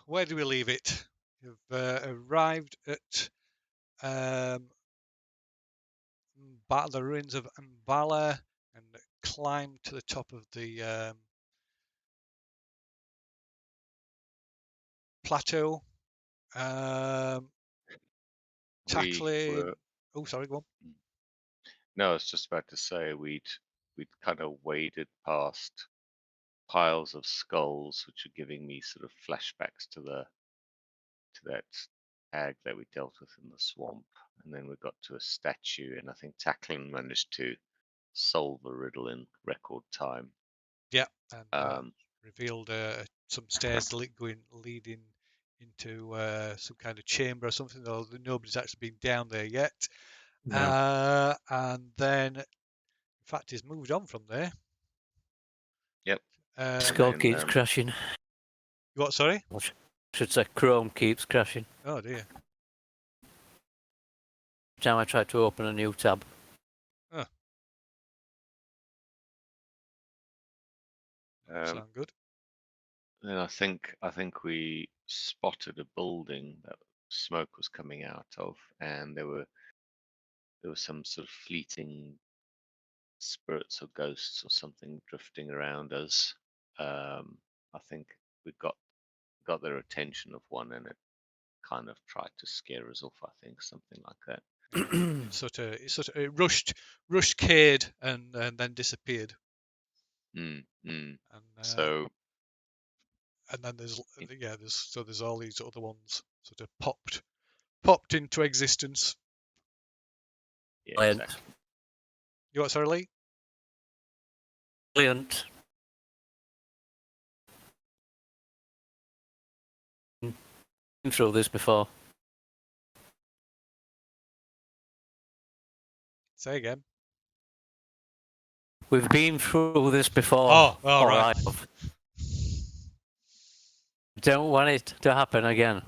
Where do we leave it? You've arrived at the ruins of Mbala and climbed to the top of the plateau. We Tackling. were Oh, sorry, go on. no, I was just about to say we'd kind of waded past piles of skulls, which are giving me sort of flashbacks to that hag that we dealt with in the swamp, and then we got to a statue, and I think Tackling managed to solve the riddle in record time. Yeah, and Um, revealed some stairs leading into some kind of chamber or something, though nobody's actually been down there yet. No. And then, in fact, he's moved on from there. Yep. Skull then, keeps crashing. What, sorry? Should say Chrome keeps crashing. Oh, dear. Every time I try to open a new tab. Sound good. Then I think we spotted a building that smoke was coming out of, and there was some sort of fleeting spirits or ghosts or something drifting around us. I think we got their attention of one, and it kind of tried to scare us off. I think something like that. It rushed Cade and then disappeared. Mm, mm. And So and then there's all these other ones sort of popped into existence. yeah, Brilliant. exactly. You what, sorry, Lee? Brilliant. Been through this before. Say again. We've been through this before. Oh, or right. I have. Don't want it to happen again.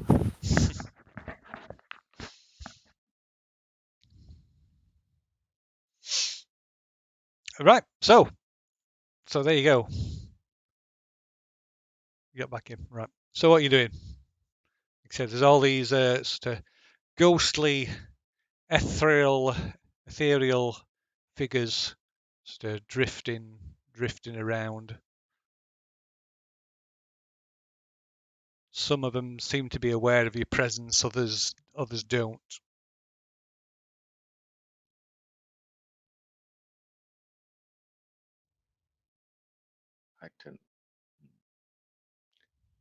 Right. So there you go. You got back in. Right. So what are you doing? Like I said, there's all these sort of ghostly, ethereal figures sort of drifting around. Some of them seem to be aware of your presence, others don't.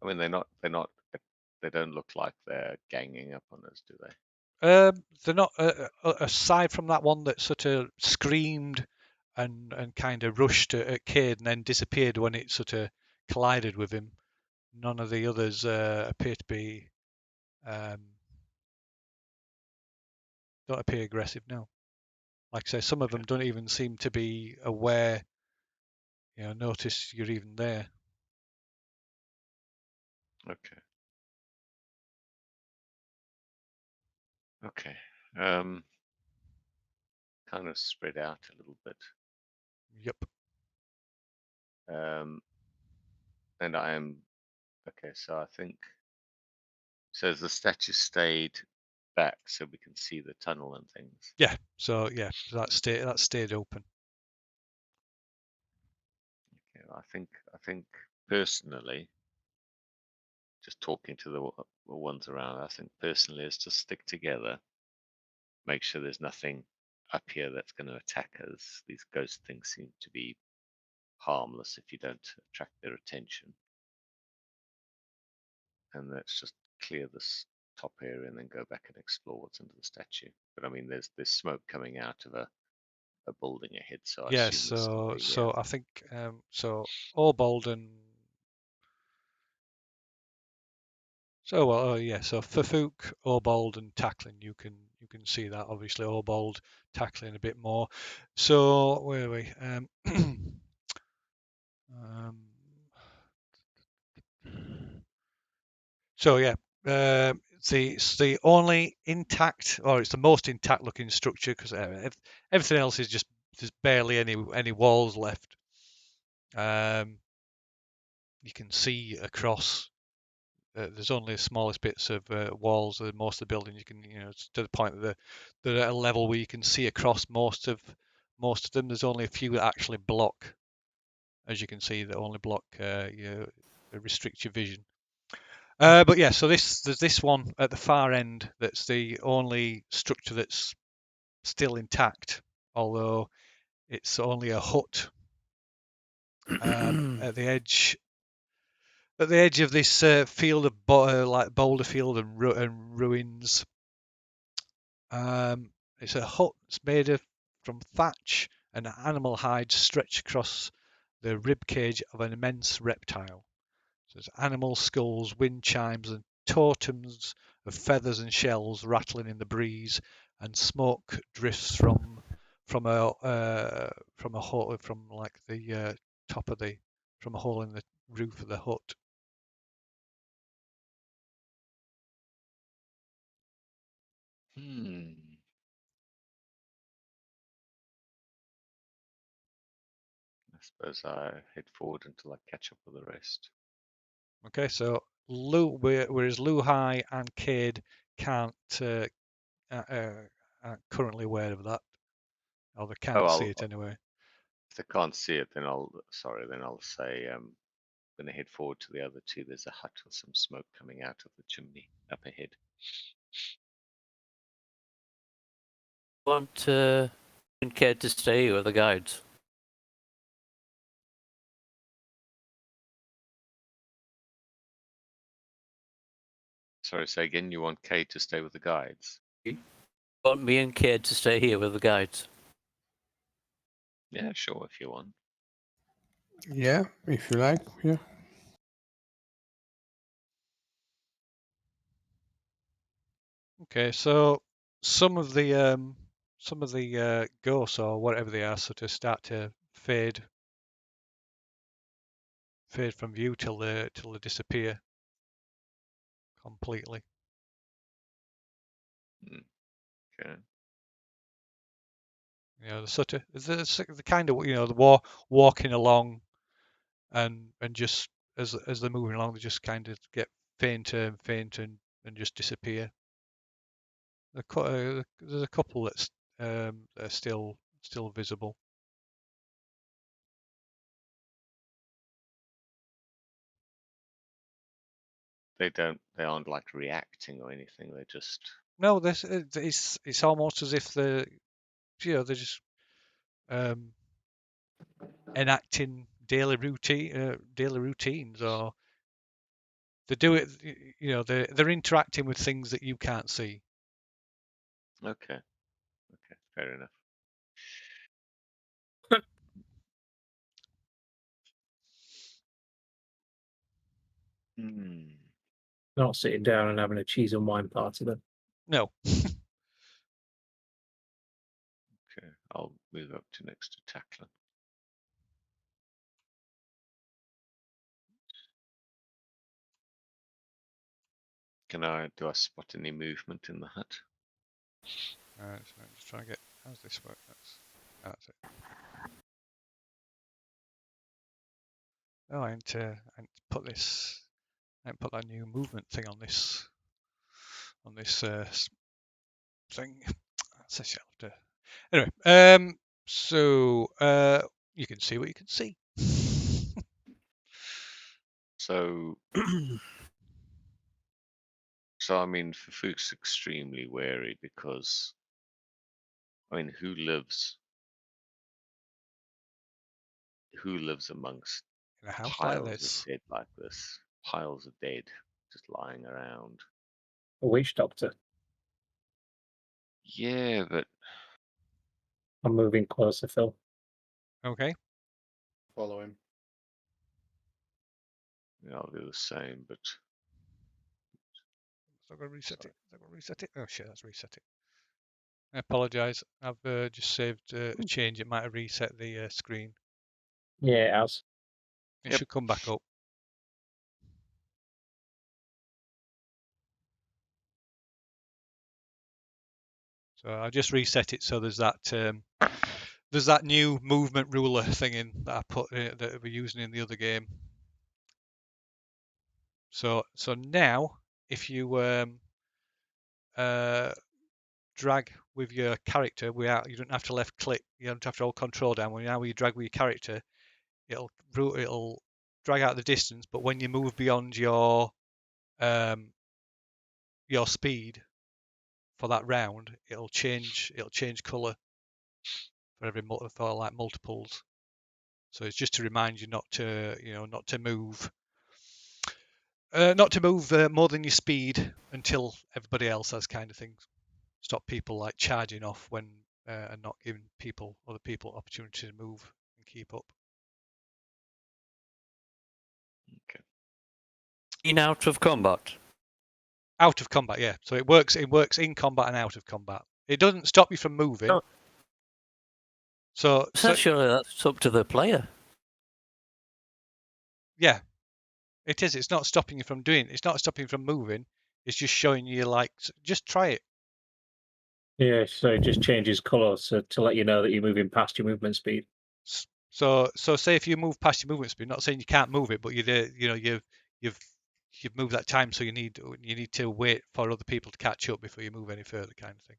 I mean, they don't look like they're ganging up on us, do they? They're not. Aside from that one that sort of screamed and kind of rushed at Cade and then disappeared when it sort of collided with him. None of the others appear to be. Don't appear aggressive. No. Like I say, some of them don't even seem to be aware. Notice you're even there. Okay. Okay. Kind of spread out a little bit. Yep. And I am okay. So I think says the statue stayed back so we can see the tunnel and things. Yeah. So that stayed open. Okay, I think personally, just talking to the ones around, I think personally is just stick together. Make sure there's nothing up here that's going to attack us. These ghost things seem to be harmless if you don't attract their attention. And let's just clear this top area and then go back and explore what's under the statue. But I mean, there's smoke coming out of a building ahead, so I Yes. assume there's So something. I think Orbold and so so Ferfook, Orbold, and tackling. You can see that obviously Orbold tackling a bit more. So where are we? So yeah, it's the only intact, or it's the most intact looking structure because everything else is just there's barely any walls left. You can see across there's only the smallest bits of walls of most of the building. You can, to the point that they're at a level where you can see across most of them. There's only a few that actually block, as you can see, that only block restrict your vision. But yeah, so there's this one at the far end that's the only structure that's still intact, although it's only a hut at the edge of this field of like boulder field and ruins. It's a hut. It's made from thatch and animal hides stretched across the rib cage of an immense reptile. So there's animal skulls, wind chimes, and totems of feathers and shells rattling in the breeze, and smoke drifts from a hole from like the top of the from a hole in the roof of the hut. I suppose I head forward until I catch up with the rest. Okay, so whereas Luhai and Cade can't aren't currently aware of that, or they can't see it anyway. If they can't see it, then I'll say going to head forward to the other two. There's a hut with some smoke coming out of the chimney up ahead. Want Kate to stay with the guides? Sorry, say again. You want Kate to stay with the guides? Want me and Kate to stay here with the guides? Yeah, sure, if you want. Yeah, if you like. Yeah. Okay, so some of the ghosts or whatever they are sort of start to fade from view till they disappear completely. Okay. The sort of the kind of the walking along and just as they're moving along, they just kind of get fainter and fainter and just disappear. There's a couple that are still visible. They aren't like reacting or anything. They're just. No, it's almost as if they're they're just enacting daily routines, or they do it. They're interacting with things that you can't see. Okay, fair enough. Not sitting down and having a cheese and wine party then. No. Okay, I'll move up to next to Tacklan. Do I spot any movement in the hut? Alright, so I'm just trying to get. How's this work? That's it. Oh, I need to put this. I didn't put that new movement thing on this thing. That's a shelter. Anyway, so you can see what you can see. So, I mean, Ferfook's extremely wary because, I mean, who lives amongst In a house like piles this. of dead like this? Piles of dead just lying around. A witch doctor. Yeah, but I'm moving closer, Phil. Okay. Follow him. I'll do the same. But I'm going to reset it. I'm going to reset it. Oh shit, that's reset it. I apologise. I've just saved a change. It might have reset the screen. Yeah, it has. It should come back up. So I just reset it so there's that new movement ruler thing in that I put that we're using in the other game. So now, if you drag with your character, you don't have to left click. You don't have to hold control down. When you drag with your character, it'll drag out the distance. But when you move beyond your speed for that round, it'll change color for every for like multiples. So it's just to remind you not to move more than your speed until everybody else has, kind of things. Stop people like charging off when and not giving other people opportunity to move and keep up. Okay. In out of combat. Out of combat, yeah. So it works in combat and out of combat. It doesn't stop you from moving. Oh. So Surely that's up to the player. yeah, it is. It's not stopping you from doing. It's not stopping you from moving. It's just showing you, like, just try it. Yeah, so it just changes colour to let you know that you're moving past your movement speed. So say if you move past your movement speed, not saying you can't move it, but you've moved that time, so you need to wait for other people to catch up before you move any further, kind of thing.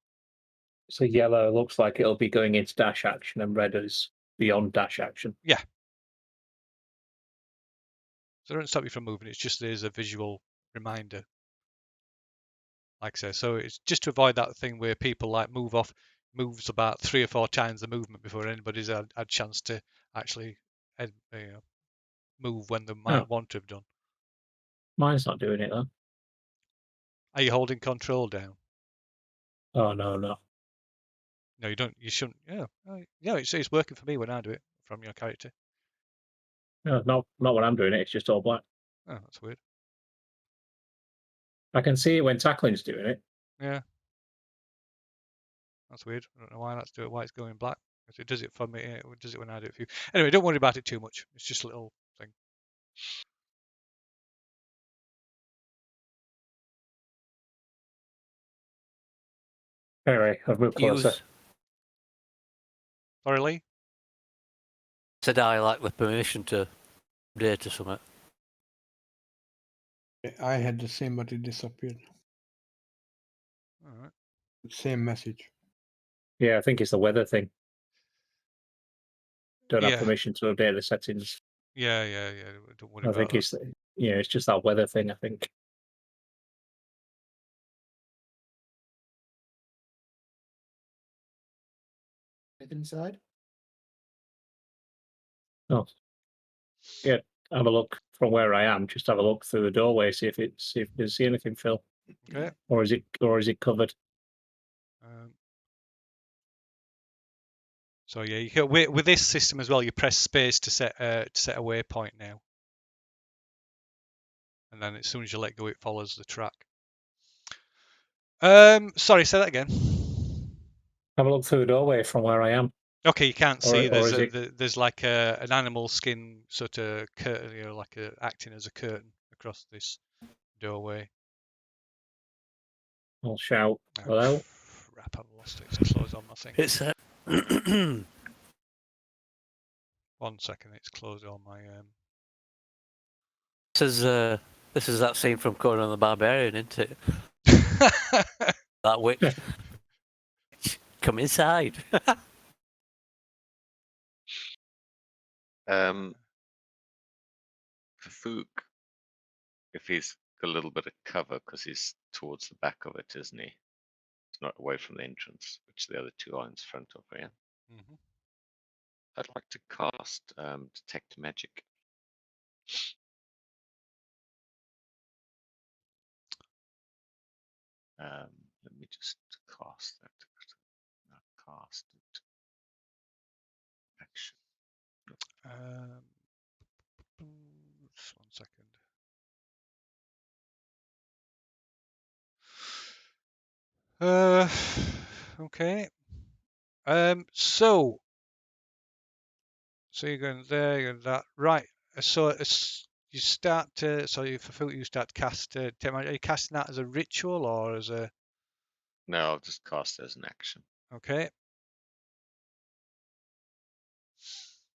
So yellow looks like it'll be going into dash action, and red is beyond dash action. Yeah. So it doesn't stop you from moving. It's just there's a visual reminder. Like I say, so it's just to avoid that thing where people like moves about 3 or 4 times the movement before anybody's had a chance to actually move when they might want to have done. Mine's not doing it though. Are you holding control down? Oh no. No, you don't. You shouldn't. Yeah, it's working for me when I do it from your character. No, not when I'm doing it. It's just all black. Oh, that's weird. I can see it when tackling's doing it. Yeah, that's weird. I don't know why why it's going black. It does it for me. It does it when I do it for you. Anyway, don't worry about it too much. It's just a little thing. Anyway, I've moved closer. Sorry, Lee? Said I like the permission to data summit. I had the same, but it disappeared. All right. Same message. Yeah, I think it's the weather thing. Don't Yeah. have permission to update the settings. Yeah. Don't worry I about think that. it's just that weather thing, I think. Inside? Oh. Yeah, have a look from where I am. Just have a look through the doorway, see if you can see anything, Phil. Okay. Or is it covered? So yeah, you can, with this system as well, you press space to set a waypoint now, and then as soon as you let go, it follows the track. Sorry, say that again. Have a look through the doorway from where I am. Okay, you can't see. Or There's like an animal skin sort of curtain, like acting as a curtain across this doorway. I'll shout. Oh, Hello? crap, I've lost it. It's closed on my thing. It's 1 second, it's closed on my. this is that scene from Conan the Barbarian, isn't it? That witch. Come inside. Ferfook, if he's got a little bit of cover because he's towards the back of it, isn't he? He's not away from the entrance, which the other two are in front of. Yeah. Mm-hmm. I'd like to cast Detect Magic. Let me just cast that. Cast it. Action. Just 1 second. Okay. So you're going there, you're going that. Right. So you start to, so you fulfill, you start to cast. Are you casting that as a ritual or as a? No, I'll just cast it as an action. Okay.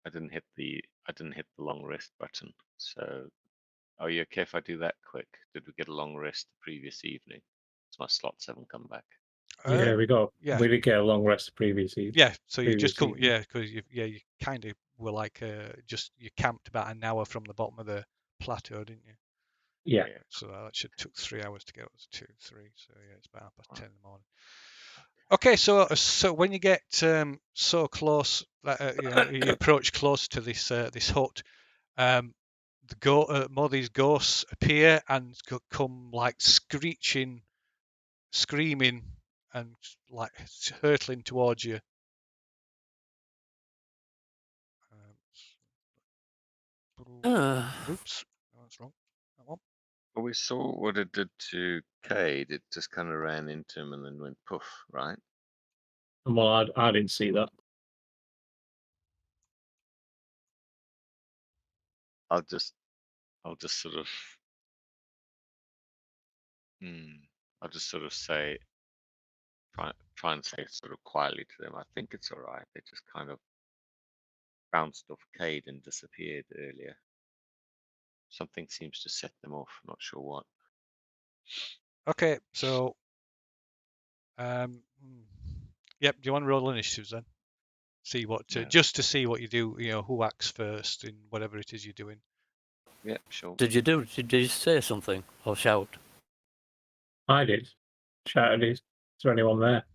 I didn't hit the long rest button, so Are you okay if I do that quick? Did we get a long rest the previous evening? So my slots haven't come back. Yeah, we yeah. did get a long rest the previous evening. Yeah, so you just previous come, evening. yeah, because you kind of were like you camped about an hour from the bottom of the plateau, didn't you? Yeah. So that should took 3 hours to get up to 2, 3. So yeah, it's about 10 in the morning. Okay, so when you get so close that you approach close to this hut, more of these ghosts appear and come like screaming, and like hurtling towards you. Oops, no, that's wrong. That one. Well, we saw what it did to Cade. It just kind of ran into him and then went poof, right? And well, I didn't see that. I'll just sort of, I'll just sort of say, try and say sort of quietly to them. I think it's all right. They just kind of bounced off Cade and disappeared earlier. Something seems to set them off. Not sure what. Okay, so yep. Do you want to roll initiatives then? See what Yeah. just to see what you do. Who acts first in whatever it is you're doing. Yeah, sure. Did you say something or shout? I did. Shouted, is there anyone there?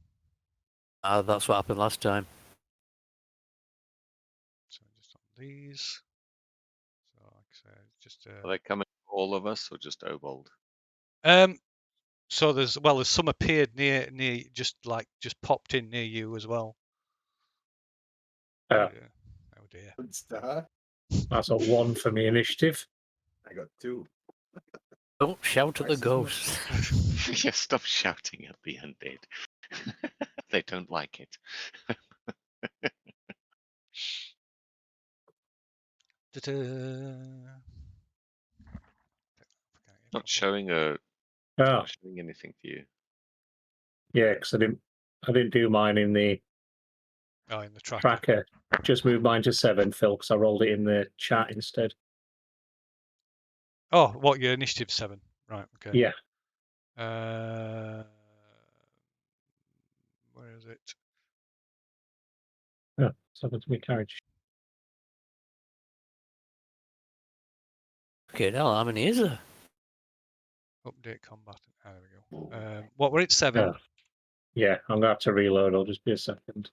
That's what happened last time. So just on these. So like I said, just Are they coming for all of us or just Obold? So there's some appeared near just popped in near you as well. Oh dear. Good start. That's a 1 for me initiative. I got 2. Don't shout at the Twice as much. ghosts. Yeah, stop shouting at the undead. They don't like it. Not showing not showing anything for you. Yeah, because I didn't do mine in the in the tracker. Just moved mine to 7, Phil, because I rolled it in the chat instead. Oh, what, your initiative 7? Right, okay. Yeah. Where is it? Oh, 7 to be carriage. Okay, now how many is there? Update combat. There we go. What were it? 7? Yeah, I'm gonna have to reload. I'll just be a second.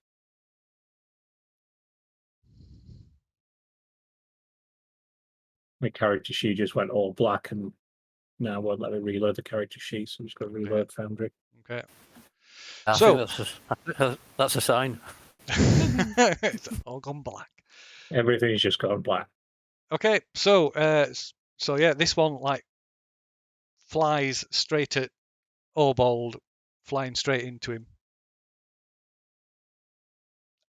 My character sheet just went all black and now won't let me reload the character sheet, so I'm just gonna reload Foundry. Okay. I So think that's a sign. it's all gone black. Everything's just gone black. Okay, so yeah, this one like flies straight at Obold, flying straight into him.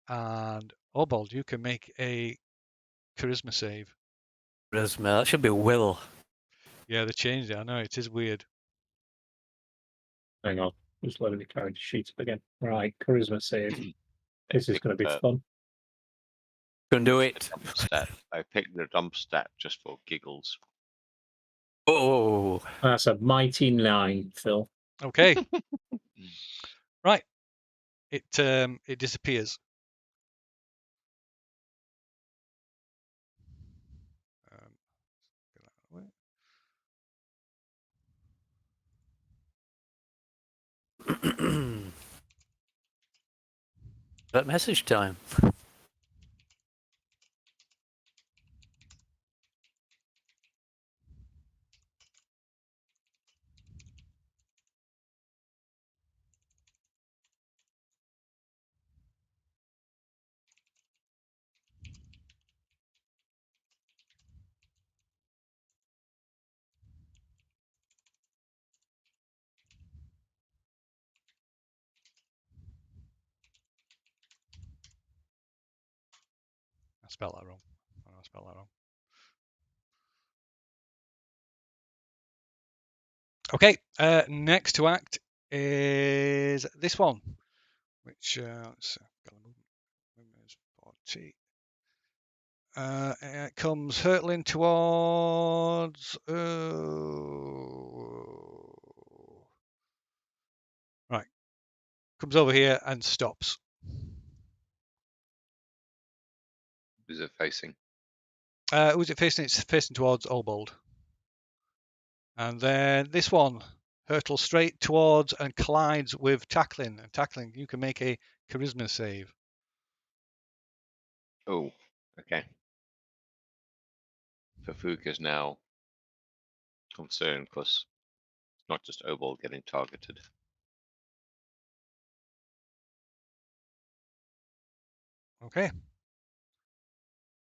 And Obold, you can make a charisma save. Charisma, that should be will. Yeah, they changed it. I know, it is weird. Hang on, just loading the character sheet up again. Right, charisma save. This is going to be fun. Can do it. I picked the dump stat just for giggles. Oh, that's a mighty 9, Phil. Okay. Right. It disappears. that message time. I spelled that wrong. I spelled that wrong. Okay, next to act is this one, which let's got a movement is 40. It comes hurtling towards. Right. Comes over here and stops. Who's it facing? Who's it facing? It's facing towards Obold. And then this one hurtles straight towards and collides with Tackling. And Tackling, you can make a charisma save. Oh, okay. Ferfook is now concerned because it's not just Obol getting targeted. Okay.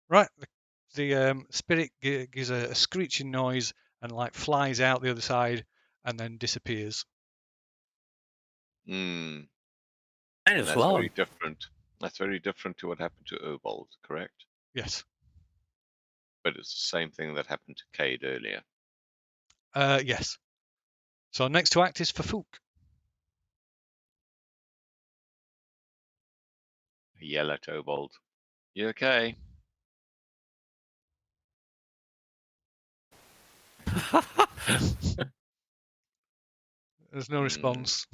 Right. The spirit gives a screeching noise and like flies out the other side and then disappears. Hmm. Kind of That's slow. very different. That's very different to what happened to Obold, correct? Yes. But it's the same thing that happened to Cade earlier. Yes. So next to act is Ferfook. I yell at Obold. You okay? There's no response.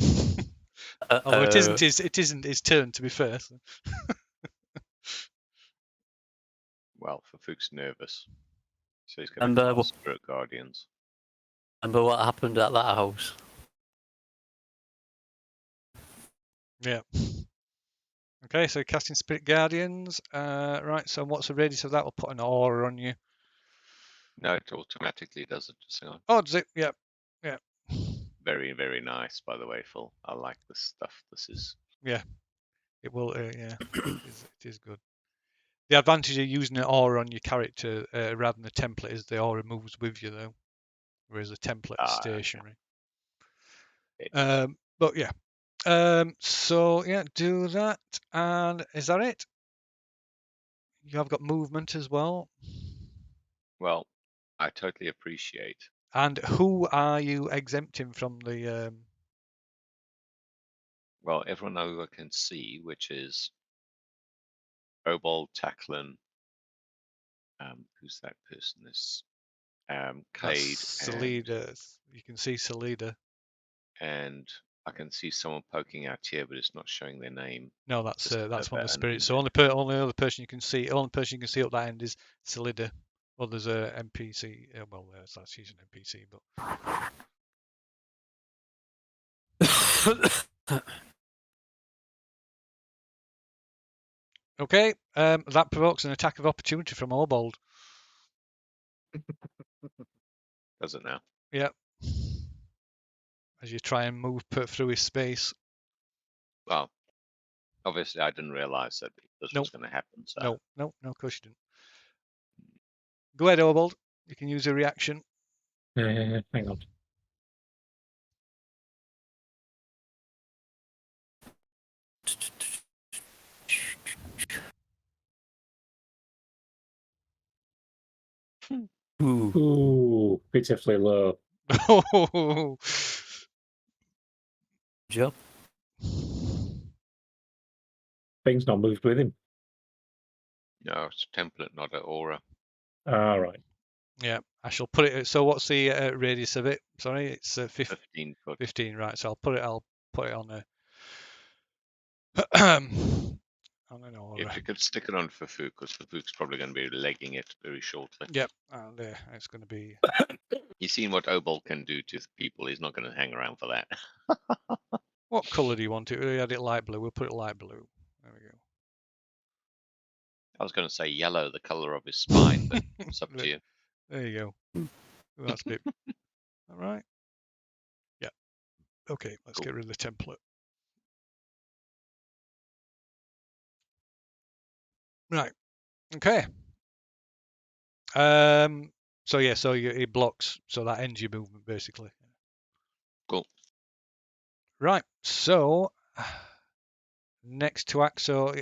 Uh-oh. Although it isn't his turn, to be fair. So. Well, Ferfook's nervous. So he's going And, to call Spirit Guardians. Remember what happened at that house? Yeah. Okay, so casting Spirit Guardians. Right, so what's the radius of that? We'll put an aura on you. No, it automatically does it. Just hang on. Oh, does it? Yeah. Yeah. Very, very nice, by the way, Phil. I like this stuff. This is... Yeah. It will, yeah. It is good. The advantage of using an aura on your character rather than the template is the aura moves with you, though. Whereas the template is stationary. Okay. But yeah. So yeah, do that. And is that it? You have got movement as well. Well, I totally appreciate. And who are you exempting from the? Well, everyone who I can see, which is Obold, Tacklin. Who's that person? This Cade Salida. You can see Salida. and I can see someone poking out here, but it's not showing their name. No, that's Just one of the spirits. So unmuted. only other person you can see, only person you can see up that end is Salida. Well, there's a NPC. Well, that's she's an NPC, but okay. That provokes an attack of opportunity from Obold. Does it now? Yep. As you try and move through his space. Well, obviously I didn't realise that this was going to happen. So. No, of course you didn't. Go ahead, Obold. You can use a reaction. Hang on. Ooh, pitifully low. Job. Thing's not moved with him. No, it's a template, not an aura. All right. Yeah, I shall put it. So what's the radius of it? Sorry, it's 15 foot. 15, right? So I'll put it on a on an aura. If you could stick it on Ferfook, because Ferfook's probably going to be legging it very shortly. Yep, and it's going to be. You've seen what Obol can do to people. He's not going to hang around for that. What colour do you want it? We had it light blue. We'll put it light blue. There we go. I was going to say yellow, the colour of his spine, but it's up to you. There you go. Ooh, that's a bit. All right. Yeah. Okay, let's get rid of the template. Right. Okay. So yeah, so it blocks, so that ends your movement basically. Cool. Right. So next to act. So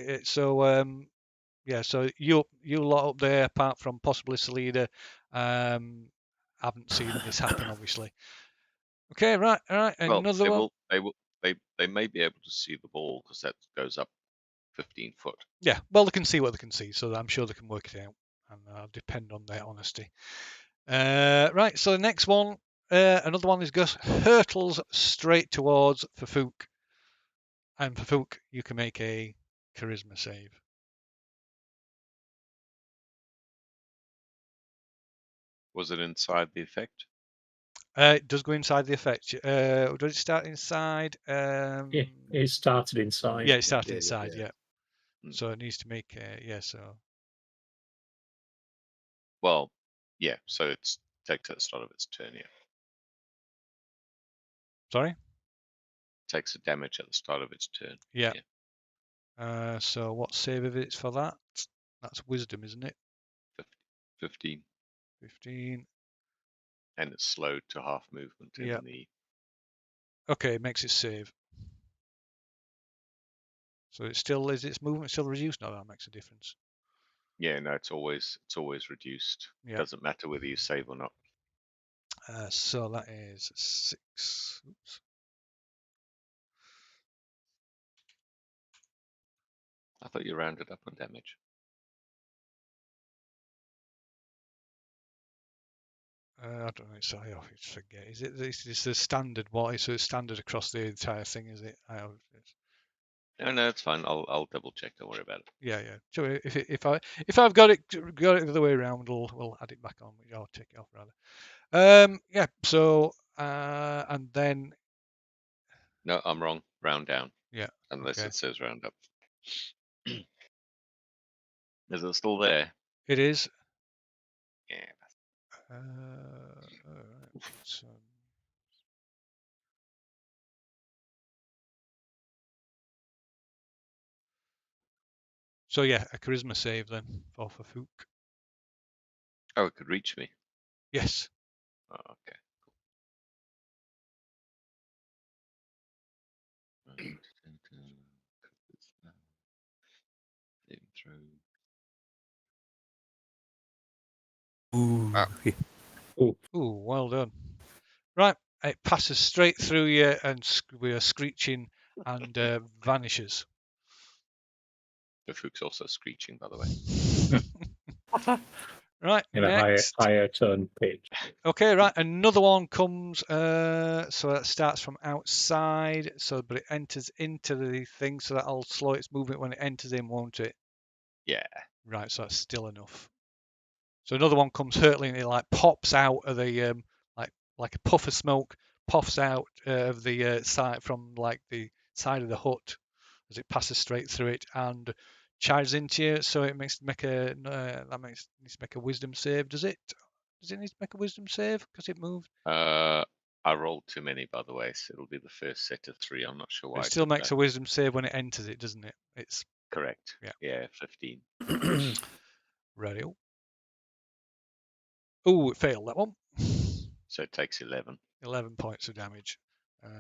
yeah. So you lot up there, apart from possibly Salida, haven't seen this happen, obviously. Okay. Right. All right. Well, Another one. They may be able to see the ball because that goes up 15 foot. Yeah. Well, they can see what they can see, so I'm sure they can work it out. and I'll depend on their honesty. Right, so the next one, another one is Gus hurtles straight towards Ferfook. And Ferfook, you can make a charisma save. Was it inside the effect? It does go inside the effect. Does it start inside? Yeah, it started inside. Yeah, it started did, inside, yeah. yeah. So it needs to make, so. Well, yeah. So it's takes at the start of its turn. Yeah, Sorry? takes a damage at the start of its turn. Yeah. So what save of it's for that? That's wisdom, isn't it? 15, 15. and it's slowed to half movement Yeah. in the. Okay, it makes it save. So it still is its movement still reduced? No, that makes a difference. Yeah, no, it's always reduced. Yeah. Doesn't matter whether you save or not. So that is 6. Oops. I thought you rounded up on damage. I don't know. Sorry, I always forget. Is it? It's the standard one. So it's standard across the entire thing, is it? No, it's fine. I'll double check. Don't worry about it. Yeah. So if I've got it the other way around, we'll add it back on. I'll take it off rather. Yeah. So and then. No, I'm wrong. Round down. Yeah. Unless Okay. it says round up. Is it still there? It is. Yeah. All right. So yeah, a charisma save then for Ferfook. Oh, it could reach me. Yes. Oh, okay. Cool. Ooh. Wow. Ooh, well done. Right, it passes straight through you and we are screeching and vanishes. The Fook's also screeching, by the way. Right, In a next. higher turn pitch. Okay, right, another one comes. So that starts from outside. So, but it enters into the thing, so that'll slow its movement when it enters in, won't it? Yeah. Right, so that's still enough. So another one comes hurtling. It like pops out of the like a puff of smoke, puffs out of the side from like the side of the hut as it passes straight through it and charges into you. So it needs to make a wisdom save. Does it? Does it need to make a wisdom save because it moved? I rolled too many, by the way, so it'll be the first set of 3. I'm not sure why. It still makes a wisdom save when it enters it, doesn't it? It's correct. Yeah. Yeah, 15. radio. Oh, it failed that one. So it takes 11. 11 points of damage.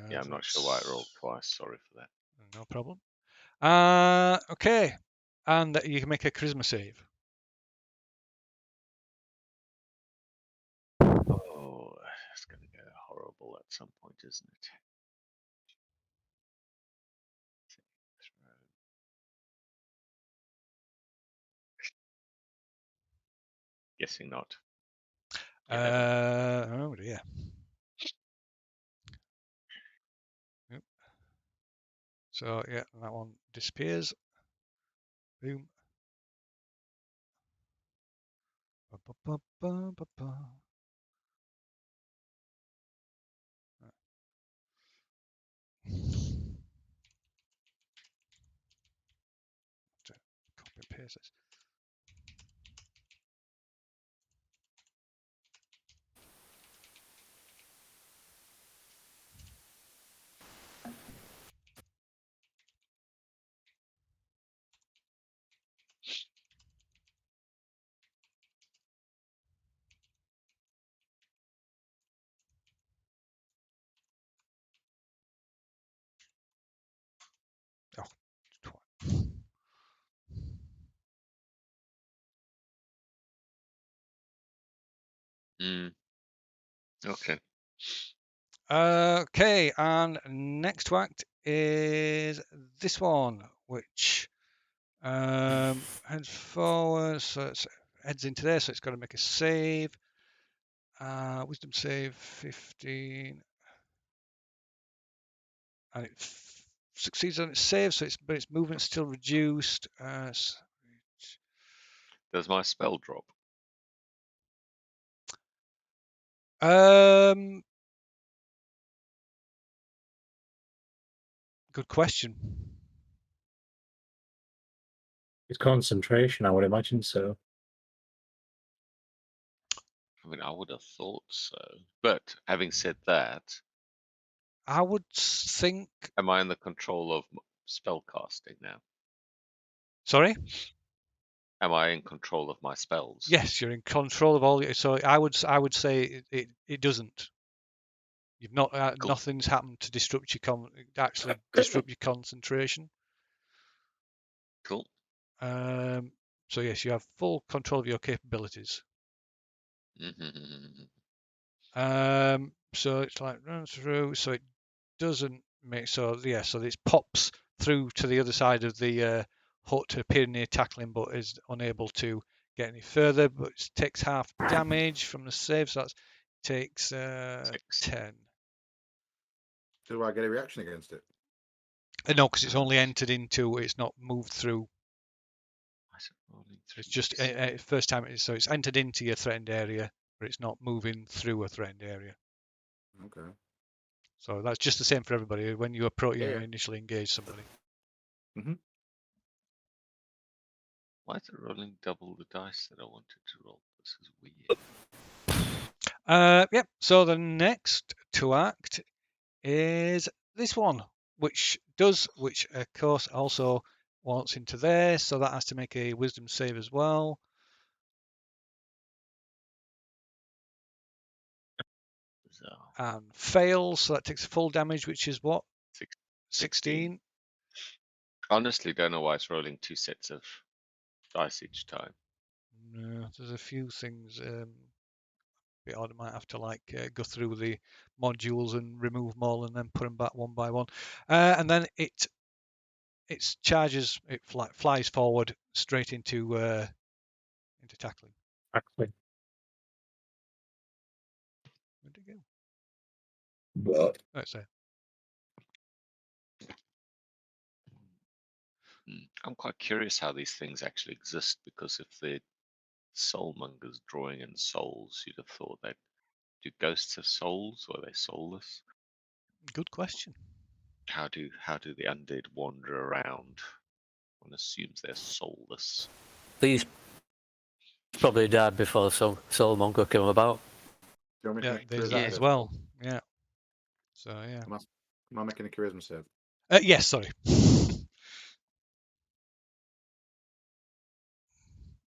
Yeah, I'm not sure why I rolled twice. Sorry for that. No problem. Okay, and you can make a charisma save. Oh, it's going to go horrible at some point, isn't it? Guessing not. 11. Oh dear. Yep. So yeah, that one disappears. Boom. Ba, ba, ba, ba, ba. Copy and paste this. Oh, twat. Okay. Okay, and next to act is this one, which heads forward. So it's heads into there, so it's got to make a save. Wisdom save 15, and it succeeds on its save, so but its movement's still reduced. Does my spell drop? Good question. It's concentration, I would imagine so. I mean, I would have thought so. But having said that, I would think. am I in the control of spell casting now? Sorry. Am I in control of my spells? Yes, you're in control of all. So I would say it doesn't. You've not Cool. nothing's happened to disrupt your disrupt your concentration. Cool. So yes, you have full control of your capabilities. So it's like runs through. So it doesn't make so this pops through to the other side of the hut, appearing near tackling, but is unable to get any further. But it takes half damage from the save, so that takes 10. Do I get a reaction against it? No, because it's only entered into. It's not moved through. It's just first time. So it's entered into your threatened area, but it's not moving through a threatened area. Okay. So that's just the same for everybody. When you Yeah. initially engage somebody. Why is it rolling double the dice that I wanted to roll? This is weird. Yep. So the next to act is this one, which of course also wants into there. So that has to make a wisdom save as well. And fails, so that takes full damage, which is what? 16. Honestly, don't know why it's rolling 2 sets of dice each time. No, there's a few things. Bit odd. I might have to go through the modules and remove them all, and then put them back one by one. And then it charges. It flies forward straight into tackling. Tackling. Where'd it go? What? Let's say. I'm quite curious how these things actually exist, because if they're soulmongers drawing in souls, you'd have thought that do ghosts have souls, or are they soulless? Good question. How do the undead wander around? One assumes they're soulless. These probably died before Soulmonger came about. Yeah, there's that that as well. Yeah. So yeah. Am I making a charisma save? Yes, sorry.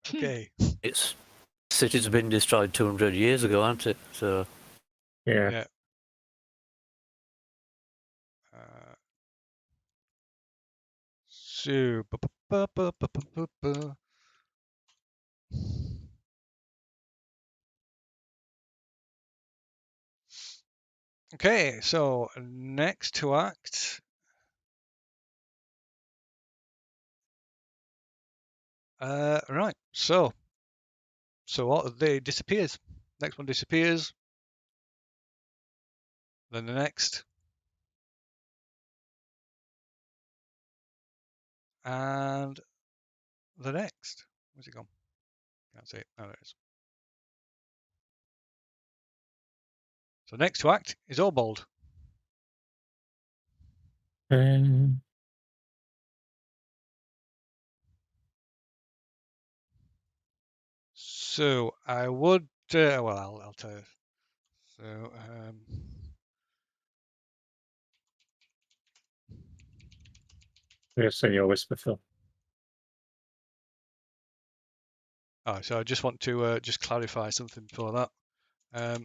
Okay. It's city's been destroyed 200 years ago, hasn't it? So Yeah. Yeah. So. Okay, so next to act. Right. So what? They disappears. Next one disappears. Then the next. And the next. Where's it gone? Can't see it. Oh, there it is. So next to act is Obold. So I would. Well, I'll tell you. So. Yeah, send your whisper, Phil. Oh, so I just want to just clarify something before that.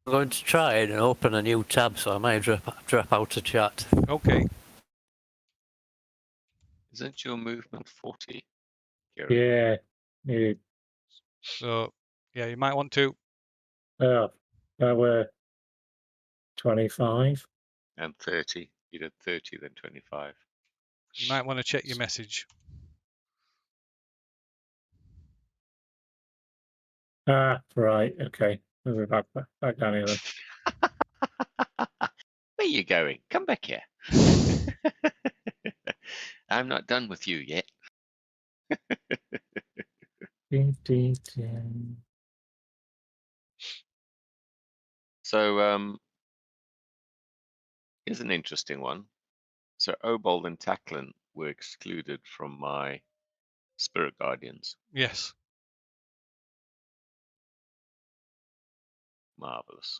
I'm going to try and open a new tab, so I might drop out of chat. Okay. Isn't your movement 40? Kieran? Yeah. Yeah. So yeah, you might want to. Oh, we're 25. And 30. You did 30, then 25. You might want to check your message. Ah, right. Okay. We're back down here then. Where are you going? Come back here. I'm not done with you yet. Ding, ding, ding. So, here's an interesting one. So, Obold and Tacklin were excluded from my Spirit Guardians. Yes. Marvelous.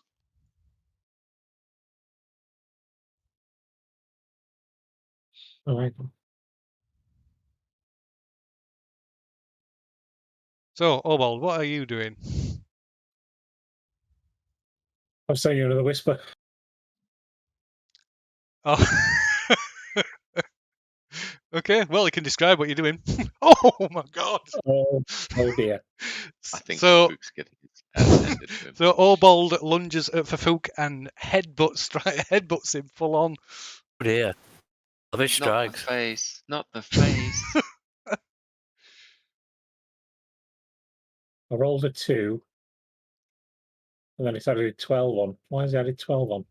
All right. So, Obald, what are you doing? I'm saying you another whisper. Oh. Okay. Well, you can describe what you're doing. Oh my God. Oh dear. I think So, Ferfook's getting his ass handed to him. so Obald lunges at Ferfook and headbutts him full on. Oh dear. Lavish Not the strikes. face. Not the face. I rolled a 2. And then it's added 12 on. Why has it added 12 on?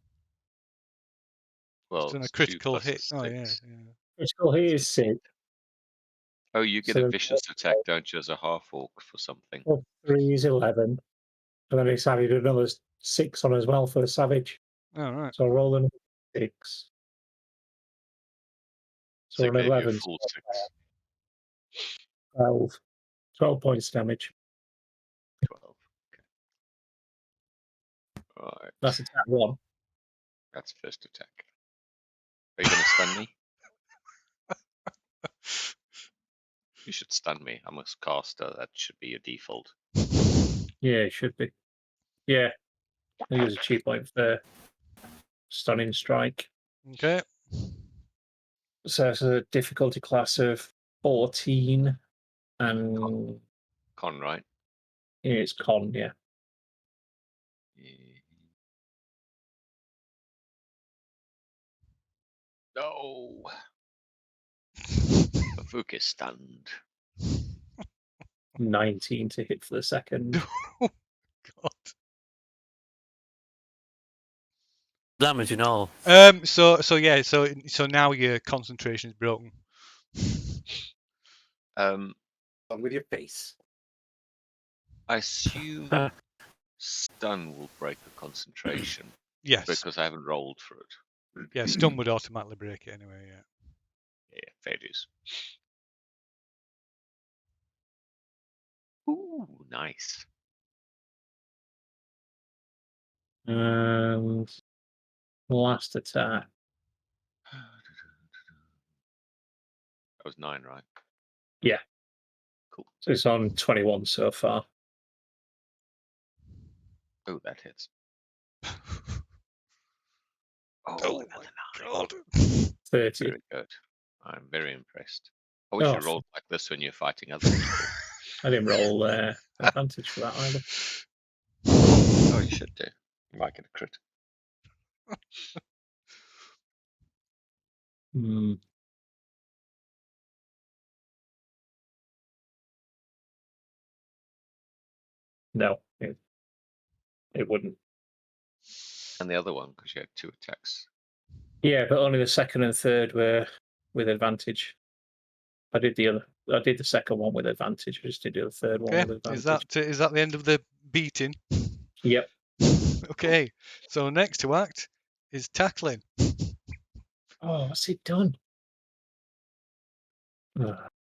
Well, It's done a it's 2 critical plus a hit. Oh yeah, 6. yeah. Critical hit is 6. Oh, you get So a then vicious attack, don't you, as a half orc for something? 3 is 11. And then it's added another 6 on as well for the savage. All right. So I roll another 6. So So we're it on gave you a 11. full 6. 12. 12 points damage. 12. Okay. Right. That's attack 1. That's first attack. Are you going to stun me? You should stun me. I'm a caster. That should be your default. Yeah, it should be. Yeah. I use a cheap point for stunning strike. Okay. So it's a difficulty class of 14. And Con, right? it's con, yeah. No. Ferfook is stunned. 19 to hit for the second. God. Damage and all. So yeah. So now your concentration is broken. Um, On with your face. I assume stun will break the concentration Yes. because I haven't rolled for it. Yeah. Stun would automatically break it anyway. Yeah. Yeah, fair dues. Ooh, nice. And last attack. That was 9, right? Yeah. Cool. So it's on 21 so far. Oh, that hits. Oh Oh, my another 9. God. 30. Very good. I'm very impressed. I wish Oh, you rolled like this when you're fighting other people. I didn't roll advantage for that either. Oh, you should do. You might get a crit. Hmm. No, it wouldn't. And the other one, because you had 2 attacks. Yeah, but only the second and third were with advantage. I did the second one with advantage. I just did the third one Okay. with Is advantage. that the end of the beating? Yep. Okay. So next to act is tackling. Oh, what's it done?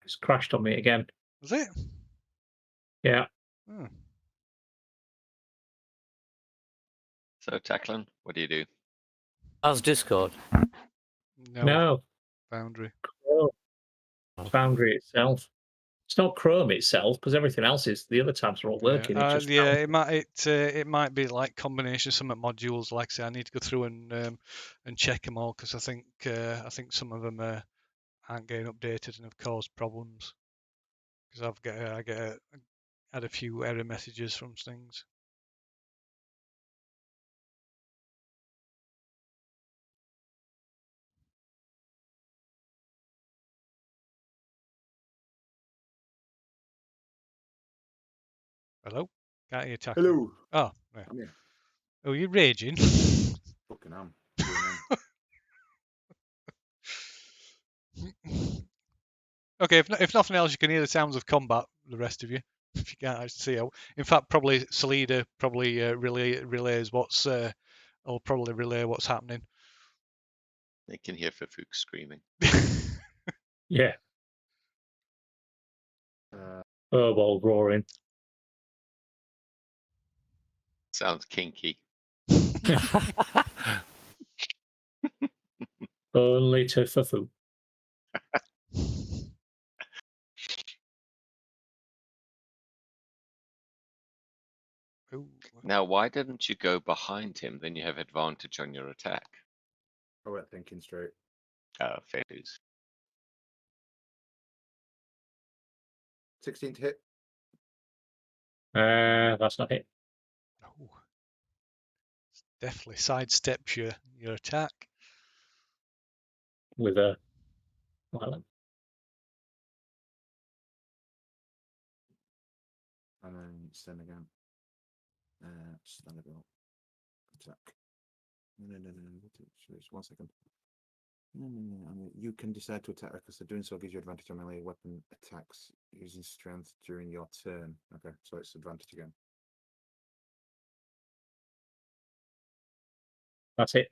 It's crashed on me again. Was it? Yeah. Hmm. So, Tacklin, what do you do? How's Discord? No. No. Boundary. Oh, Foundry itself. It's not Chrome itself because everything else is. The other tabs are all working. It just yeah, it might be like combination of some modules. Like I say, I need to go through and check them all because I think some of them aren't getting updated and have caused problems. Because had a few error messages from things. Hello? Can't hear you talking. Hello. Oh, yeah. I'm here. Oh, you're raging. Fucking am. Going in. Okay, if nothing else, you can hear the sounds of combat. The rest of you, if you can't actually see how. In fact, probably Salida probably relays what's. Will probably relay what's happening. They can hear Ferfook screaming. yeah. Oh, well, roaring. Sounds kinky. Only to Ferfook. Ooh. Now, why didn't you go behind him? Then you have advantage on your attack. I weren't thinking straight. Fair dues. 16 to hit. That's not it. Oh. Definitely sidesteps your attack. With a well, And then send again. Stand about. Attack. No. Just 1 second. No. You can decide to attack because doing so gives you advantage on melee weapon attacks using strength during your turn. Okay, so it's advantage again. that's it.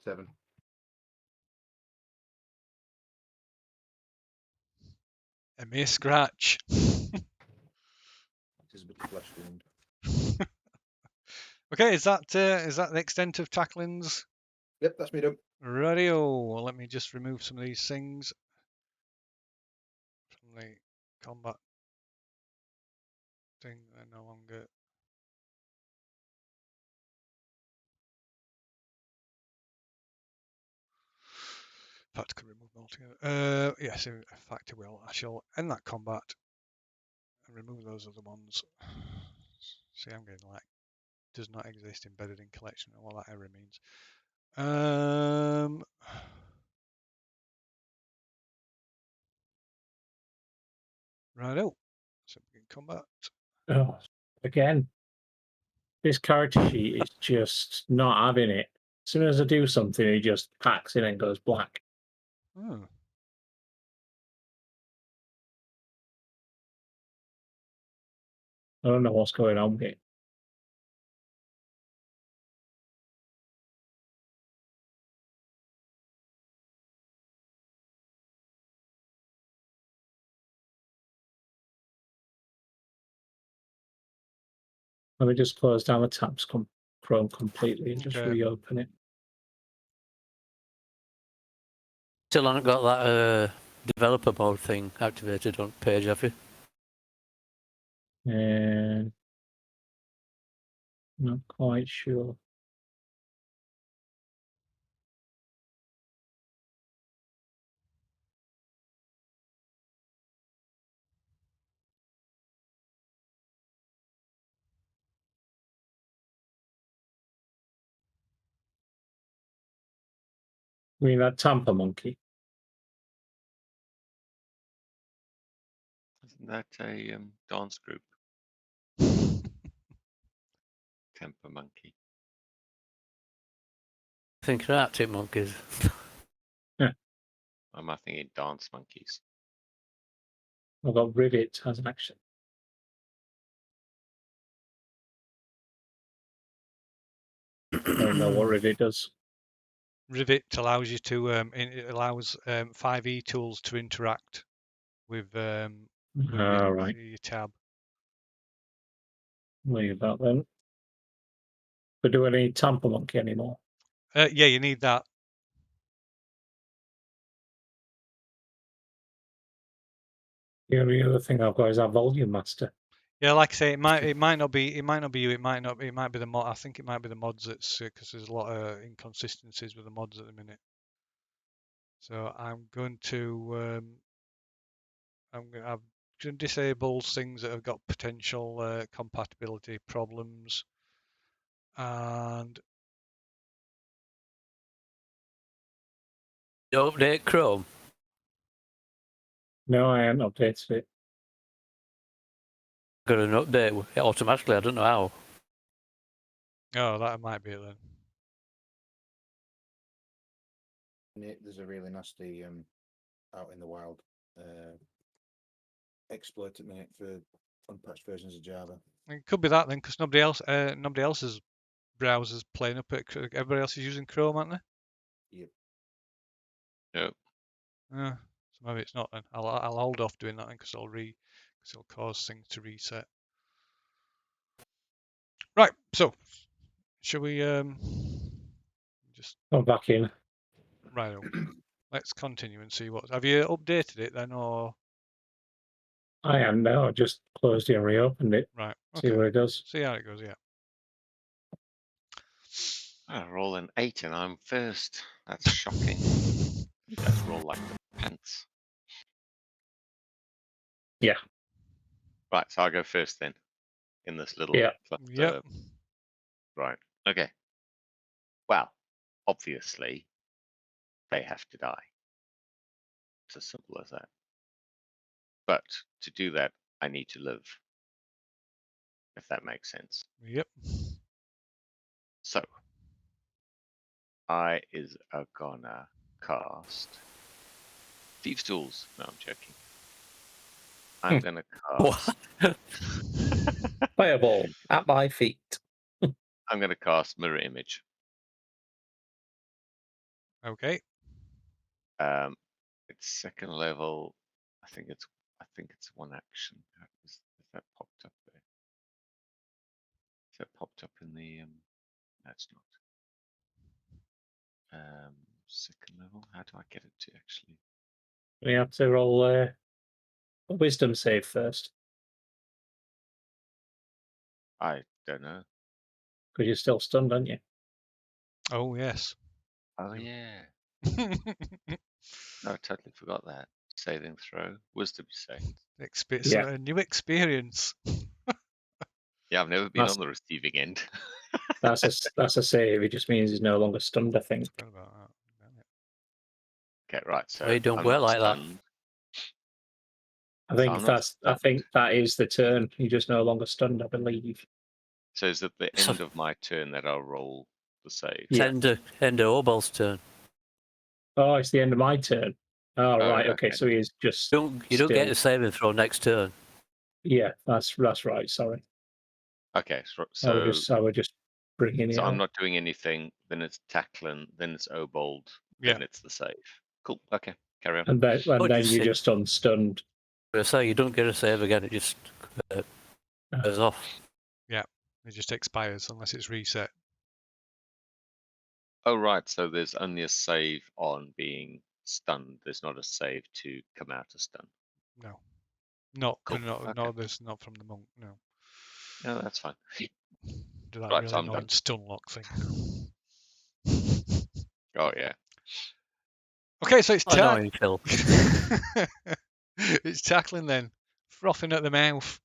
Seven. A mere scratch. It is a bit of flesh wound. Okay, is that the extent of tacklings? Yep, that's me done. Radio. Well, let me just remove some of these things from the combat thing. They're no longer. In fact, I can remove them altogether. Yes, in fact, I will. I shall end that combat and remove those other ones. See, I'm getting like does not exist embedded in collection and what that error means. Righto. So we can combat. Oh, again, this character sheet is just not having it. As soon as I do something, he just packs in and goes black. Oh. I don't know what's going on with it. Let me just close down the tabs, Chrome completely, and just Okay. reopen it. Still haven't got that developer mode thing activated on page, have you? And not quite sure. I mean, that Tampa monkey. Isn't that a dance group? Temper Monkey. Thinking Arctic monkeys. Am I thinking Dance Monkeys? I've got Rivet as an action. I don't know what Rivet does. Rivet allows you to it allows 5e tools to interact with All right. your tab. Leave that then. But do we need Tamper Monkey anymore? Yeah, you need that. The only other thing I've got is our Volume Master. Yeah, like I say, it might not be you, it might be the mod. I think it might be the mods that's because there's a lot of inconsistencies with the mods at the minute. So I'm going to I've disabled things that have got potential compatibility problems, and You update Chrome. No, I haven't updated it. Got an update automatically. I don't know how. oh, that might be it then. There's a really nasty out in the wild exploit at the minute for unpatched versions of Java. It could be that then, because nobody else's browsers playing up it. Everybody else is using Chrome, aren't they? Yep. Yep. Yeah. So maybe it's not then. I'll hold off doing that then because it'll cause things to reset. Right. So, shall we just I'm back in. right? Let's continue and see what. Have you updated it then, or I am now. I just closed it and reopened it. right? See Okay. what it does. See how it goes. Yeah. I roll an 8 and I'm first. That's shocking. You guys roll like the pants. Yeah. Right, so I'll go first then. In this little Yeah. cluster. Yep. Right. Okay. Well, obviously, they have to die. It's as simple as that. But to do that, I need to live. If that makes sense. Yep. So, I is a gonna cast Thieves' Tools. No, I'm joking. I'm gonna cast. Fireball at my feet. I'm gonna cast Mirror Image. Okay. It's second level. I think it's one action. Is that popped up there? Is that popped up in the no, it's not. Second level. How do I get it to actually? We have to roll a wisdom save first I don't know. because you're still stunned, aren't you? Oh yes. Oh yeah. No, I totally forgot that. Saving throw. Wisdom save. Yeah. A new experience. Yeah, I've never been That's- on the receiving end. That's a save. It just means he's no longer stunned, I think. Forgot about that. Damn it. Okay, right. So Well, you don't I'm wear not like that. stunned. I So think I'm not I think that is the turn. You're just no longer stunned, I believe. So is it the So- end of my turn that I'll roll the save? Yeah. End of Obal's turn. Oh, it's the end of my turn. Oh, Oh, right. Okay. okay. So he's just. You don't get still- a saving throw next turn. Yeah, that's right. Sorry. Okay, I so was just bringing it I'm on. not doing anything. Then it's Tackling. Then it's Obold. Yeah. Then it's the save. Cool. Okay, carry on. And then Oh, you're just- just unstunned. But I say you don't get a save again. It just goes off. It just expires unless it's reset. Oh right. So there's only a save on being stunned. There's not a save to come out of stun. No. Not Cool. no, Okay. there's not from the monk, no. No, that's fine. Do that Right, really I'm annoying done. stun lock thing. Oh yeah. Okay, so it's I know you, Phil. it's tackling then. Frothing at the mouth.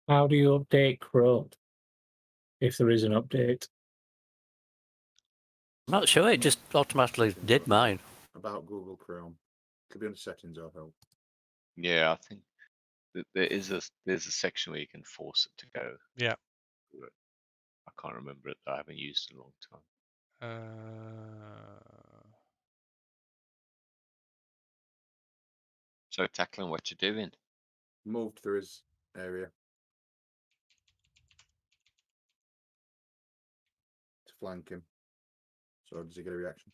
How do you update Chrome? If there is an update. I'm not sure. It just automatically did mine. About Google Chrome. Could be under settings or help. Yeah, I think there's a section where you can force it to go. Yeah. I can't remember it. I haven't used it in a long time. So Tackling, what you doing? Moved through his area. To flank him. So does he get a reaction?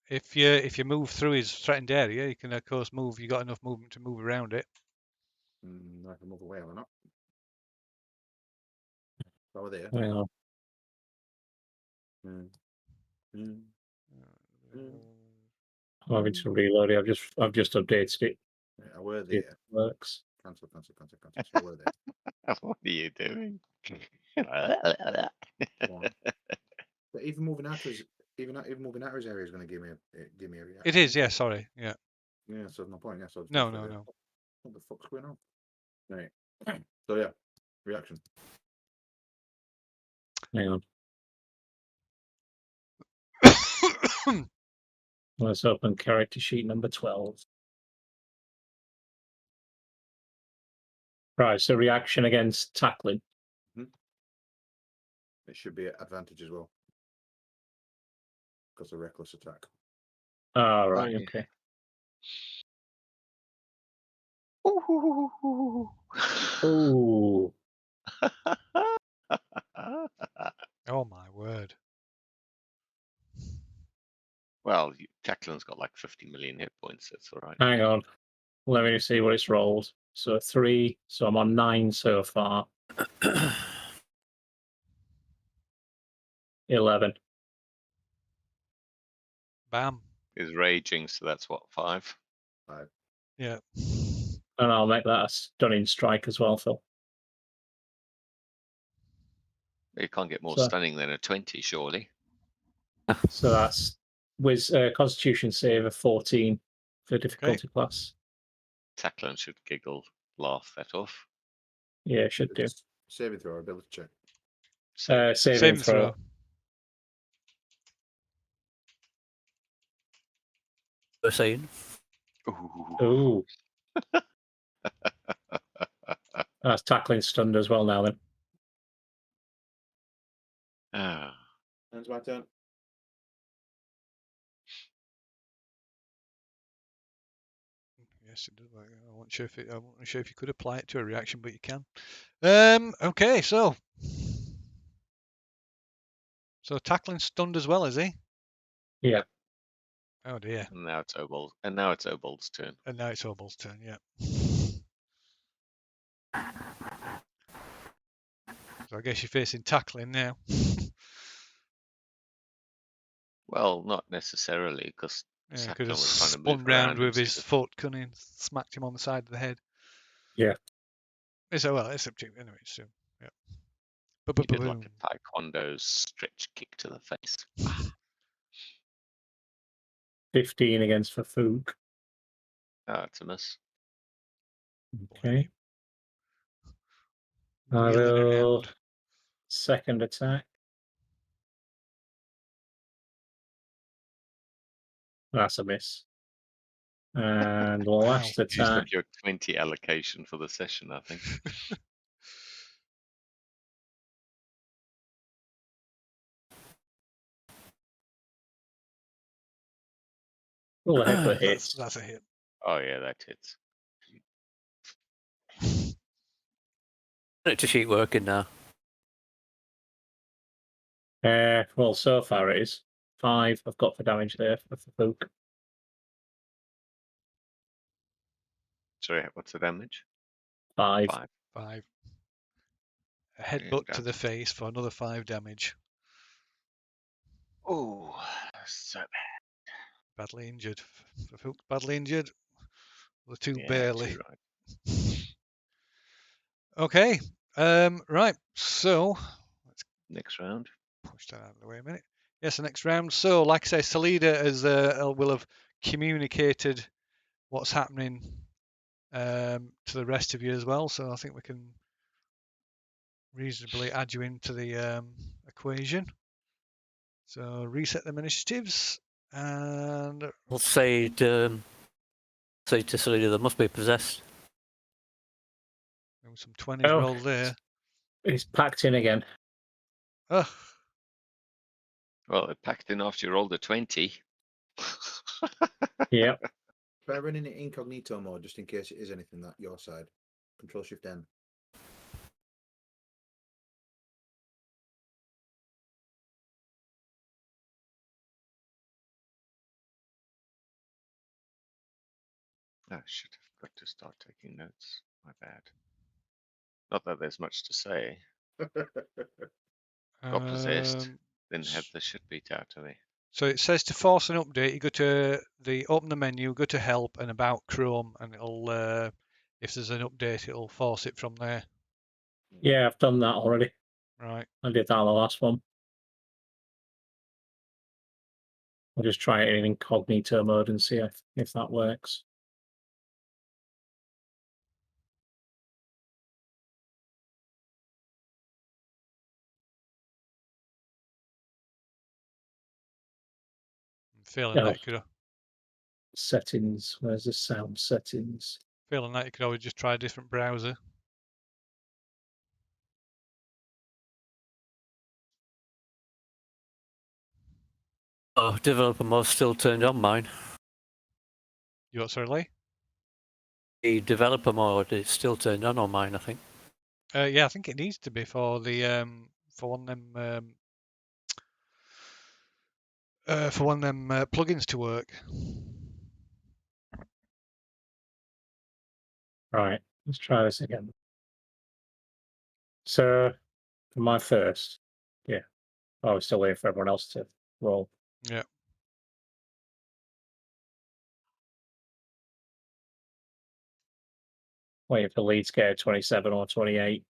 If you move through his threatened area, you can of course move. You got enough movement to move around it. I can move away or not. Over there. Hang on. Mm. Mm. I'm having to reload it. I've just updated it. Yeah, I were It there. works. Cancel. So I were there. What are you doing? Go on. But even moving out of his, even moving out of his area is going to give me a reaction. It is, yeah. Sorry, yeah. Yeah, so there's no point. Yeah, so No, no, no. What the fuck's going on? Right. So yeah, reaction. Hang on. Let's open character sheet number 12. Right, so reaction against tackling. It should be an advantage as well because of reckless attack. Ah, right, Right. okay. Ooh. Oh my word. Well, Jacqueline's got like 50 million hit points. That's all right. Hang on. Let me see what it's rolled. So 3. So I'm on 9 so far. 11. Bam. Is raging, so that's what, 5? Yeah. And I'll make that a stunning strike as well, Phil. You can't get more So- stunning than a 20, surely. So that's with Constitution save of 14 for difficulty class. Jacqueline should giggle, laugh that off. Yeah, should do. Saving throw or ability check. So, Saving throw. We're saying. ooh. Ooh. That's tackling stunned as well now then. Ah. That's my turn. Yes, it does. I wasn't sure if you could apply it to a reaction, but you can. Okay, so tackling stunned as well, is he? Yeah. Oh dear. And now it's Obold's turn. And now it's Obal's turn. Yeah. So I guess you're facing tackling now. Well, not necessarily, because Yeah, could Jacqueline have was trying to move spun round around with his instead of. foot, couldn't he? Smacked him on the side of the head. Yeah. It's it's up to you. Anyway, so yeah. He did like a taekwondo stretch kick to the face. 15 against Ferfook. It's a miss. Okay. I Wheeling will around. second attack. That's a miss. And the last Used attack. up your 20 allocation for the session, I think. Well, the headbutt hits. That's a hit. Oh yeah, that hits. Character sheet working now. Well, so far it is 5 I've got for damage there for Ferfook. Sorry, what's the damage? 5. 5. A headbutt to the face for another 5 damage. Oh, so bad. Badly injured. Ferfook badly injured. The two Yeah, barely. too right. Okay. Right. So Next round. push that out of the way a minute. Yes, the next round. So, like I say, Salida will have communicated what's happening to the rest of you as well. So I think we can reasonably add you into the equation. So reset them initiatives and We'll say to Salida, they must be possessed. some 20s Oh. rolled there. It's packed in again. Ugh. Well, it packed in after you rolled a 20. Yep. Try running it incognito mode just in case it is anything that your side. Control Shift N. I should have got to start taking notes. My bad. Not that there's much to say. Got possessed. Um, Then had the shit beat out of me. So it says to force an update, you go to open the menu, go to help and about Chrome, and it'll if there's an update, it'll force it from there. Yeah, I've done that already. Right. I did that on the last one. I'll just try it in incognito mode and see if that works. I'm feeling No. that you could Settings. Where's the sound settings? always just try a different browser. Oh, developer mode still turned on mine. You what, sorry, Lee? The developer mode is still turned on mine, I think. Yeah, I think it needs to be for the for one of them plugins to work. Right, let's try this again. So, for my first, yeah. I was still waiting for everyone else to roll. Yeah. Waiting for lead scare 27 or 28.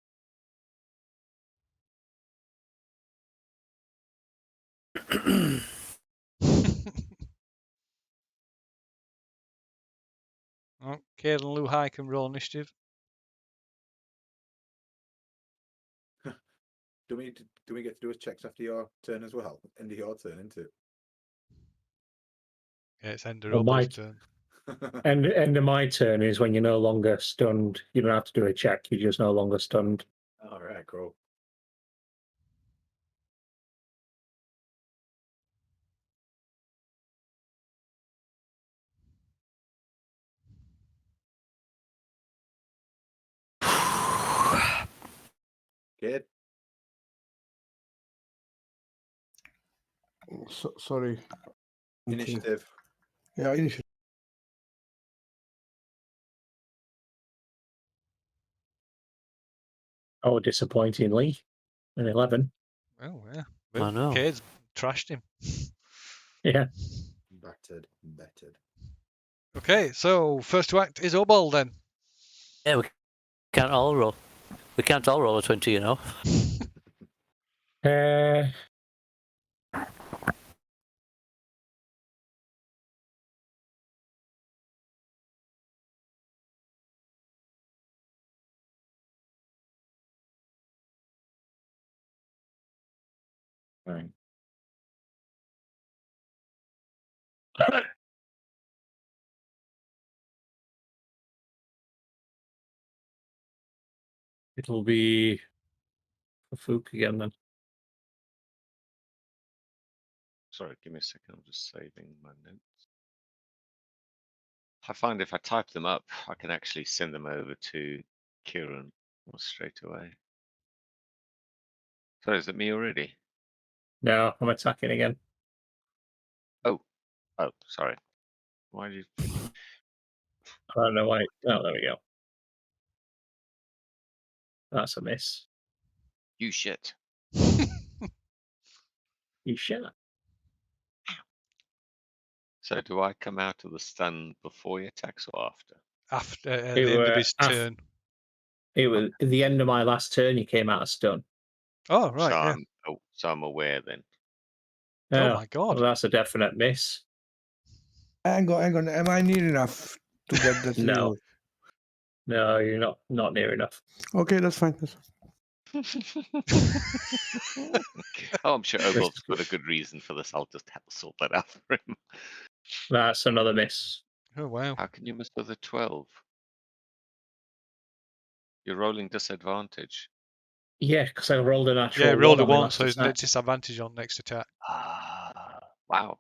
Okay, and Lou High can roll initiative. Do we get to do a checks after your turn as well? End of your turn, isn't it? Yeah, it's Ender Well, Robles' turn. End of my turn is when you're no longer stunned. You don't have to do a check. You're just no longer stunned. All right, cool. Good. Sorry. Initiative. Yeah, initiative. Oh, disappointingly, an 11. Oh yeah. I Well, know. Cade's trashed him. Yeah. Battered. Okay, so first to act is Obal then. Yeah, we can't all roll. We can't all roll a 20, you know. Right. It'll be Ferfook again then. Sorry, give me a second. I'm just saving my notes. I find if I type them up, I can actually send them over to Kieran straight away. So is it me already? No, I'm attacking again. Oh, sorry. Why did you? I don't know why. Oh, there we go. That's a miss. You shit. You shit. So do I come out of the stun before he attacks or after? After at the end of his turn. It was at the end of my last turn. You came out of stun. Oh right, yeah. So I'm aware then. Oh my god. Well, that's a definite miss. Hang on. Am I near enough to get that? No. No, you're not near enough. Okay, that's fine. Oh, I'm sure Obol's got a good reason for this. I'll just have to sort that out for him. That's another miss. Oh wow. How can you miss with a 12? You're rolling disadvantage. Yeah, because I rolled a natural Yeah, rolled a on my one, last so there's no attack. disadvantage on next attack. Wow.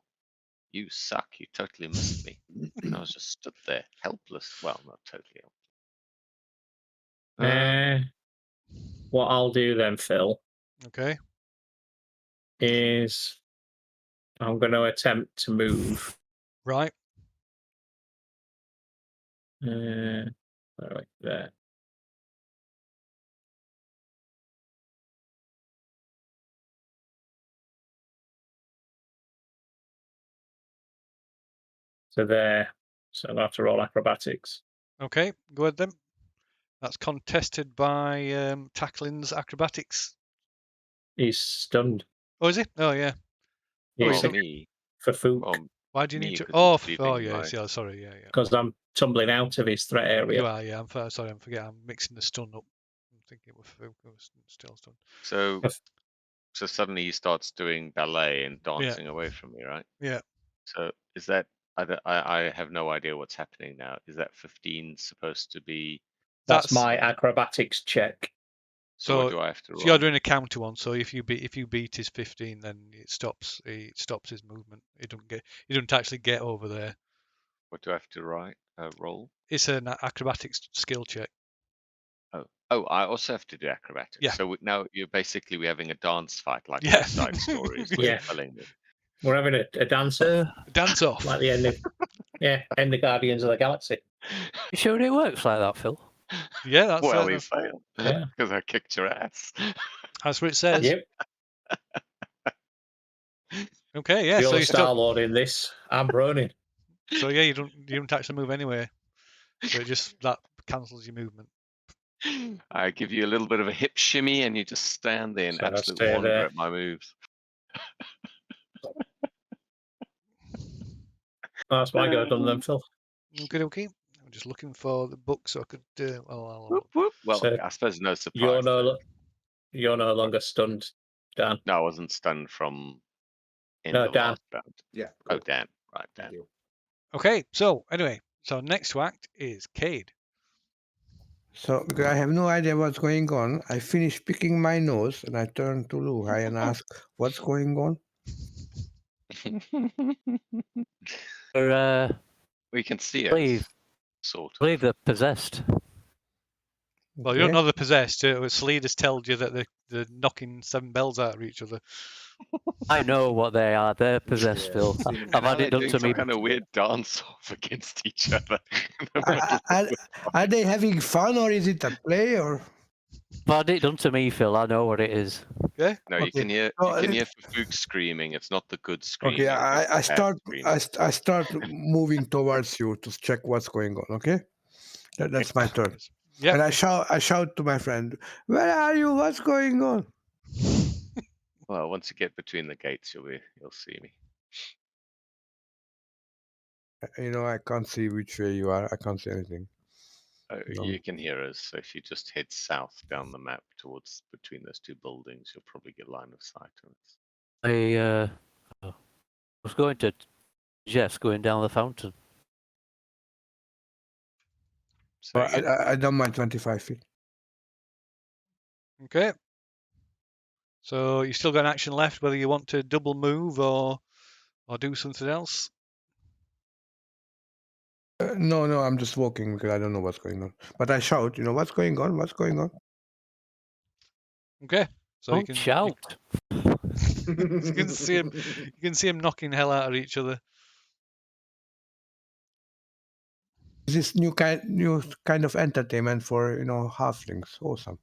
You suck. You totally missed me. I was just stood there, helpless. Well, not totally helpless. What I'll do then, Phil, Okay. is I'm going to attempt to move. Right. Right there. to there. So I'll have to roll acrobatics. Okay, go ahead then. That's contested by Tacklin's acrobatics. He's stunned. Oh, is he? Oh, yeah. Yeah, Oh, Or you don't- me. Ferfook, Or Why do you me, need to? 'cause Oh, he's oh, leaving yes, my- yeah. Sorry, yeah. because I'm tumbling out of his threat area. You are, yeah. Sorry, I'm forgetting. I'm mixing the stun up. I'm thinking it was still stun. So, If- so suddenly he starts doing ballet and dancing away from me, right? Yeah. So is that I have no idea what's happening now. Is that 15 supposed to be? That's my acrobatics check. So what So, do I have to so you're roll? doing a counter one. So if you beat his 15, then it stops his movement. He doesn't actually get over there. What do I have to roll? It's an acrobatics skill check. Oh, I also have to do acrobatics. Yeah. So now we're having a dance fight like Yeah. West Side Stories. Yeah. You're telling me. We're having a dance off, Dance off. like the end of end of Guardians of the Galaxy. You sure it works like that, Phil? Yeah, that's Well, he failed Yeah. because I kicked your ass. that's what it says. Yep. Okay, yeah. You're So the you Star still, Lord in this. I'm Ronin. so yeah, you don't actually move anywhere. So it just that cancels your movement. I give you a little bit of a hip shimmy, and you just stand there and So I absolutely stay wonder there. at my moves. That's my go done then, Phil. Okay. I'm just looking for the book so I could. Whoop, whoop. Well, So I suppose no surprise. You're there. you're no longer stunned, Dan. No, I wasn't stunned from in No, the Dan. last round. Yeah. Oh, Good. Dan. Right, Dan. Thank you. Okay, so anyway, next to act is Cade. So because I have no idea what's going on, I finish picking my nose and I turn to Luhai and ask, "What's going on?" Or, We can see it. believe, Sort of. believe they're possessed. Well, you don't Okay. know they're possessed. Sleed has told you that they're knocking 7 bells out of each other. I know what they are. They're possessed, Yeah, Phil. seen 'em I've Now had they're it done doing to some me. kind of weird dance off against each other. in the Are, middle of are, the are they having fun or is it a play or? I've had it done to me, Phil. I know what it is. Okay. No, you Okay. can hear Oh, Ferfook screaming. It's not the good screaming. Okay, it's the I bad start screaming. I start moving towards you to check what's going on. Okay, that's my turn. Yep. And I shout to my friend, "Where are you? What's going on?" Well, once you get between the gates, you'll see me. You know, I can't see which way you are. I can't see anything. No. You can hear us. So if you just head south down the map towards between those two buildings, you'll probably get line of sight on us. I was going to suggest going down the fountain. So But I don't mind 25 feet. Okay. So you still got an action left, whether you want to double move or do something else. No, I'm just walking because I don't know what's going on. But I shout, you know, what's going on? What's going on? Okay. So you Don't can shout. you can see him. You can see him knocking hell out of each other. Is this new kind of entertainment for halflings? Awesome.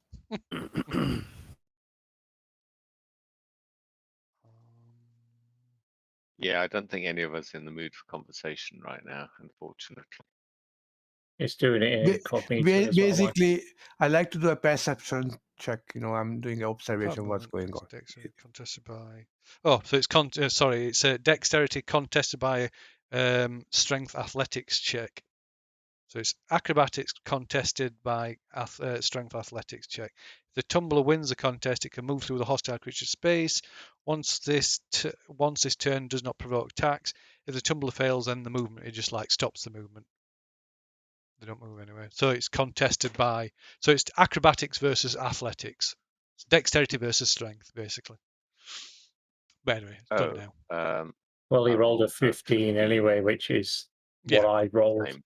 yeah, I don't think any of us are in the mood for conversation right now, unfortunately. It's doing it in Ba- incognito as well. Like. Basically, I like to do a perception check. You know, I'm doing an observation of what's Movement, going on. Dexterity contested by. Oh, so it's it's a dexterity contested by strength athletics check. So it's acrobatics contested by strength athletics check. If the tumbler wins the contest, it can move through the hostile creature's space. Once this turn does not provoke attacks. If the tumbler fails, then the movement it just like stops the movement. They don't move anywhere. So it's contested by. So it's acrobatics versus athletics. It's dexterity versus strength, basically. But anyway, it's done now. Well, he I rolled a rolled a 15 anyway, which is Yeah. what I rolled. Same.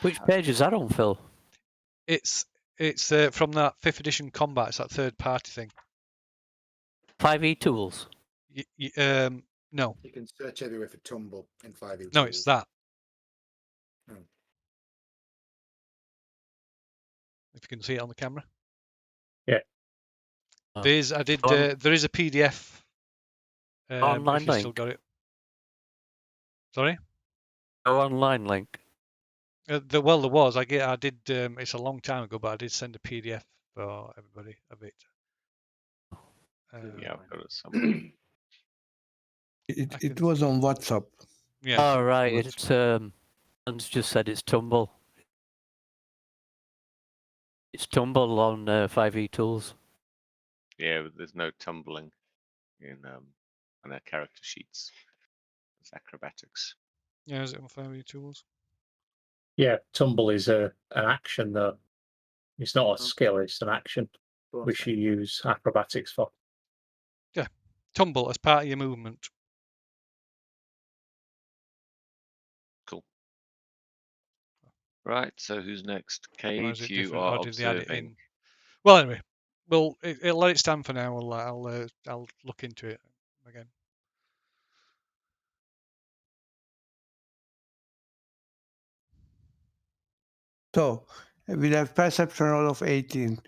Which page is that on, Phil? It's from that 5th edition combat. It's that third party thing. 5e tools. No, You can search everywhere for tumble in 5e. no, it's that. Oh. If you can see it on the camera. Yeah. Oh. There is. I did. On- There is a PDF. Online if you still link. got it. Sorry. No online link. There was. I did. It's a long time ago, but I did send a PDF for everybody of it. Yeah, I've got it somewhere. It was on WhatsApp. Yeah. Oh, right. What's- It's Hans just said it's Tumble. It's Tumble on 5e Tools. Yeah, but there's no tumbling in on our character sheets. It's acrobatics. Yeah. Is it on Family Tools? Yeah, tumble is an action though. It's not a skill, it's an action which you use acrobatics for. Tumble as part of your movement. Cool. Right. So who's next? Or is Kate, it you different? are Or did they add it observing. in? Well, anyway, well, it'll let it stand for now. I'll look into it again. So, with a perception roll of 18,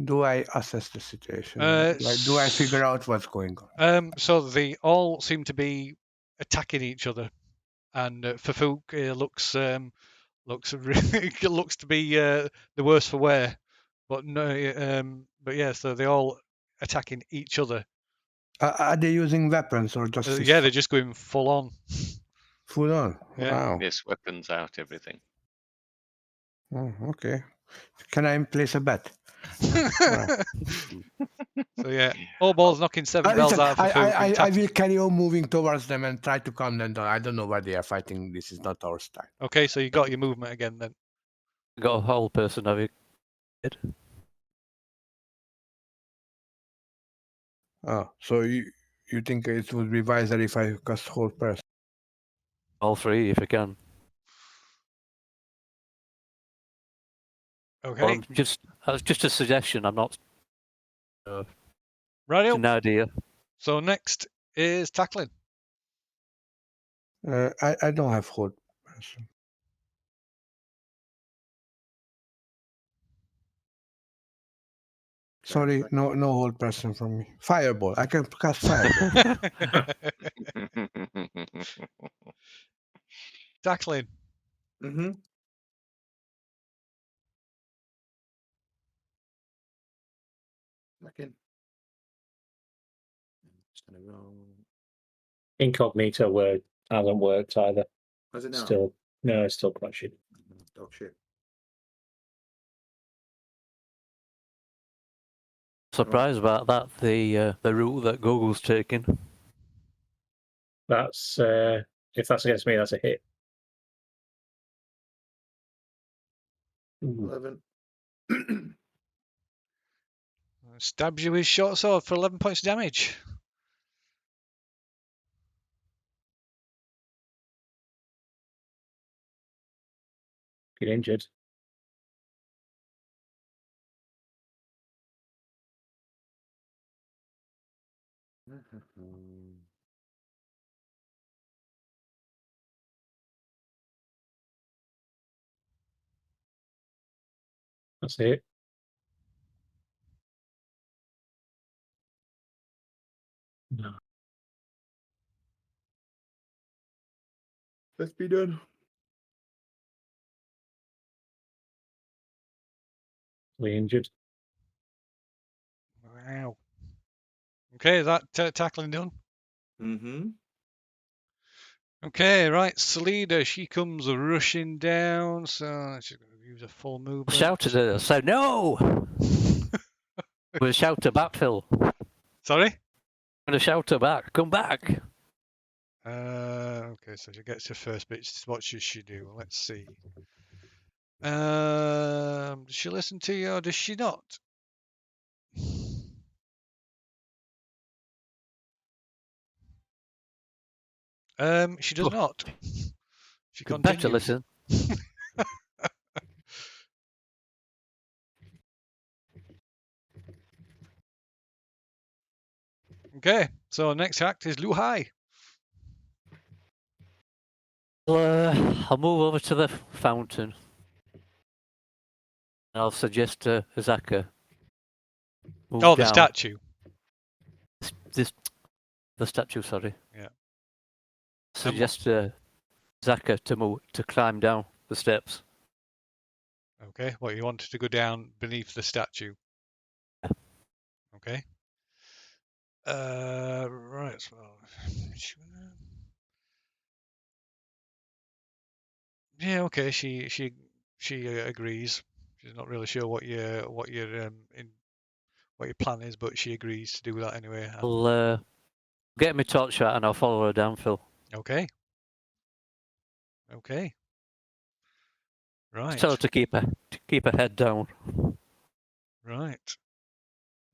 do I assess the situation? Do I figure out what's going on? So they all seem to be attacking each other, and Ferfook looks looks to be the worse for wear. But no, but yeah, so they're all attacking each other. Are they using weapons or just fist Yeah, they're just going full on. full on? Yeah. Wow. Yes, weapons out, everything. Oh, okay. Can I place a bet? So yeah, all balls knocking 7 bells Listen, out of Ferfook. I will carry on moving towards them and try to calm them down. I don't know why they are fighting. This is not our style. Okay, so you got your movement again then. Got a whole person of it. Oh, so you think it would be wiser if I cast whole person? All three, if I can. Okay, That's just a suggestion. I'm not. It's radio. an idea. So next is tackling. I don't have whole person. Sorry, no whole person from me. Fireball. I can cast fireball. Tackling. Mm-hmm. Back in. Just gonna roll. Incognito word hasn't worked either. How's it now? Still, no, it's still quite shit. Dog shit. Surprised about that. The route that Google's taking. That's if that's against me, that's a hit. Ooh. 11. Stabs you with short sword for 11 points of damage. Get injured. That's it. No. Let's be done. We injured. Wow. Okay, is that tackling done? Mm-hmm. Okay, right. Salida, she comes rushing down, so she's going to use a full movement. Shouted at her. So no. We'll shout her back, Phil. Sorry? I'm gonna shout her back. Come back. Okay, so she gets her first bit. What should she do? Let's see. Does she listen to you or does she not? She does Oh. not. She Could better continues. listen. Okay, so next act is Luhai. I'll move over to the fountain. I'll suggest to Azaka. Move Oh, the down. statue. The statue, sorry. Yeah. Suggest to Zaka to climb down the steps. Okay, what, you wanted to go down beneath the statue? Yeah. Okay. Right. So, yeah. Okay. She agrees. She's not really sure what your what your plan is, but she agrees to do that anyway. And, I'll get my torch out and I'll follow her down, Phil. okay. Okay. Right. Tell her to keep her head down. Right.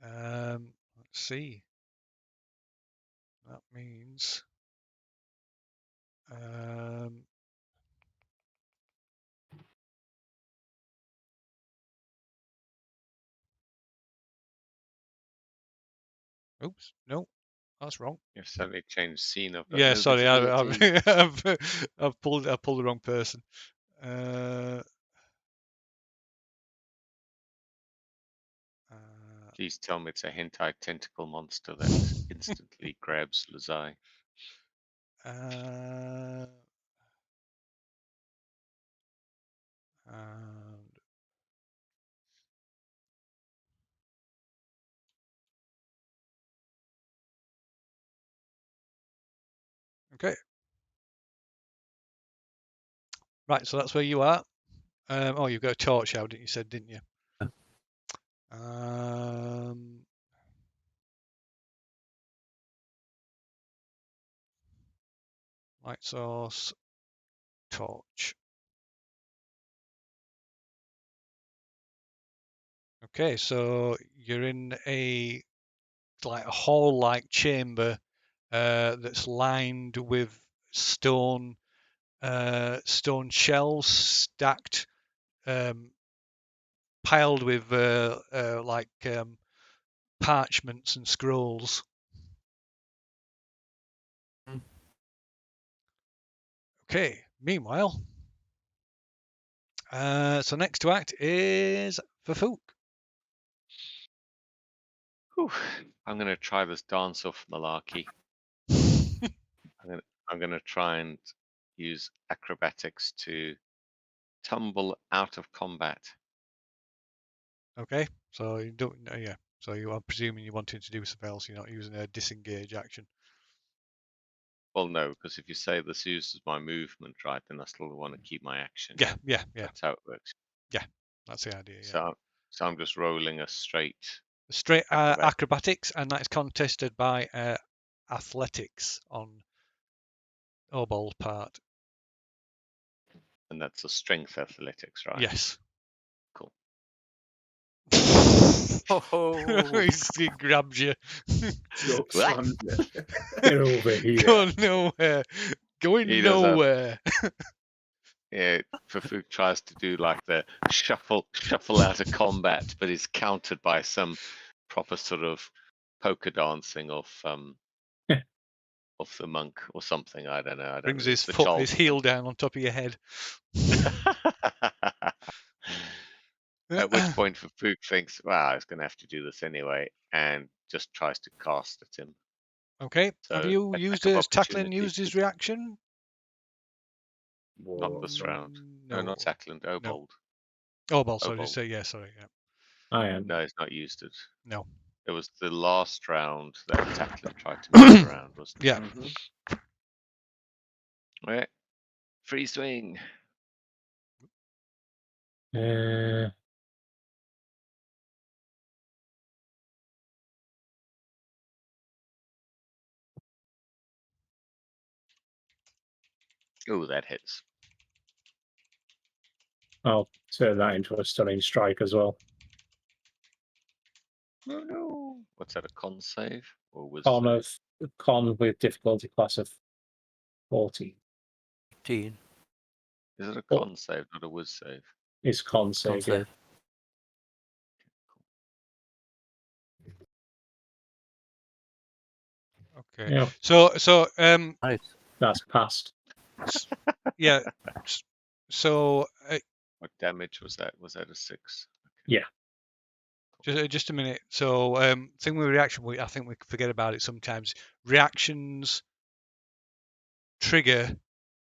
Let's see. That means oops, no, that's wrong. You've suddenly changed scene. I've got Yeah, no sorry, visibility. I've pulled the wrong person. Please tell me it's a hentai tentacle monster that instantly grabs Lazai. And okay, right. So that's where you are. Oh, you've got a torch out, you said, didn't you? Light source, torch. Okay, so you're in a hall-like chamber that's lined with stone shelves stacked, piled with parchments and scrolls. Okay. Meanwhile, so next to act is Ferfook. Whew. I'm going to try this dance-off malarkey. I'm going to try and use acrobatics to tumble out of combat. Okay, so you don't. Yeah, so I'm presuming you're wanting to do something else. You're not using a disengage action. Well, no, because if you say this uses my movement, right, then I still want to keep my action. Yeah. That's how it works. Yeah, that's the idea. Yeah. So I'm just rolling a straight acrobatics, and that is contested by athletics on Obol's part. And that's a strength athletics, right? Yes. Cool. He grabs you. Choke slammed you. Get over here. Going nowhere. Going nowhere. Yeah, Ferfook tries to do like the shuffle out of combat, but is countered by some proper sort of polka dancing of the monk or something. I don't know. Brings his heel down on top of your head. At which point Ferfook thinks, "Wow, he's going to have to do this anyway," and just tries to cast at him. Okay. So have you used his tackling? Used his reaction? Not this round. No, not tackling. Obold. Obold, sorry. Sorry. Yeah. I am. No, he's not used it. No. It was the last round that Tackling tried to move around, wasn't it? Yeah. Right. Free swing. Oh, that hits. I'll turn that into a stunning strike as well. Oh no. What's that, a con save? Or was Con with difficulty class of 14. 15. Is it a con save, not a whiz save? It's con save, yeah. Okay. Yeah. So Nice. That's passed. Yeah. So what damage was that? Was that a 6? Okay. Yeah. Just a minute. So thing with reaction, I think we forget about it sometimes. Reactions trigger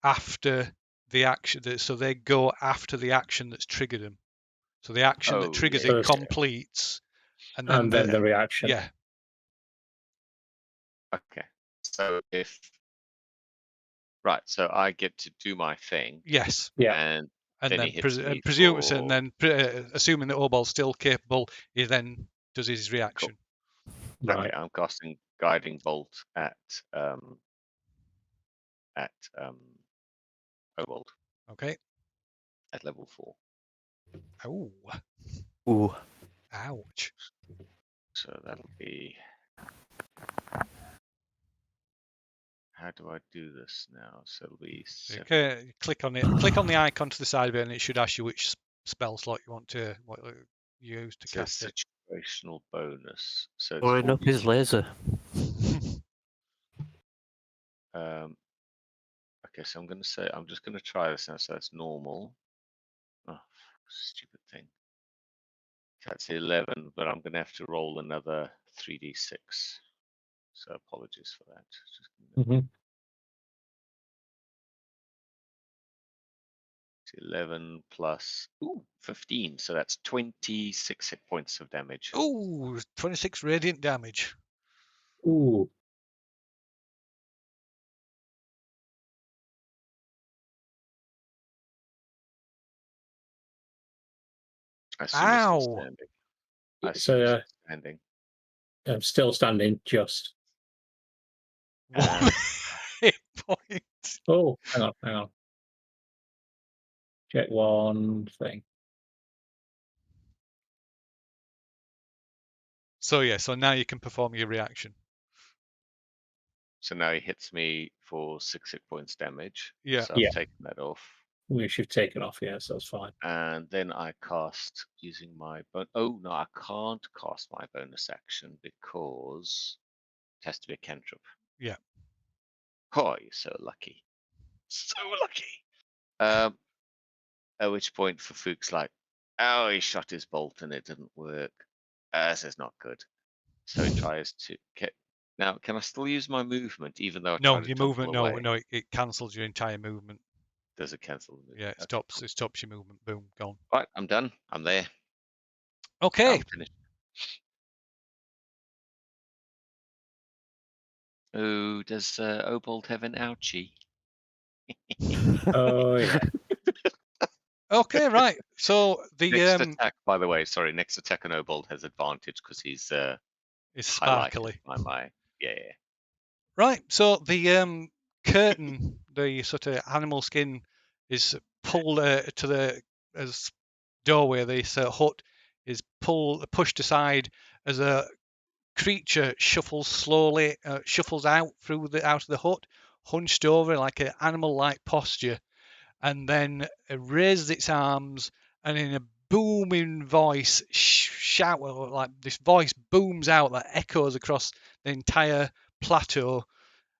after the action. So they go after the action that's triggered them. So the action that Oh, triggers yeah, it First. completes, and then And then the reaction. yeah. Okay. So right, so I get to do my thing, Yes. Yeah. and And then he then hits me assuming that Obol's still capable, he then does his reaction. Right. Okay, I'm casting guiding bolt at Obold Okay. at level 4. Oh, Ooh. ouch. So that'll be. How do I do this now? So it'll be So 7. you click on it. Click on the icon to the side of it, and it should ask you which spell slot you want to use to It says cast it. situational bonus. So it's Blowing all up his laser. okay, so I'm just gonna try this now. So that's normal. Oh, stupid thing. That's 11, but I'm gonna have to roll another 3d6. So apologies for that. Just Mhm. 11 plus 15, so that's 26 hit points of damage. Ooh, 26 radiant damage. Ooh. I assume you're still Ow. standing. I assume So you're still standing. I'm still standing just. 1 hit point. Oh, hang on. Check one thing. So yeah, so now you can perform your reaction. So now he hits me for 6 hit points damage. Yeah. So I've Yeah. taken that off. Which you've taken off, yes, that's fine. And then I cast using my oh no, I can't cast my bonus action because it has to be a cantrip. Yeah. Oh, you're so lucky. So lucky. At which point Ferfook's like, oh, he shot his bolt and it didn't work. This is not good. So he tries to get. Now, can I still use my movement even though I No, try to your tumble movement. away? No, it cancels your entire movement. Does it cancel the movement? Yeah, it Okay, stops. cool. It stops your movement. Boom, gone. Right, I'm done. I'm there. Okay. I'm finished. Oh, does Obold have an ouchie? Oh yeah. Okay, right. So the Next attack, by the way, sorry, next attack on Obold has advantage because he's is highlighted sparkly. by my yeah. Right. So the curtain, the sort of animal skin, is pulled to the as doorway. This hut is pushed aside as a creature shuffles out out of the hut, hunched over like an animal-like posture, and then it raises its arms and in a booming voice shout, like this voice booms out that echoes across the entire plateau,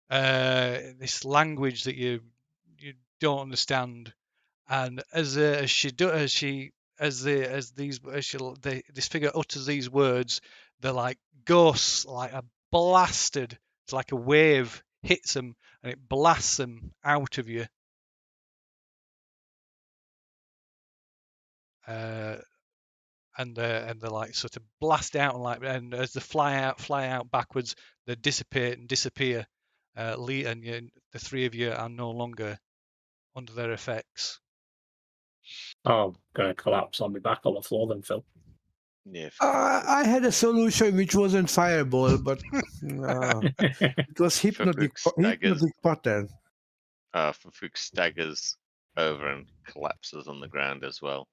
this language that you don't understand. And as this figure utters these words, they're like ghosts, like a blasted. It's like a wave hits them and it blasts them out of you. And they're like sort of blast out and as they fly out backwards, they dissipate and disappear. Lee and the three of you are no longer under their effects. Oh, I'm gonna collapse on my back on the floor then, Phil. Yeah. I had a solution which wasn't fireball, but it was hypnotic pattern. Ferfook staggers over and collapses on the ground as well.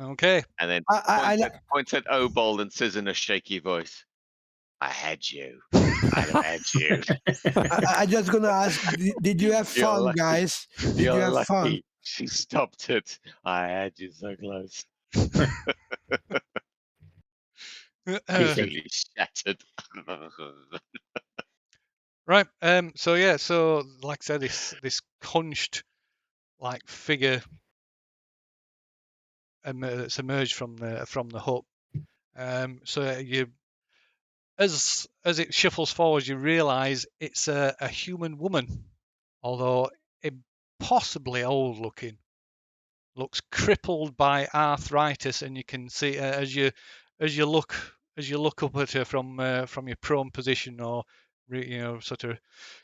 Okay. And then I points at Obold and says in a shaky voice, I had you. I had you. I just gonna ask, did you have You're fun, lucky. guys? Did you You're have lucky. fun? She stopped it. I had you so close. Completely shattered. Right. So yeah. So like I said, this hunched like figure that's emerged from the hut. So you, as it shuffles forward, you realise it's a human woman, although possibly old looking. Looks crippled by arthritis, and you can see as you look up at her from your prone position, or sort of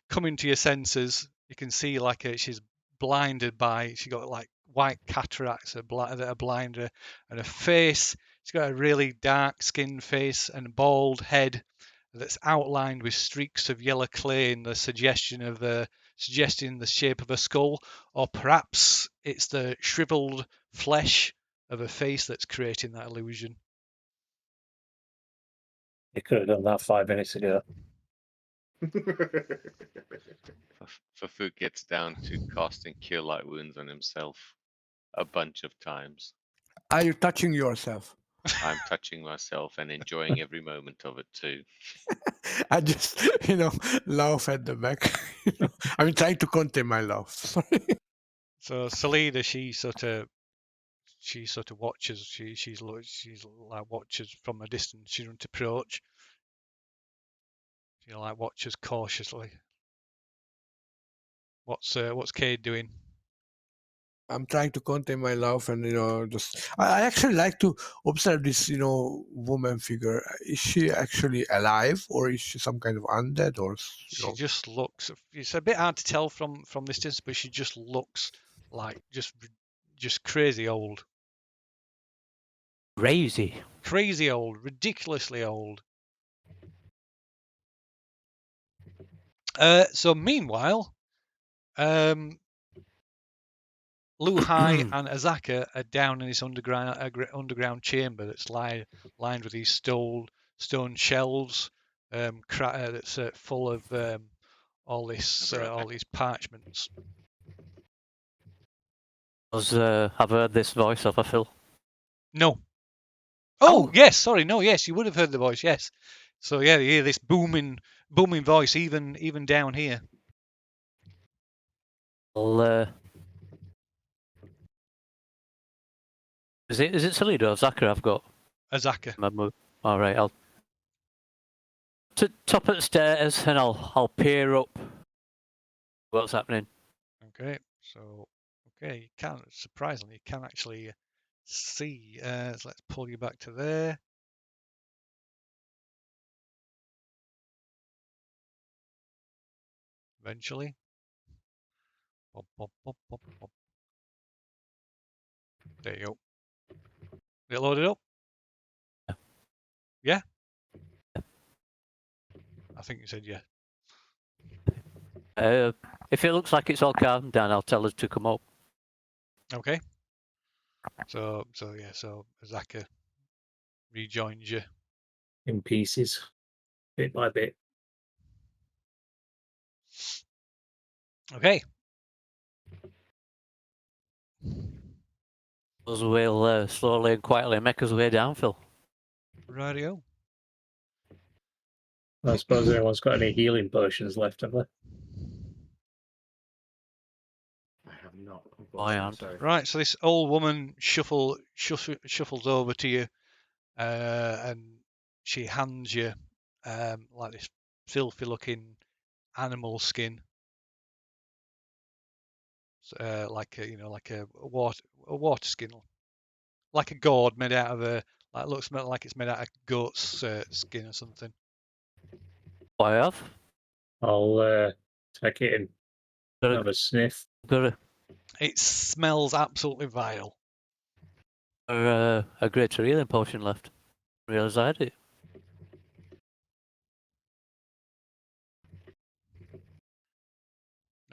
coming to your senses, you can see like she's blinded by, she got like white cataracts that are blind her, and her face, she's got a really dark skinned face and bald head that's outlined with streaks of yellow clay in the suggesting the shape of a skull, or perhaps it's the shriveled flesh of a face that's creating that illusion. You could have done that 5 minutes ago. Ferfook gets down to casting Cure Light Wounds on himself a bunch of times. Are you touching yourself? I'm touching myself and enjoying every moment of it too. I just, laugh at the back. I'm trying to contain my laugh. Sorry. So Salida, she sort of watches. She's like watches from a distance. She doesn't approach. She like watches cautiously. What's Cade doing? I'm trying to contain my laugh, and I actually like to observe this woman figure. Is she actually alive, or is she some kind of undead, or She just looks. It's a bit hard to tell from this distance, but she just looks like just crazy old. Crazy old, ridiculously old. So meanwhile, Luhai and Azaka are down in this underground chamber that's lined with these stone shelves, that's full of all these parchments. I've heard this voice of a Phil. No. Oh, yes. Sorry. No. Yes, you would have heard the voice. Yes. So yeah, you hear this booming voice even down here. Is it Salida or Zaka I've got? Azaka. All right, I'll to top of the stairs and I'll peer up. What's happening? Okay. So you can actually see. So let's pull you back to there. Eventually. Pop, pop, pop, pop, pop. There you go. Is it loaded up? Yeah? I think you said yeah. If it looks like it's all calmed down, I'll tell us to come up. Okay. So Azaka rejoins you. In pieces, bit by bit. Okay. Us will slowly and quietly make us way down, Phil. Radio. I suppose anyone's got any healing potions left, have they? I have not. I am. Right, so this old woman shuffles over to you, and she hands you like this filthy-looking animal skin, like a water skin, like a gourd made out of looks like it's made out of goat's skin or something. I have. I'll take it and have a sniff. It smells absolutely vile. A greater healing potion left. Realise I had it.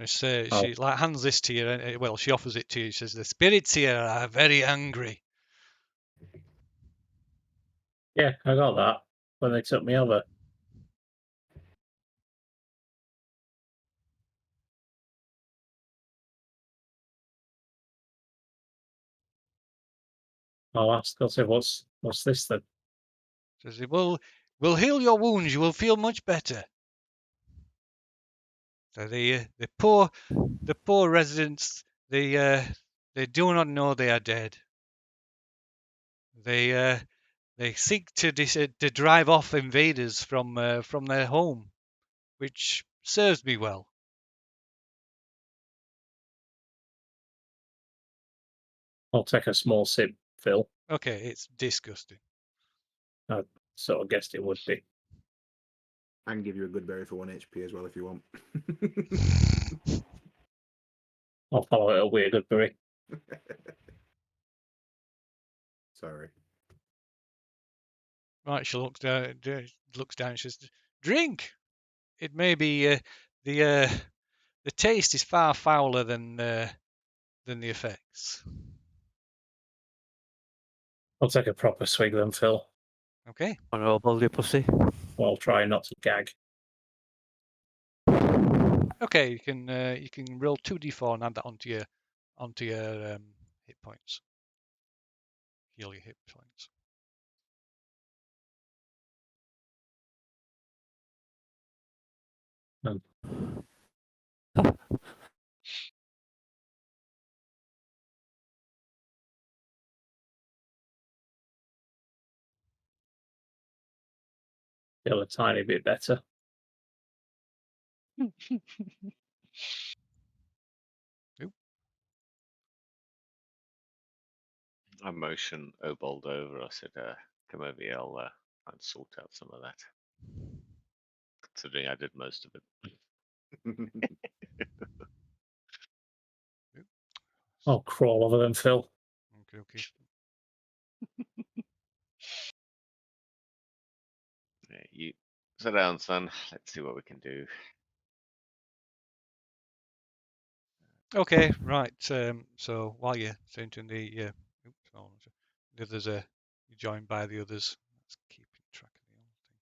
She like hands this to you. And, well, she offers it to you. She says, "The spirits here are very angry." Yeah, I got that when they took me over. I'll say, what's this then? She says, "We'll heal your wounds. You will feel much better." So the poor residents, they do not know they are dead. They seek to drive off invaders from their home, which serves me well. I'll take a small sip, Phil. Okay, it's disgusting. Sort of guessed it would be. I can give you a good berry for 1 HP as well if you want. I'll follow it up with a good berry. Sorry. Right, she looks down. And says, "Drink. It may be the taste is far fouler than the effects." I'll take a proper swig then, Phil. Okay. Honourable, you pussy. While trying not to gag. Okay, you can roll 2d4 and add that onto your hit points. Heal your hit points. Feel a tiny bit better. I motioned Obold over. I said, come over here, I'll try and sort out some of that. Considering I did most of it. I'll crawl over them, Phil. Okay. Yeah, you sit down, son. Let's see what we can do. Okay, right. So while you're thinking the others are joined by the others. Let's keep track of the whole thing.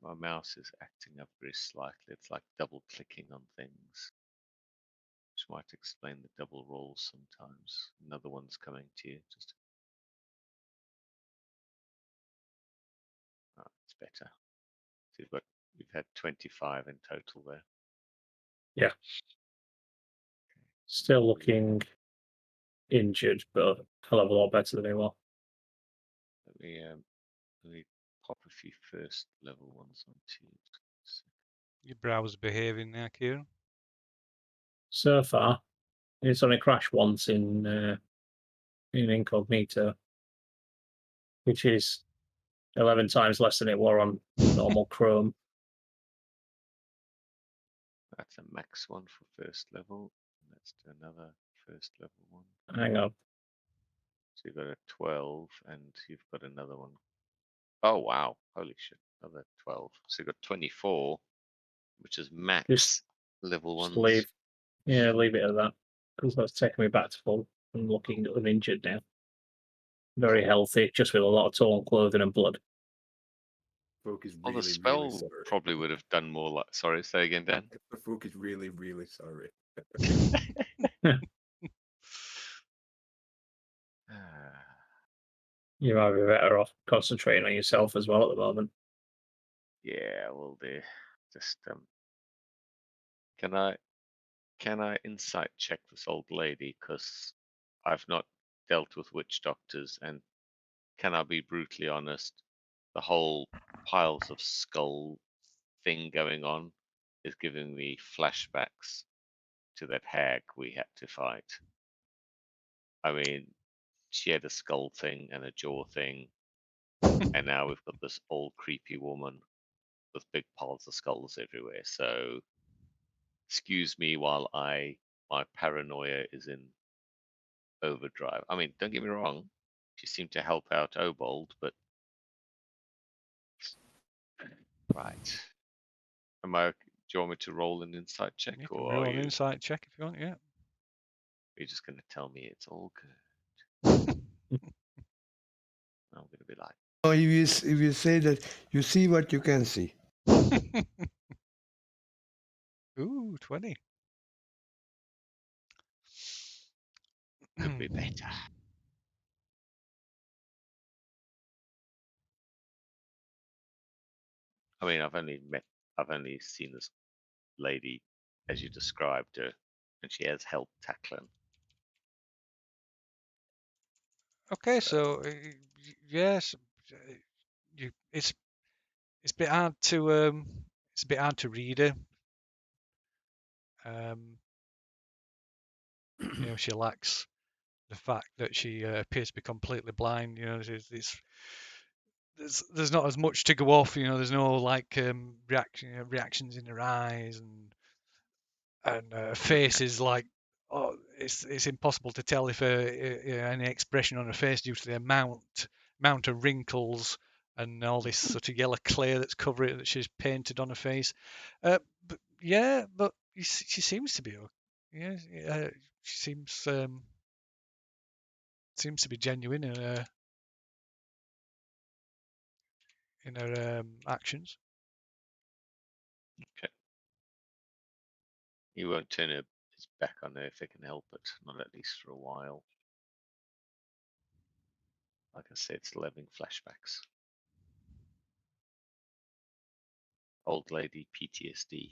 My mouse is acting up very slightly. It's like double clicking on things, which might explain the double rolls sometimes. Another one's coming to you. Just it's better. So you've had 25 in total there. Yeah. Still looking injured, but a hell of a lot better than he was. Let me pop a few first level ones onto you. Your browser's behaving now, Kieran. So far, it's only crashed once in incognito, which is 11 times less than it were on normal Chrome. That's a max one for first level. Let's do another first level one. Hang on. So you've got a 12 and you've got another one. Oh, wow. Holy shit. Another 12. So you've got 24, which is max Just level Just ones. leave it at that, because that's taking me back to full. I'm looking uninjured now. Very healthy, just with a lot of torn clothing and blood. Ferfook is Well, really, the spell really sorry. probably would have done more like. Sorry, say again, Dan. Ferfook is really, really sorry. You might be better off concentrating on yourself as well at the moment. Yeah, will do. Just can I insight check this old lady? Because I've not dealt with witch doctors, and can I be brutally honest? The whole piles of skull thing going on is giving me flashbacks to that hag we had to fight. I mean, she had a skull thing and a jaw thing, and now we've got this old creepy woman with big piles of skulls everywhere. So, excuse me while my paranoia is in overdrive. I mean, don't get me wrong, she seemed to help out Obold, but right. Do you want me to roll an insight check, You can or roll are an you insight check if you want. Yeah. you're just going to tell me it's all good? I'm going to be like, No, if you say that you see what you can see. Ooh, 20. could be better. I mean, I've only seen this lady as you described her, and she has helped Tacklin. Okay, so yes, it's a bit hard to read her. She lacks the fact that she appears to be completely blind. There's not as much to go off. There's no like reactions in her eyes, and her face is like, oh, it's impossible to tell if any expression on her face due to the amount of wrinkles and all this sort of yellow clay that's covering it that she's painted on her face. But she seems to be yeah, she seems to be genuine in her actions. Okay. He won't turn his back on her if they can help it, not at least for a while. Like I said, still having flashbacks. Old lady PTSD.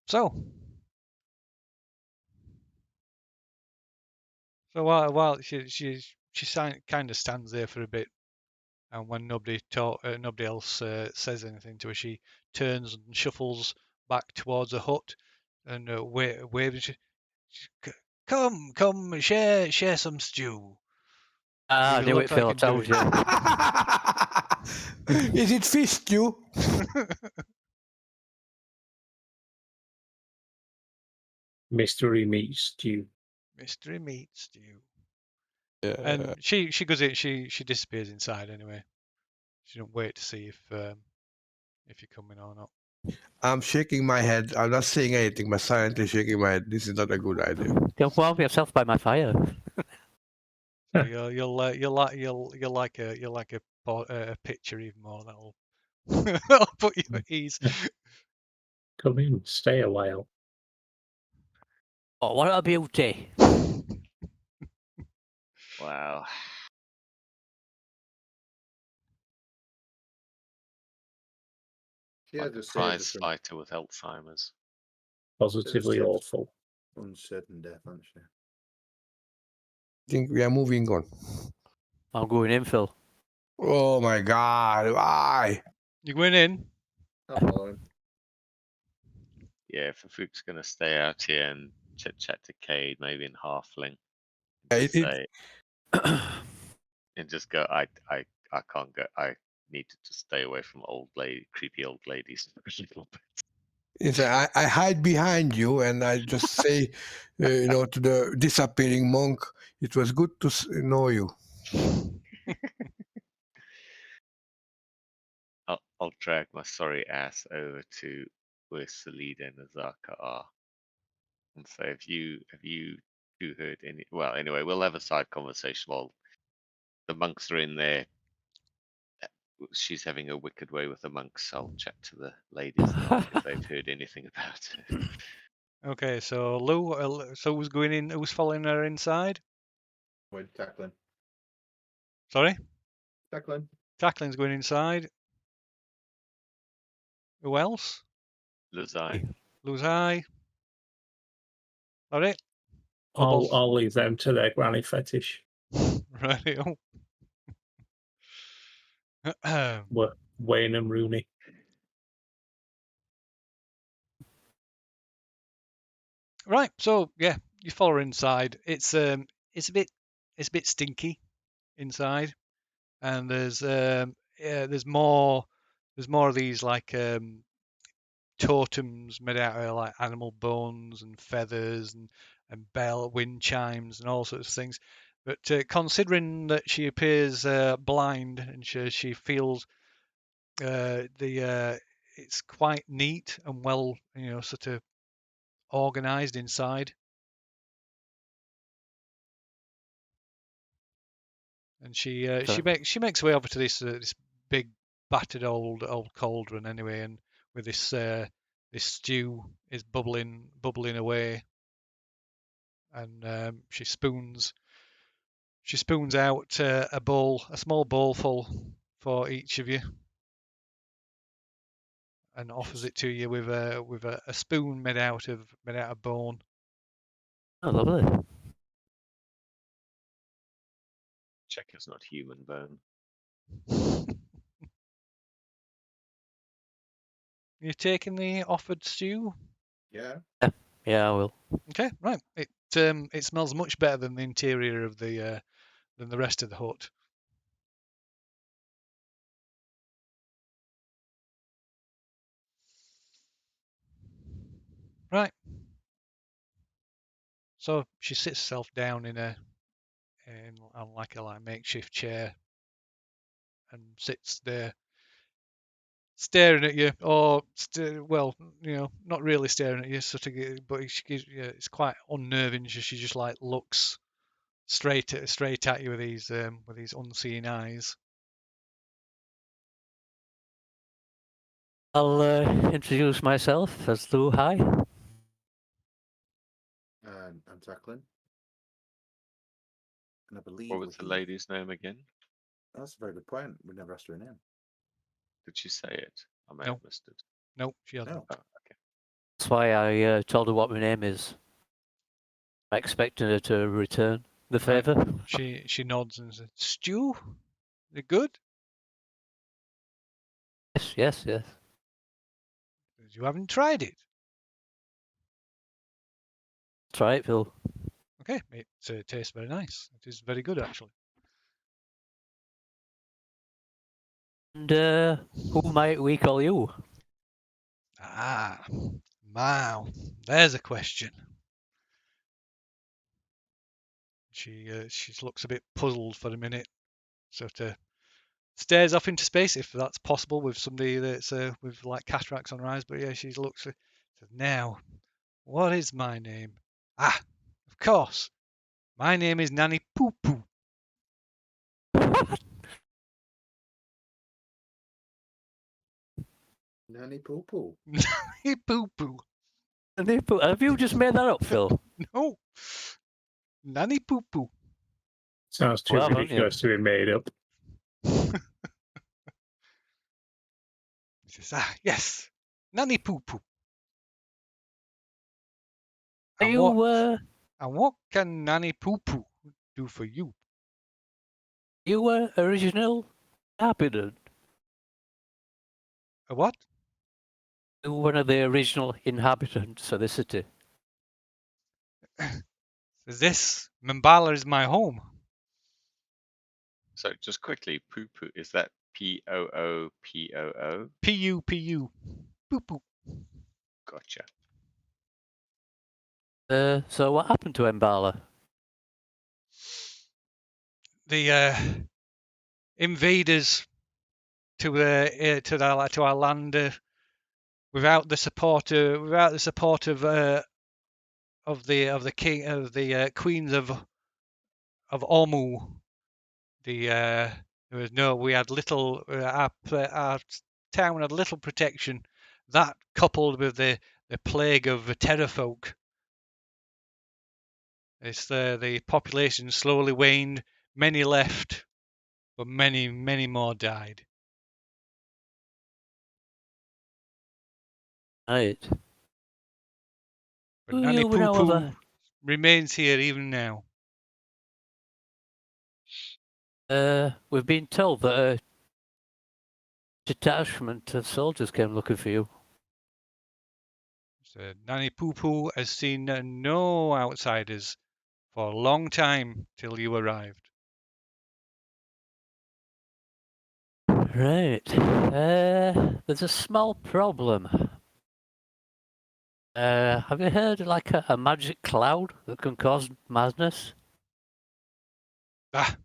So while she kind of stands there for a bit, and when nobody else says anything to her, she turns and shuffles back towards the hut and waves. Come, share some stew. I You knew look it, Phil. I like you told do you. Is it fish stew? Mystery meat stew. Mystery meat stew. Yeah. And she goes in. She disappears inside anyway. She don't wait to see if you're coming or not. I'm shaking my head. I'm not saying anything, but silently shaking my head. This is not a good idea. Don't warm yourself by my fire. So you'll like a picture even more. That'll put you at ease. Come in, stay a while. Oh, what a beauty! Wow. Yeah, Like a just saves us prize from fighter with Alzheimer's. Positively Just- awful. uncertain death, aren't you? I think we are moving on. I'm going in, Phil. Oh my God! Why? You going in? I'm following. Yeah, Ferfook's gonna stay out here and chit chat to Cade, maybe in halfling. Yeah, Just say and just go. I can't go. I need to just stay away from creepy old ladies. I hide behind you and I just say, to the disappearing monk, it was good to know you. I'll drag my sorry ass over to where Salida and Azaka are, and say, "Have you two heard any?" Well, anyway, we'll have a side conversation while the monks are in there. She's having a wicked way with the monks. I'll chat to the ladies and ask if they've heard anything about it. Okay, so Lou, so who's going in? Who's following her inside? Wait, tackling. Sorry, Tackling. Tackling's going inside. Who else? Lazai. Lou's high. All right. Oh, I'll leave them to their granny fetish. right. Wayne and Rooney. Right. So yeah, you follow her inside. It's a bit stinky inside, and there's more of these like totems made out of like animal bones and feathers and wind chimes and all sorts of things. But considering that she appears blind and she feels it's quite neat and well, sort of organized inside. And she makes her way over to this big battered old cauldron anyway, and with this stew is bubbling away, and she spoons She spoons out a bowl, a small bowl full for each of you, and offers it to you with a spoon made out of bone. Oh, lovely. Check it's not human bone. You taking the offered stew? Yeah. Yeah, I will. Okay, right. It smells much better than the interior of the than the rest of the hut. Right. So she sits herself down on like a makeshift chair and sits there staring at you, or well, not really staring at you, sort of, but it's quite unnerving. She just like looks straight at you with these unseeing eyes. I'll introduce myself as Lou Hai. I'm Jacqueline. And I believe What was the lady's name again? That's a very good point. We never asked her name. Did she say it? I may No. have missed it. Nope, she hasn't. No. Oh, okay. That's why I told her what my name is. I'm expecting her to return the Right. favour. She nods and says, "Stew, they're good. Yes. You haven't tried it. Try it, Phil. Okay, it tastes very nice. It is very good actually." And who might we call you? Ah, wow, there's a question. She looks a bit puzzled for a minute, sort of stares off into space, if that's possible with somebody that's with like cataracts on her eyes. But yeah, she looks. Says, "Now, what is my name? Ah, of course, my name is Nanny Poo Poo." Nanny Poo Poo. Nanny Poo Poo. Have you just made that up, Phil? No, Nanny Poo Poo. Sounds too Well, haven't you? ridiculous to be made up. He says, "Ah, yes, Nanny Poo Poo." Are And you what can Nanny Poo Poo do for you? original inhabitant? A what? You one of the original inhabitants of the city? Says, "This Mbala is my home." So just quickly, poo poo, is that Poopoo? P-U-P-U. Poo Poo. Gotcha. So what happened to Mbala? The invaders to our land without the support of the king of the queens of Ormu. We had little our town had little protection. That coupled with the plague of Ferfook, the population slowly waned. Many left, but many more died. Right. But Do Nanny you Poo know of Poo a remains here even now. we've been told that a detachment of soldiers came looking for you. So Nanny Poo Poo has seen no outsiders for a long time till you arrived. Right. There's a small problem. Have you heard of like a magic cloud that can cause madness? Ah,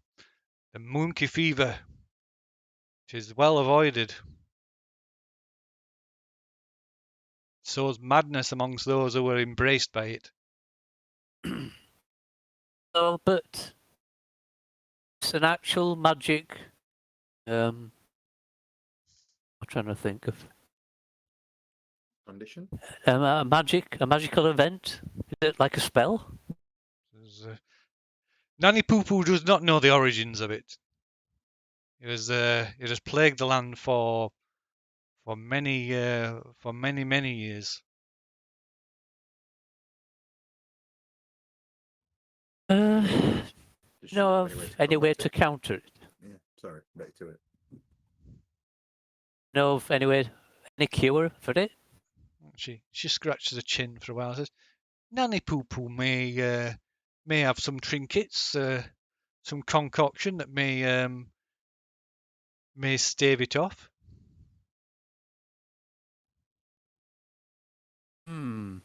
the monkey fever. It is well avoided. Sows madness amongst those who are embraced by it. Oh, but it's an actual magic. I'm trying to think of Condition. a magical event. Is it like a spell? Nanny Poo Poo does not know the origins of it. It has plagued the land for many years. Uh, Does she know know of any way combat to it? counter it? Yeah, sorry, back to it. Know of any cure for it? She scratches her chin for a while and says, Nanny Poo Poo may have some trinkets, some concoction that may stave it off. Hmm.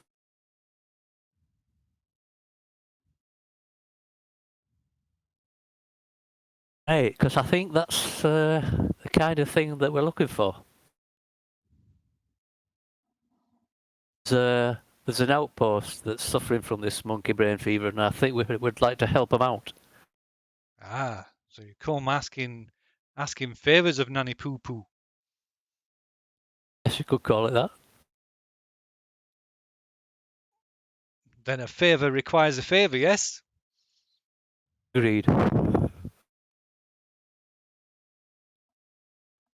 Hey, because I think that's the kind of thing that we're looking for. There's an outpost that's suffering from this monkey brain fever, and I think we would like to help them out. Ah, so you come asking favours of Nanny Poo Poo. Yes, you could call it that. Then a favour requires a favour, yes? Agreed.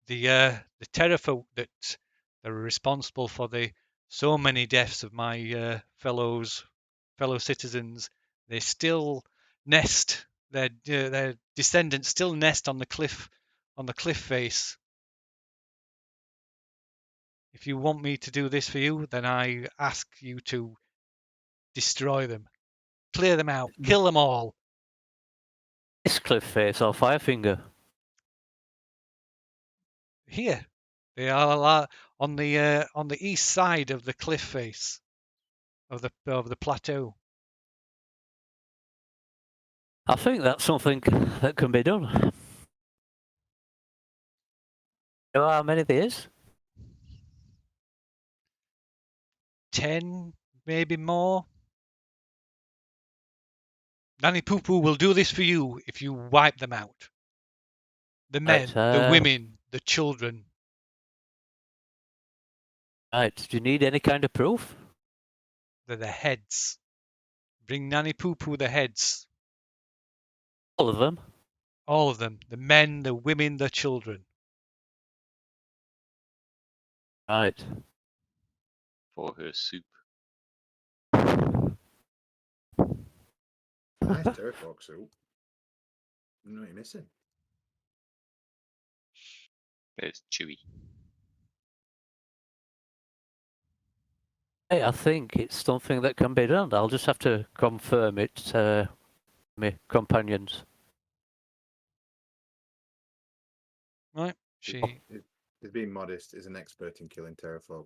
The terrafolk that are responsible for the so many deaths of my fellow citizens, they still nest. Their descendants still nest on the cliff face. If you want me to do this for you, then I ask you to destroy them, clear them out, kill them all. This cliff face or Firefinger? Here, they are on the east side of the cliff face of the plateau. I think that's something that can be done. You know how many there is? 10, maybe more. Nanny Poo Poo will do this for you if you wipe them out. The men, Right, the women, the children. Right, do you need any kind of proof? They're the heads. Bring Nanny Poo Poo the heads. All of them? All of them. The men, the women, the children. Right. For her soup. Nice Ferfook soup. You know what you're missing? It's chewy. Hey, I think it's something that can be done. I'll just have to confirm it, my companions. Right? She. He's being modest. Is an expert in killing Terrafolk.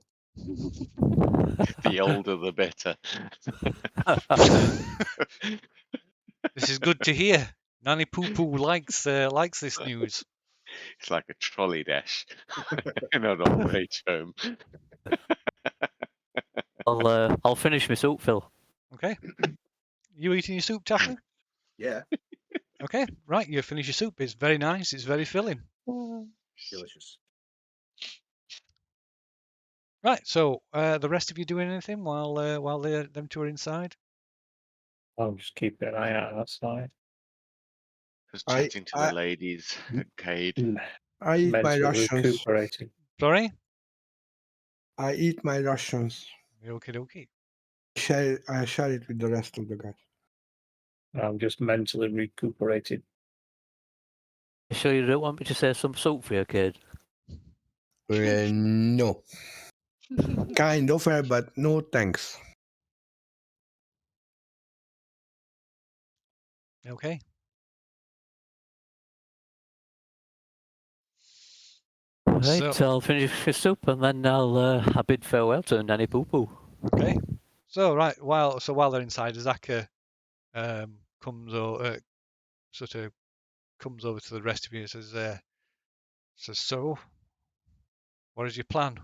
The older the better. This is good to hear. Nanny Poo Poo likes this news. It's like a trolley dash in an old age home. I'll finish my soup, Phil. Okay. You eating your soup, Taffy? Yeah, Okay. Right. You finish your soup. It's very nice. It's very filling. delicious. Right. So the rest of you doing anything while them two are inside? I'll just keep an eye out outside. Just I- chatting to I- the ladies at Cade. I eat my Mentally rations. recuperating. Sorry. I eat my rations. Okie dokie. I share it with the rest of the guys. I'm just mentally recuperating. You sure you don't want me to say some soup for you, kid? No. Kind of, but no thanks. Okay. Right, So I'll finish my soup and then I'll bid farewell to Nanny Poo Poo. okay. So right. While they're inside, Azaka comes over, sort of comes over to the rest of you and says, so, what is your plan?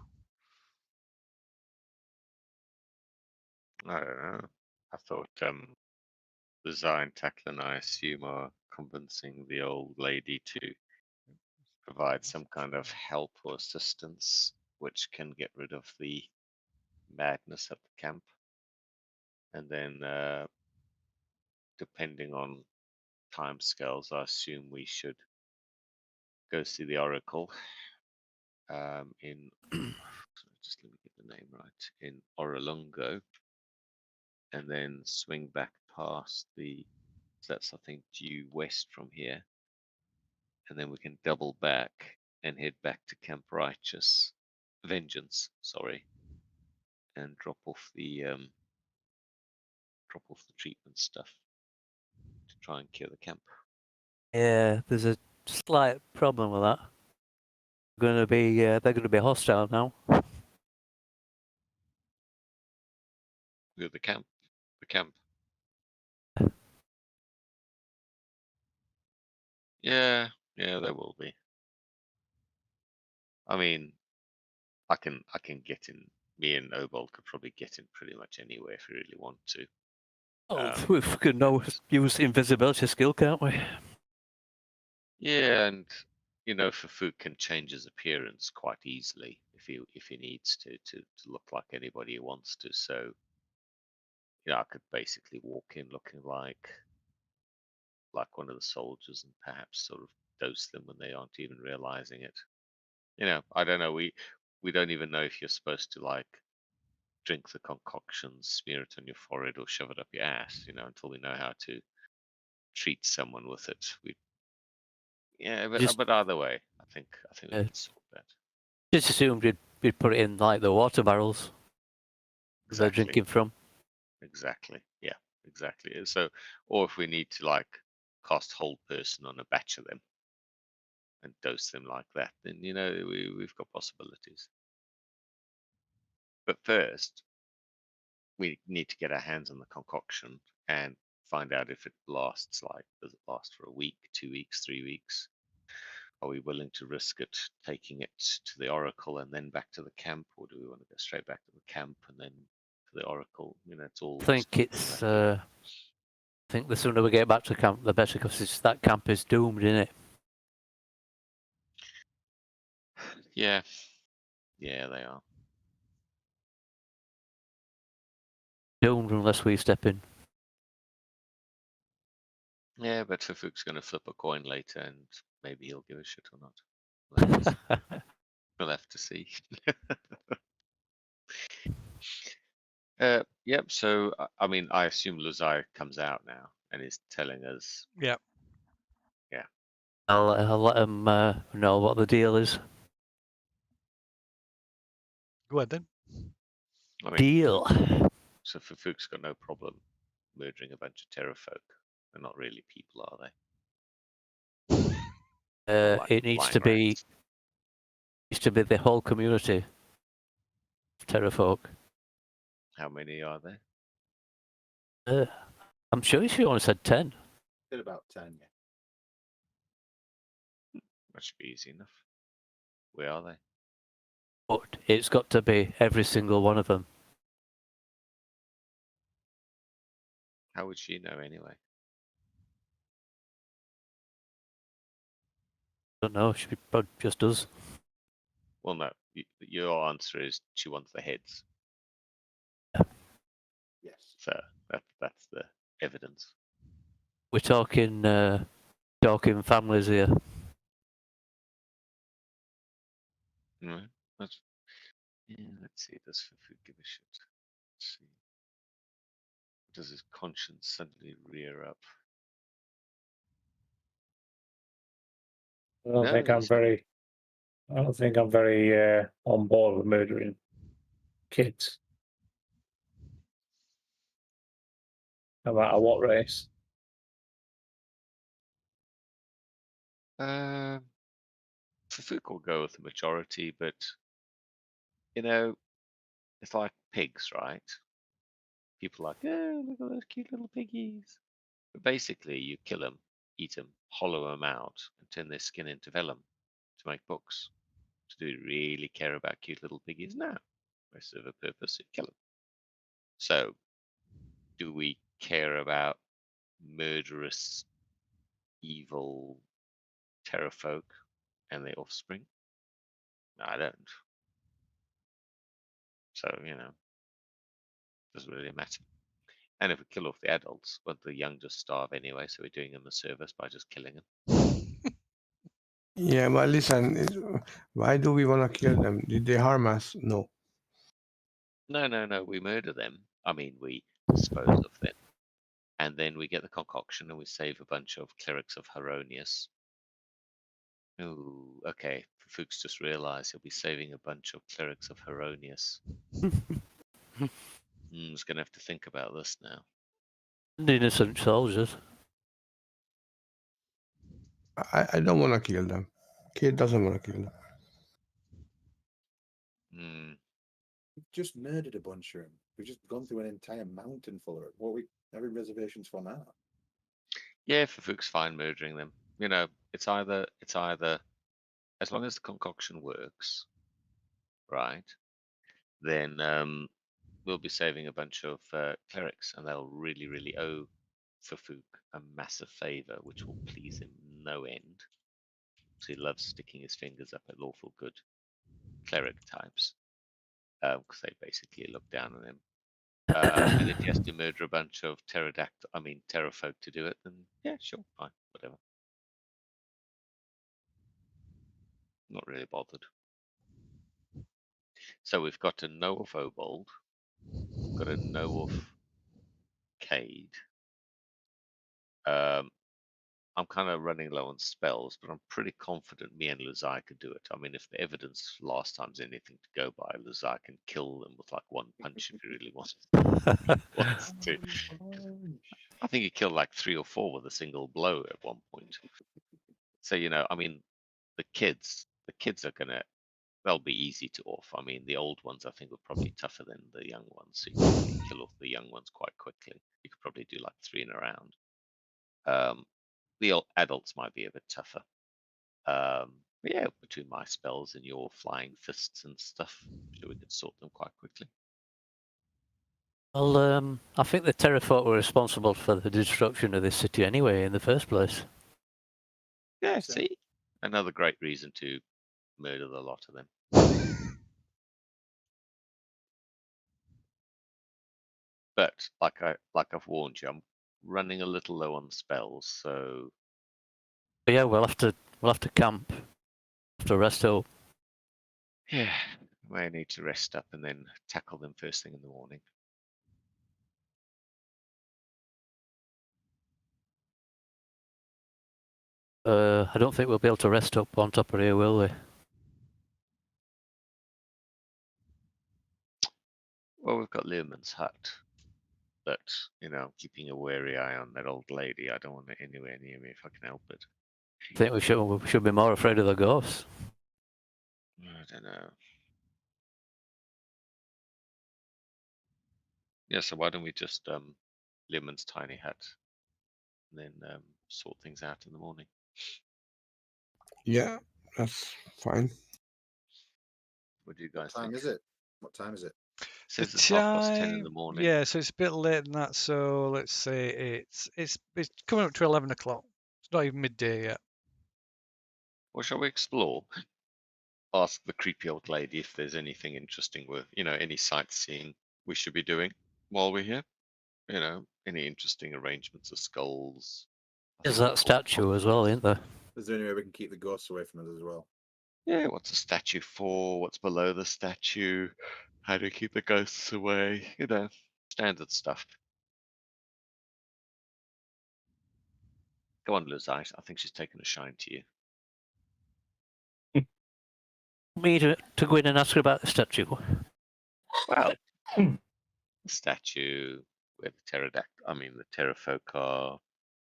I don't know. I thought the Zion Tackle and I assume are convincing the old lady to provide some kind of help or assistance which can get rid of the madness at the camp. And then depending on timescales, I assume we should go see the Oracle in. Just let me get the name right. In Orolungo, and then swing back past the. So that's, I think, due west from here, and then we can double back and head back to Camp Vengeance, sorry, and drop off the treatment stuff to try and cure the camp. Yeah, there's a slight problem with that. They're going to be hostile now. The camp. Yeah, there will be. I mean, I can get in. Me and Obald could probably get in pretty much anywhere if we really want to. Oh, we can now use the invisibility skill, can't we? Yeah, and Ferfook can change his appearance quite easily if he needs to look like anybody he wants to. So, I could basically walk in looking like one of the soldiers and perhaps sort of dose them when they aren't even realizing it. I don't know. We don't even know if you're supposed to drink the concoction, smear it on your forehead, or shove it up your ass. Until we know how to treat someone with it. But either way, I think we can sort that. Just assumed we'd put it in like the water barrels they're drinking from. Exactly. Yeah. Exactly. So, or if we need to cast hold person on a batch of them and dose them like that, then we've got possibilities. But first, we need to get our hands on the concoction and find out if it lasts. Does it last for a week, 2 weeks, 3 weeks? Are we willing to risk it, taking it to the Oracle and then back to the camp, or do we want to go straight back to the camp and then to the Oracle? It's all. I think the sooner we get back to camp, the better, because that camp is doomed, isn't it? Yeah, they are doomed unless we step in. Yeah, but Ferfook's going to flip a coin later, and maybe he'll give a shit or not. We'll have to see. Yep. So, I mean, I assume Luzai comes out now and is telling us. Yeah. Yeah. I'll let him know what the deal is. Go ahead then. I mean, Deal. So Ferfook's got no problem murdering a bunch of terrafolk. They're not really people, are they? It needs to be. Needs to be the whole community of terrafolk. How many are there? I'm sure she only said 10. Did about 10, yeah. That should be easy enough. Where are they? But it's got to be every single one of them. How would she know anyway? I don't know. She probably just does. Well, no. Your answer is she wants the heads. Yes. So that's the evidence. We're talking families here. Mm, let's see. Does Ferfook give a shit? Let's see. Does his conscience suddenly rear up? I don't think I'm very on board with murdering kids, no matter what race. Ferfook will go with the majority, but it's like pigs, right? People are like, oh, look at those cute little piggies. But basically, you kill them, eat them, hollow them out, and turn their skin into vellum to make books. Do we really care about cute little piggies? No. They serve a purpose, you kill them. So, do we care about murderous, evil terrafolk and their offspring? No, I don't. So, doesn't really matter. And if we kill off the adults, well, the young just starve anyway, so we're doing them a service by just killing them. Yeah, but listen, why do we want to kill them? Did they harm us? No. No, we murder them. I mean, we dispose of them. And then we get the concoction and we save a bunch of clerics of Heronius. Ooh, okay. Fuchs just realized he'll be saving a bunch of clerics of Heronius. He's going to have to think about this now. And innocent soldiers. I don't want to kill them. Kid doesn't want to kill them. Hmm. We've just murdered a bunch of them. We've just gone through an entire mountain full of it. What are we having reservations for now? Yeah, Fuchs fine murdering them. You know, it's either as long as the concoction works, right? Then we'll be saving a bunch of clerics, and they'll really owe Ferfook a massive favor, which will please him no end. So he loves sticking his fingers up at lawful good cleric types, because they basically look down on him. And if he has to murder a bunch of terrafolk to do it, then yeah, sure, fine, whatever. Not really bothered. So we've got a no of Obold, we've got a no of Cade. I'm kind of running low on spells, but I'm pretty confident me and Lazai could do it. I mean, if the evidence last time's anything to go by, Lazai can kill them with like one punch if he really wants to. I think he killed like 3 or 4 with a single blow at one point. So, you know, I mean, the kids they'll be easy to off. I mean, the old ones I think were probably tougher than the young ones, so you could probably kill off the young ones quite quickly. You could probably do like 3 in a round. The adults might be a bit tougher. But yeah, between my spells and your flying fists and stuff, I'm sure we could sort them quite quickly. Well, I think the Terrafolk were responsible for the destruction of this city anyway, in the first place. Yeah, So- see? Another great reason to murder the lot of them. But like I've warned you, I'm running a little low on spells, so But yeah, we'll have to camp, have to rest up. yeah, may need to rest up and then tackle them first thing in the morning. I don't think we'll be able to rest up on top of here, will we? Well, we've got Learman's hut, but you know, keeping a wary eye on that old lady. I don't want her anywhere near me if I can help it. I think we should be more afraid of the ghosts. I don't know. Yeah, so why don't we just Learman's tiny hut and then sort things out in the morning? Yeah, that's fine. What do you What guys time think? is it? What time is it? Says it's 10:30 in the morning. Yeah, so it's a bit later than that. So let's say it's coming up to 11 o'clock. It's not even midday yet. Well, shall we explore? Ask the creepy old lady if there's anything interesting with, you know, any sightseeing we should be doing while we're here. You know, any interesting arrangements of skulls. There's that statue as well, isn't there? Is there any way we can keep the ghosts away from us as well? Yeah, what's a statue for? What's below the statue? How do you keep the ghosts away? You know, standard stuff. Go on, Luzite. I think she's taken a shine to you. Me to go in and ask her about the statue. Well, the statue where the terrafolk are,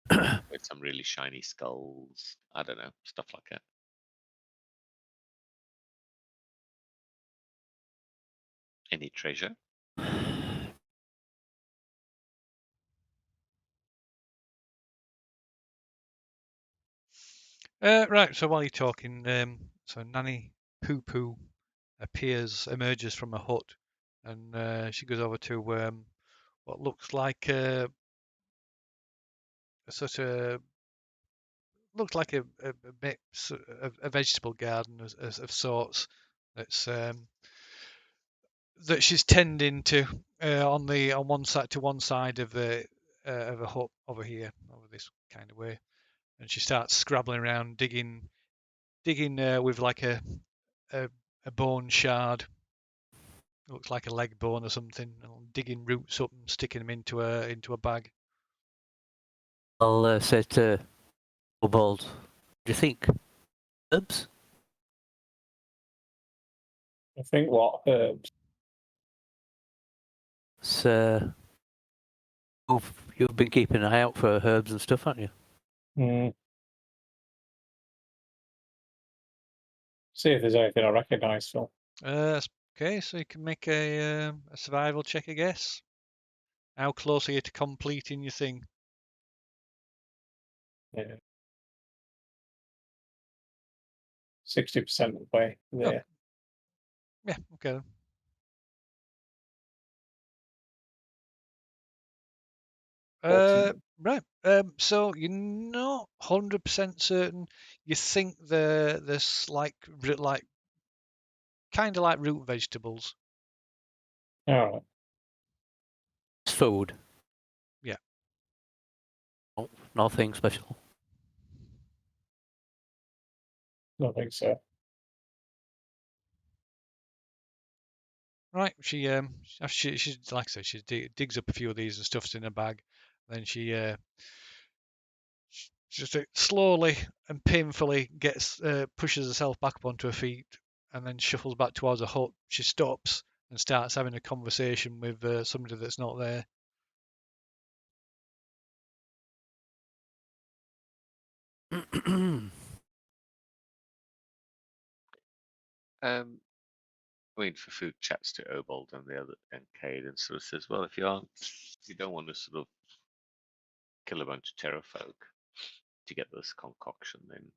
with some really shiny skulls. I don't know, stuff like that. Any treasure? Right. So while you're talking, so Nanny Poo Poo emerges from a hut, and she goes over to what looks like a sort of looks like a vegetable garden of sorts. That's that she's tending to on one side of a hut over here, over this kind of way, and she starts scrabbling around, digging with like a bone shard. Looks like a leg bone or something, and digging roots up and sticking them into a bag. I'll say to Kobold, do you think herbs? I think what herbs? So you've been keeping an eye out for herbs and stuff, haven't you? See if there's anything I recognise, Phil. Okay, so you can make a survival check, I guess. How close are you to completing your thing? Yeah. 60% of the way there. Yeah, okay. Then. Right. So you're not 100% certain. You think there's like kind of like root vegetables. All right. It's food. Yeah. Nothing special. I don't think so. Right. She like I said, she digs up a few of these and stuffs in a bag. Then she just slowly and painfully pushes herself back up onto her feet, and then shuffles back towards a hut. She stops and starts having a conversation with somebody that's not there. I mean, Ferfook chats to Obold and the other and Cade and sort of says, "Well, if you don't want to sort of kill a bunch of terror folk to get this concoction, then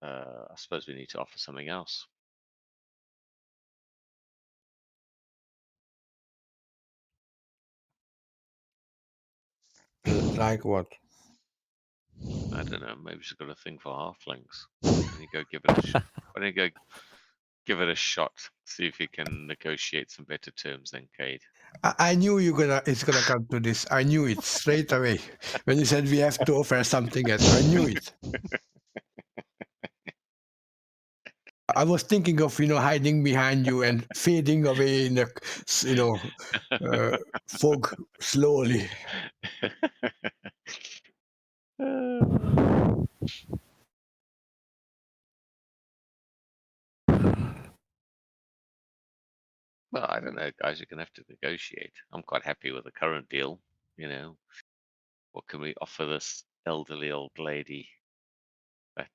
I suppose we need to offer something else." Like what? I don't know. Maybe she's got a thing for halflings. Why don't you go give it a shot? Why don't you go give it a shot? See if you can negotiate some better terms than Cade. I knew it's gonna come to this. I knew it straight away when you said we have to offer something else. I knew it. I was thinking of hiding behind you and fading away in the fog slowly. Well, I don't know, guys. You're gonna have to negotiate. I'm quite happy with the current deal. What can we offer this elderly old lady? That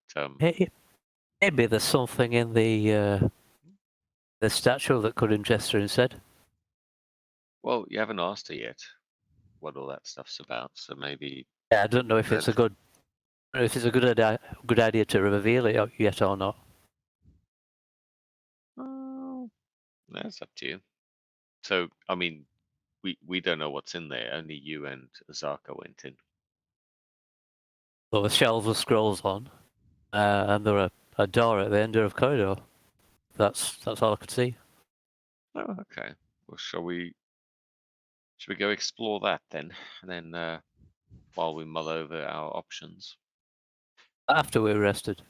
Maybe there's something in the statue that could interest her instead. Well, you haven't asked her yet what all that stuff's about, so maybe. Yeah, I don't know if it's a good idea to reveal it yet or not. That's up to you. So, I mean, we don't know what's in there. Only you and Azaka went in. There were shelves with scrolls on, and there were a door at the end of the corridor. That's all I could see. Oh, okay. Well, shall we go explore that then? And then while we mull over our options. After we were rested.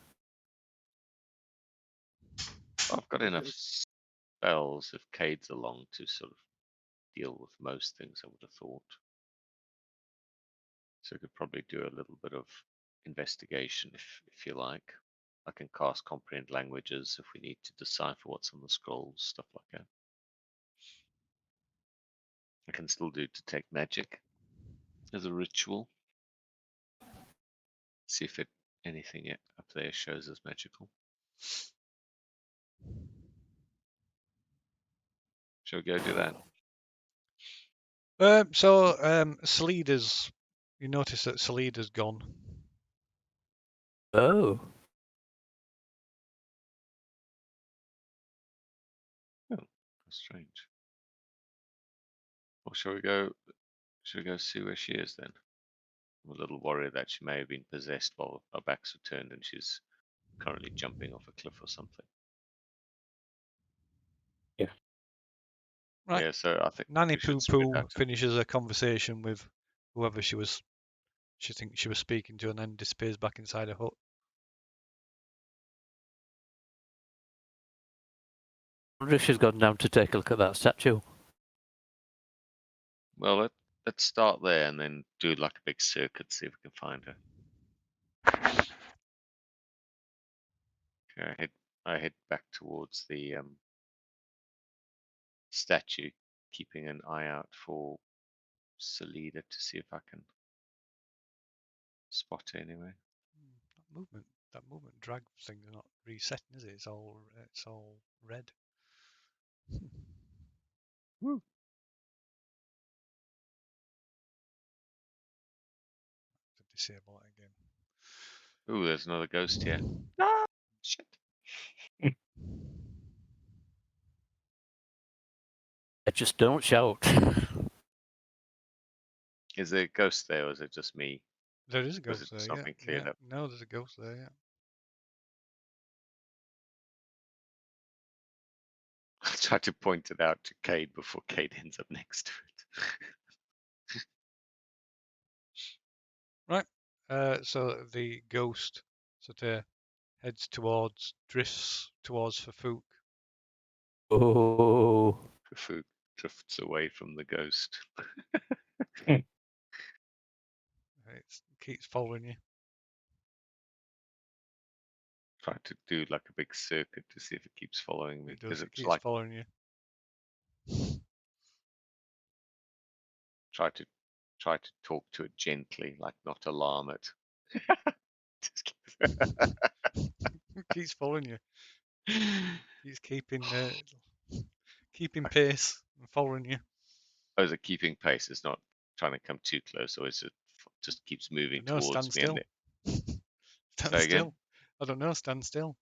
I've got enough spells if Cade's along to sort of deal with most things, I would have thought. So we could probably do a little bit of investigation if you like. I can cast comprehend languages if we need to decipher what's on the scrolls, stuff like that. I can still do detect magic as a ritual. See if anything up there shows as magical. Shall we go do that? Seleda's. You notice that Seleda's gone. Oh. Oh, that's strange. Well, shall we go see where she is then? I'm a little worried that she may have been possessed while our backs were turned and she's currently jumping off a cliff or something. Yeah. Right. Yeah, so I think Nanny we should Poo spread Poo out. finishes a conversation with whoever she thinks she was speaking to, and then disappears back inside a hut. I wonder if she's gone down to take a look at that statue. Well, let's start there and then do like a big circuit, see if we can find her. Okay, I head back towards the statue, keeping an eye out for Salida to see if I can spot her anyway. That movement drag thing's not resetting, is it? It's all red. Woo. To disable it again. Ooh, there's another ghost here. Ah, shit. Just don't shout. Is there a ghost there, or is it just me? There is a Was ghost it there, yeah. something cleared Yeah. up? No, there's a ghost there, yeah. I'll try to point it out to Cade before Cade ends up next to it. Right. So the ghost sort of drifts towards Ferfook. Oh, Ferfook drifts away from the ghost. It keeps following you. Try to do like a big circuit to see if it keeps following me. It does. It It's keeps like following you. try to talk to it gently, like not alarm it. Just It keeps following you. He's keeping pace and following you. Oh, is it keeping pace? It's not trying to come too close, or is it just keeps moving No, stand towards me? And still. Stand say again? still. I don't know. Stand still.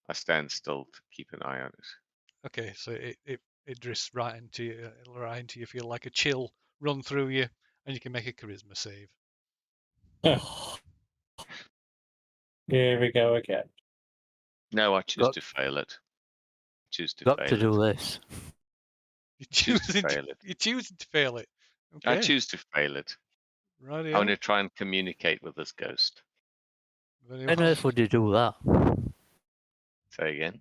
I stand still to keep an eye on it. Okay, so it drifts right into you. You feel like a chill run through you, and you can make a charisma save. Here we go again. No, I choose Got- to fail it. Choose to got fail to it. do this. You're Choose to fail it. You're choosing to fail it. I Okay. choose to fail it. Right. I want to try and communicate with this ghost. Very Why on well. earth would you do that? Say again.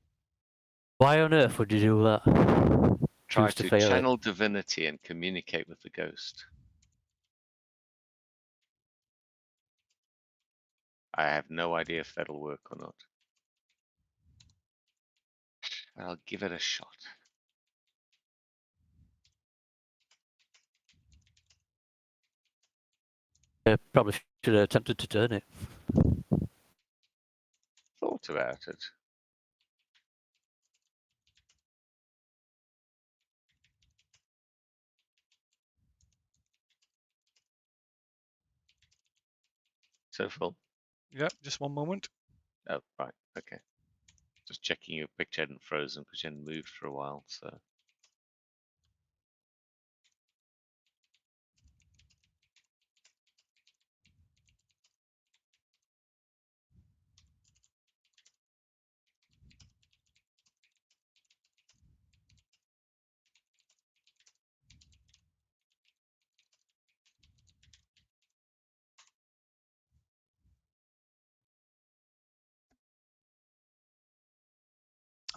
Why on earth would you do that? Try Choose to to fail it. channel divinity and communicate with the ghost. I have no idea if that'll work or not. I'll give it a shot. Probably should have attempted to turn it. Thought about it. So full. Yep. Just one moment. Oh, right. Okay. Just checking your picture hadn't frozen because you hadn't moved for a while. So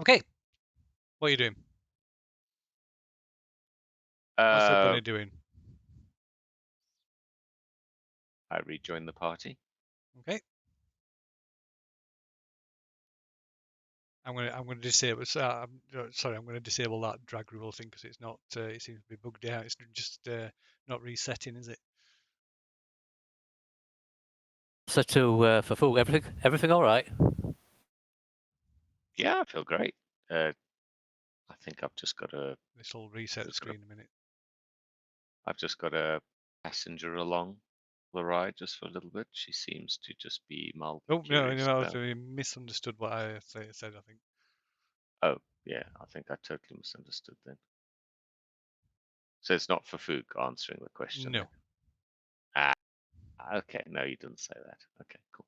Okay. What are you doing? What's the bunny doing? I rejoin the party. Okay. I'm gonna disable. Sorry, I'm gonna disable that drag rule thing because it's not. It seems to be bugged out. It's just not resetting, is it? So to Ferfook, everything all right? Yeah, I feel great. I think I've just got a This will reset the Just gotta- screen in a minute. passenger along the ride just for a little bit. She seems to just be mildly Oh no, curious about. you misunderstood what I said. I think. Oh, yeah, I think I totally misunderstood then. So it's not Ferfook answering the question. No. then? Okay, no, you didn't say that. Okay, cool.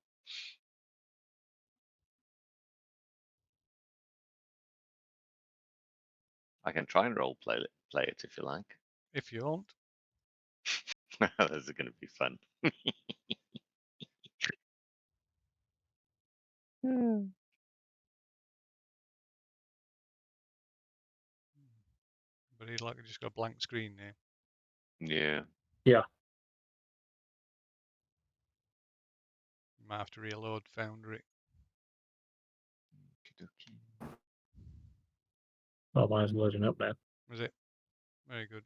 I can try and role play it if you like. If you want. Those are going to be fun. But he's like just got a blank screen now. Yeah. Might have to reload Foundry. Okey-dokey. Oh, mine's loading up now. Was it? Very good.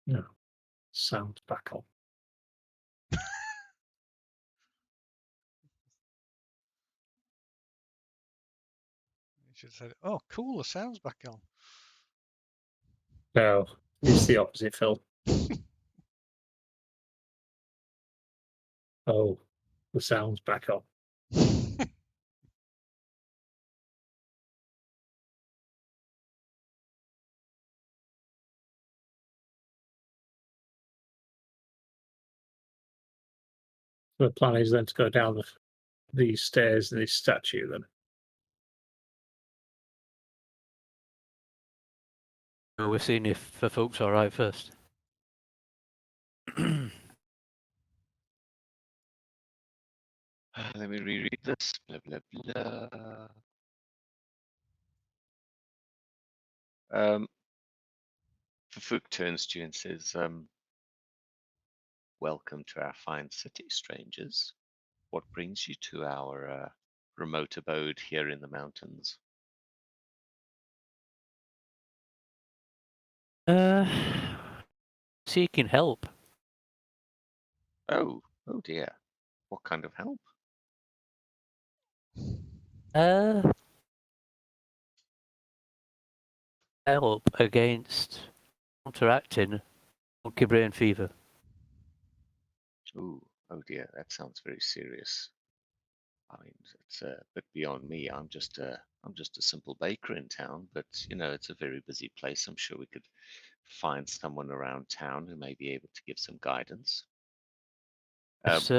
No. Sound back on. You should have said, oh, cool, the sound's back on. No, it's the opposite, Phil. Oh, the sound's back on. The plan is then to go down these stairs to this statue then. We're seeing if Ferfook's alright first. Let me reread this. Blah, blah, blah. Ferfook turns to you and says, welcome to our fine city, strangers. What brings you to our remote abode here in the mountains? Seeking help. Oh dear. What kind of help? Help against counteracting monkey brain fever. Ooh, oh dear, that sounds very serious. I mean, it's a bit beyond me. I'm just a simple baker in town, but you know, it's a very busy place. I'm sure we could find someone around town who may be able to give some guidance. Yes,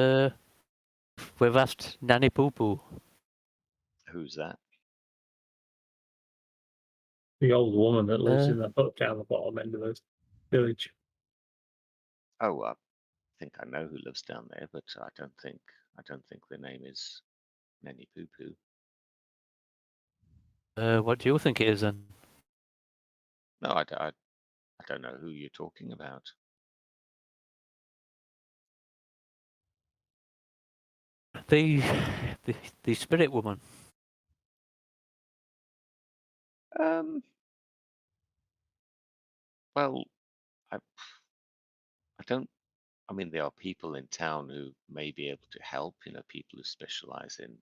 we've asked Nanny Poo Poo. Who's that? The old woman that lives in the hut down the bottom end of the village. Oh, I think I know who lives down there, but I don't think their name is Nanny Poo Poo. What do you think it is then? No, I don't know who you're talking about. The spirit woman. Well, I don't. I mean, there are people in town who may be able to help. You know, people who specialize in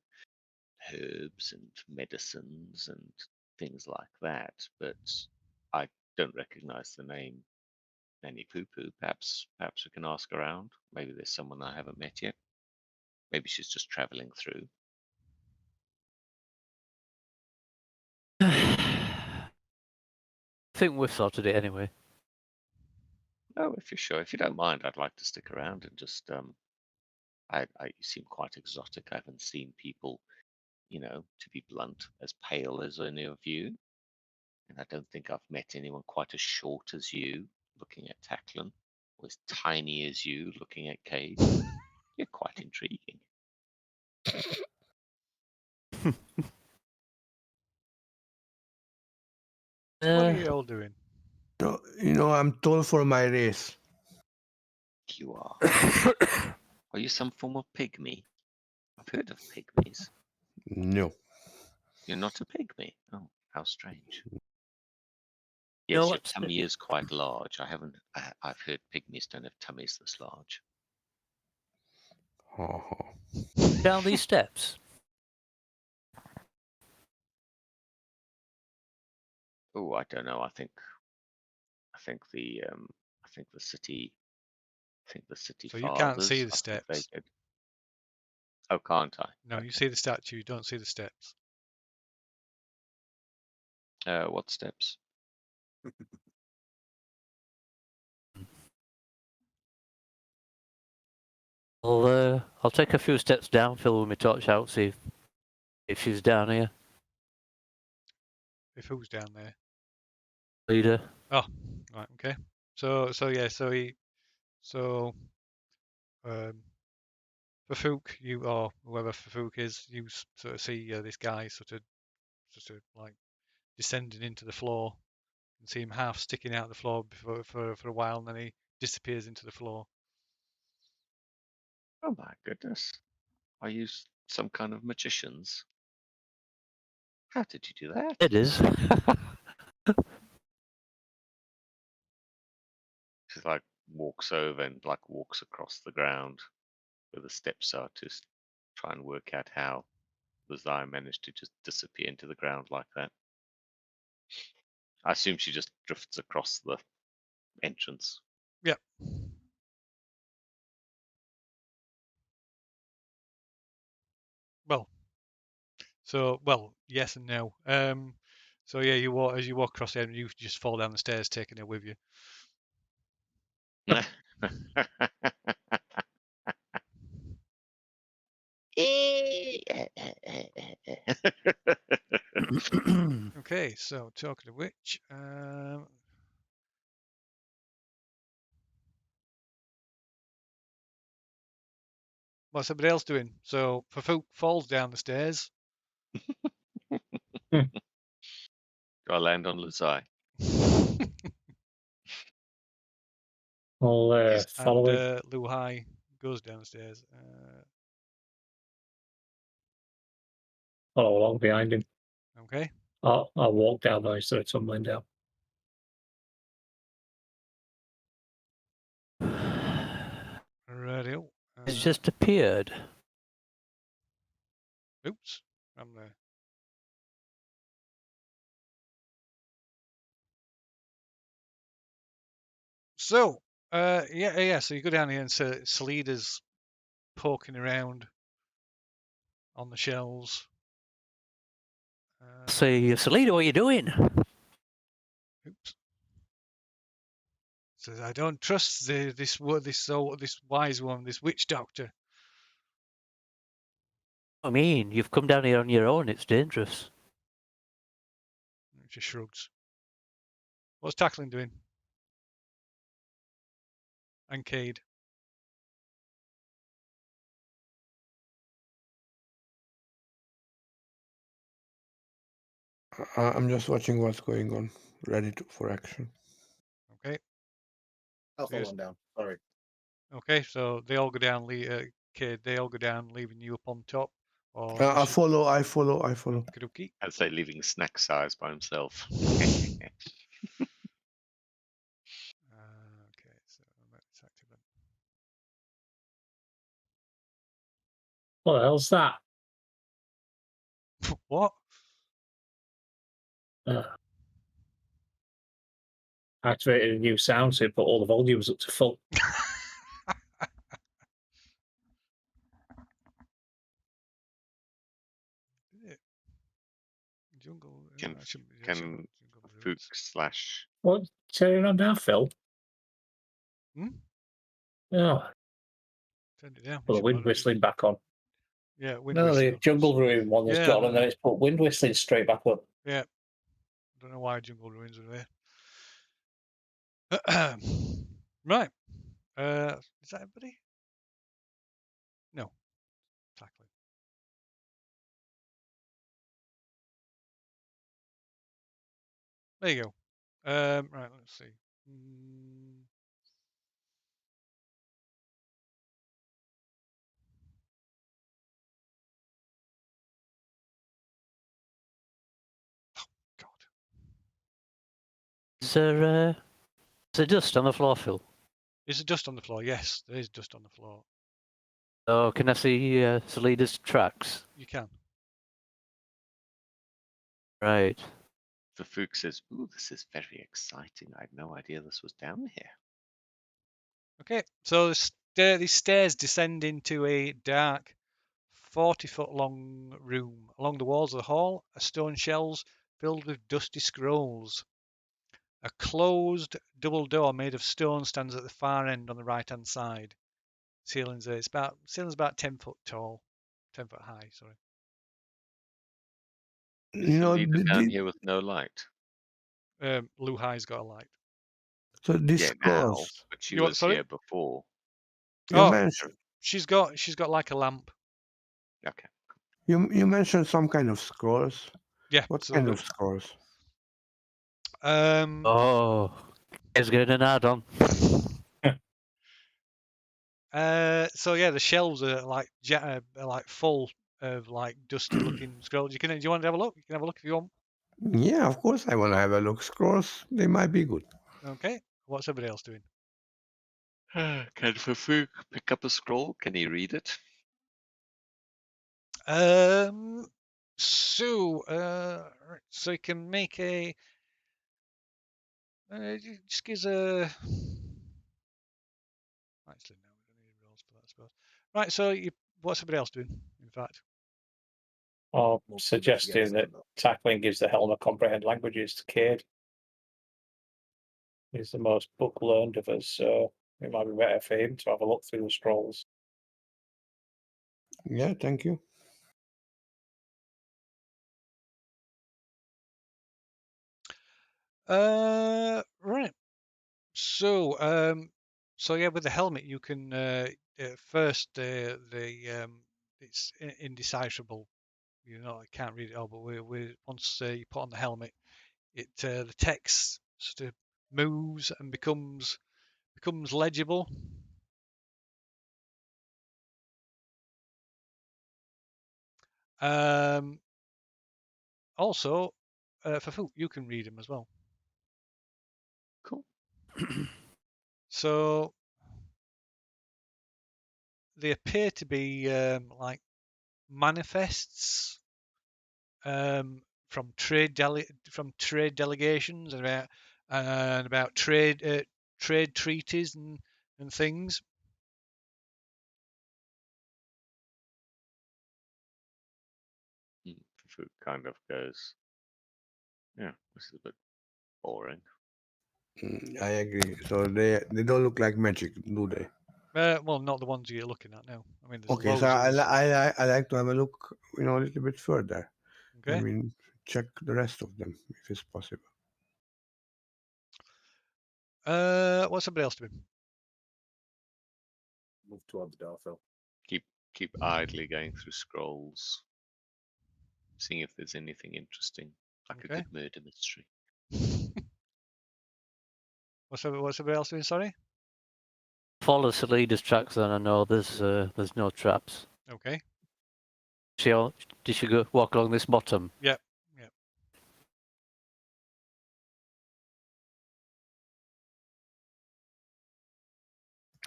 herbs and medicines and things like that. But I don't recognize the name Nanny Poo Poo. Perhaps we can ask around. Maybe there's someone I haven't met yet. Maybe she's just traveling through. I think we've sorted it anyway. Oh, if you're sure. If you don't mind, I'd like to stick around and just you seem quite exotic. I haven't seen people, you know, to be blunt, as pale as any of you. And I don't think I've met anyone quite as short as you, looking at Tacklin, or as tiny as you, looking at Cade. You're quite intriguing. What are you all doing? No, you know, I'm tall for my race. You are. Are you some form of pygmy? I've heard of pygmies. No. You're not a pygmy? Oh, how strange. No, Yes, your what's tummy is quite large. I've heard pygmies don't have tummies this large. down these steps? Oh, I don't know. I think the city. I think the city So fathers. you can't see the I think they steps. could. Oh, can't I? No, you see the statue, you don't see the steps. What steps? I'll take a few steps down, Phil, with my torch out, see if she's down here. If who's down there? Leader. Right, okay. So Ferfook, you or whoever Ferfook is, you sort of see this guy sort of like descending into the floor, and see him half sticking out the floor for a while, and then he disappears into the floor. Oh my goodness. Are you some kind of magicians? How did you do that? It is. She like walks over and like walks across the ground where the steps are to try and work out how Lazai managed to just disappear into the ground like that. I assume she just drifts across the entrance. Yeah. Well, yes and no. So yeah, as you walk across there, and you just fall down the stairs, taking it with you. Okay, so talking of which, what's everybody else doing? So Ferfook falls down the stairs. Do I land on Lazai? I'll follow him. And Luhai goes down the stairs. Follow along behind him. Okay. I'll walk down though instead of tumbling down. Radio. It's just appeared. Oops. I'm there. So, yeah. So you go down here, and Salida's poking around on the shelves. Say, Salida, what are you doing? Oops. Says, I don't trust this wise one, this witch doctor. I mean, you've come down here on your own. It's dangerous. She shrugs. What's Tackling doing? And Cade. I'm just watching what's going on, for action. Okay. I'll follow Yes. him down. Sorry. Okay, so they all go down. Cade, they all go down, leaving you up on top. Or I follow. Okie-dokie. I'd say leaving Snack Size by himself. Okay, so let's active them. What the hell's that? What? Activated a new sound to put all the volumes up to full. Jungle. Can I should can Jungle Fook Ruins. slash What? Turn it on now, Phil? Hmm? Oh, Turned it down. put the wind whistling back on. Yeah, wind No, whistling. the jungle ruin one has Yeah, gone, no. and then it's put wind whistling straight back up. Yeah. Don't know why Jungle Ruins are there. Right. Is that everybody? No. Tackling. There you go. Right, let's see. Oh, God. Is there dust on the floor, Phil? Is there dust on the floor? Yes, there is dust on the floor. Oh, can I see Salida's tracks? You can. the Right. Fook says, "Ooh, this is very exciting. I had no idea this was down here." Okay, so these stairs descend into a dark, 40-foot long room. Along the walls of the hall are stone shelves filled with dusty scrolls. A closed double door made of stone stands at the far end on the right-hand side. Ceiling's about 10 foot tall, 10 foot high. Sorry. Is the leader down here with no light? Luhai's got a light. So these Yeah, now, scrolls but she You what, was sorry? here before. you Oh, mentioned, she's got like a lamp. Okay. you mentioned some kind of scrolls. Yeah. What So kind of scrolls? Oh, it's getting an add-on. So yeah, the shelves are like are like full of like dusty looking scrolls. Do you want to have a look? You can have a look if you want. Yeah, of course I want to have a look. Scrolls, they might be good. Okay. What's everybody else doing? Can Ferfook pick up a scroll? Can he read it? So so you can make a just gives a actually no, we don't need rolls for that, I suppose. Right, so what's everybody else doing? In fact, Or Well, suggesting that stand up. tackling gives the helm a comprehend languages to Cade. He's the most book learned of us, so it might be better for him to have a look through the scrolls. Yeah, thank you. right. So yeah, with the helmet you can first the it's indecipherable. You know, I can't read it all, but we once you put on the helmet, it the text sort of moves and becomes legible. Also, Ferfook, you can read them as well. Cool. So they appear to be like manifests from trade delegations and about trade treaties and things. Ferfook kind of goes, yeah, this is a bit boring. I agree. So they don't look like magic, do they? Well, not the ones you're looking at now. I mean, there's Okay, so loads of us. I like to have a look, a little bit further. I Okay. mean, check the rest of them if it's possible. What's somebody else doing? Move toward the door, Phil. Keep idly going through scrolls, seeing if there's anything interesting, like a Okay. good murder mystery. What's everybody else doing? Sorry. Follow the leader's tracks, then I know there's no traps. Okay. Did she go walk along this bottom? Yep.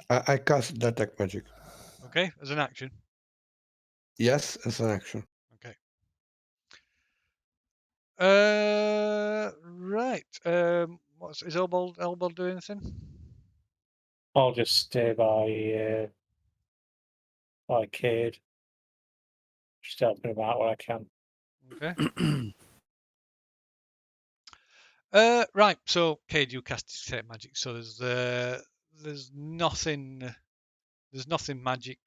I cast detect magic. Okay. As an action. Yes, as an action. Okay. Right. Is Elbow doing anything? I'll just stay by Cade. Just helping him out where I can. Okay. Right. So, Cade, you cast detect magic. So there's nothing magic.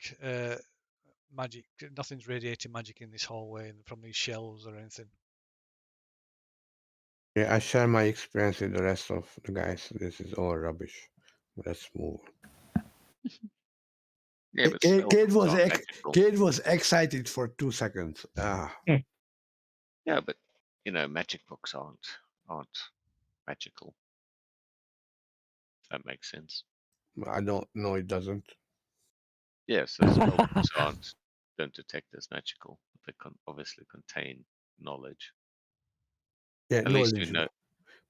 Magic. Nothing's radiating magic in this hallway from these shelves or anything. Yeah, I share my experience with the rest of the guys. This is all rubbish. Let's move. Yeah, but spellbooks was aren't magical. Cade was excited for 2 seconds. Yeah, but magic books aren't magical. If that makes sense. I don't know. It doesn't. Yeah, so spellbooks don't detect as magical, but they obviously contain knowledge. Yeah, At least you knowledge. know.